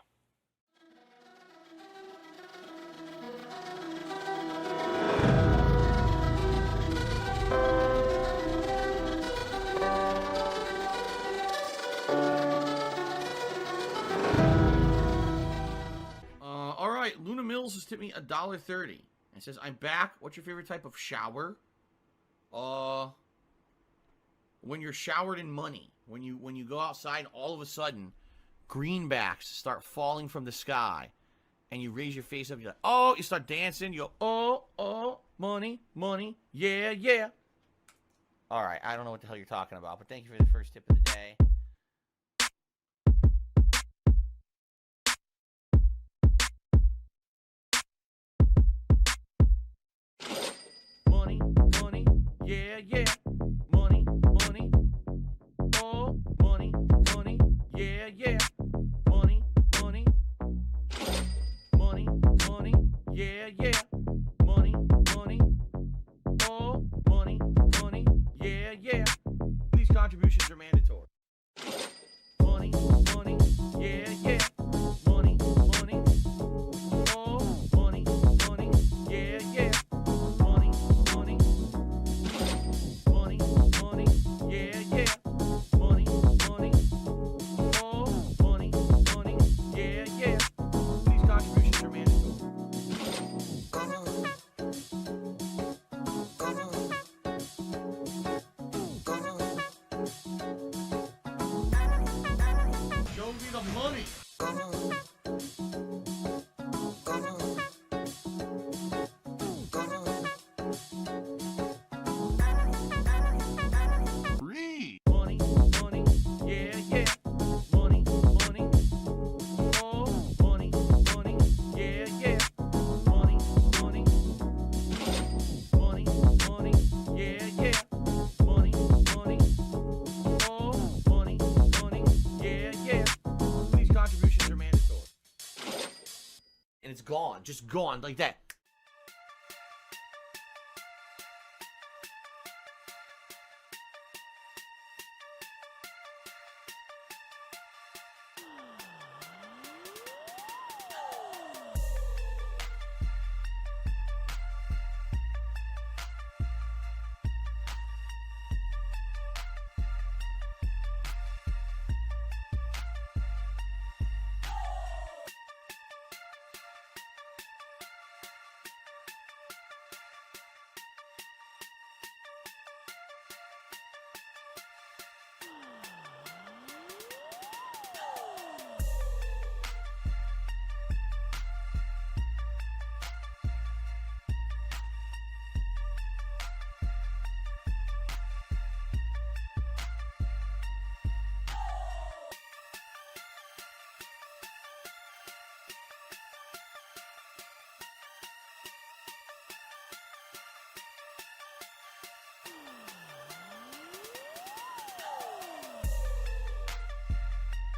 All right, Luna Mills has tipped me $1.30. It says, "I'm back. What's your favorite type of shower?" When you're showered in money. When you go outside, all of a sudden, greenbacks start falling from the sky, and you raise your face up. You're like, oh, you start dancing. You go, oh, money, money, yeah, yeah. All right, I don't know what the hell you're talking about, but thank you for the first tip of the day. Money, money, yeah, yeah. Money, money, oh, money, money, yeah, yeah. Money, money, money, money, yeah, yeah. Money, money, oh, money, money, yeah, yeah. These contributions are mandatory. Money, money, yeah, yeah. Money, money, oh, money, money, yeah, yeah. Money, money, money, money, yeah, yeah. Money, money, oh, money, money, yeah, yeah. These contributions are mandatory. Show me the money. Free. Money, money, yeah, yeah. Money, money, oh, money, money, yeah, yeah. Money, money, money, money, yeah, yeah. Money, money, oh, money, money, yeah, yeah. These contributions are mandatory. And it's gone, just gone like that.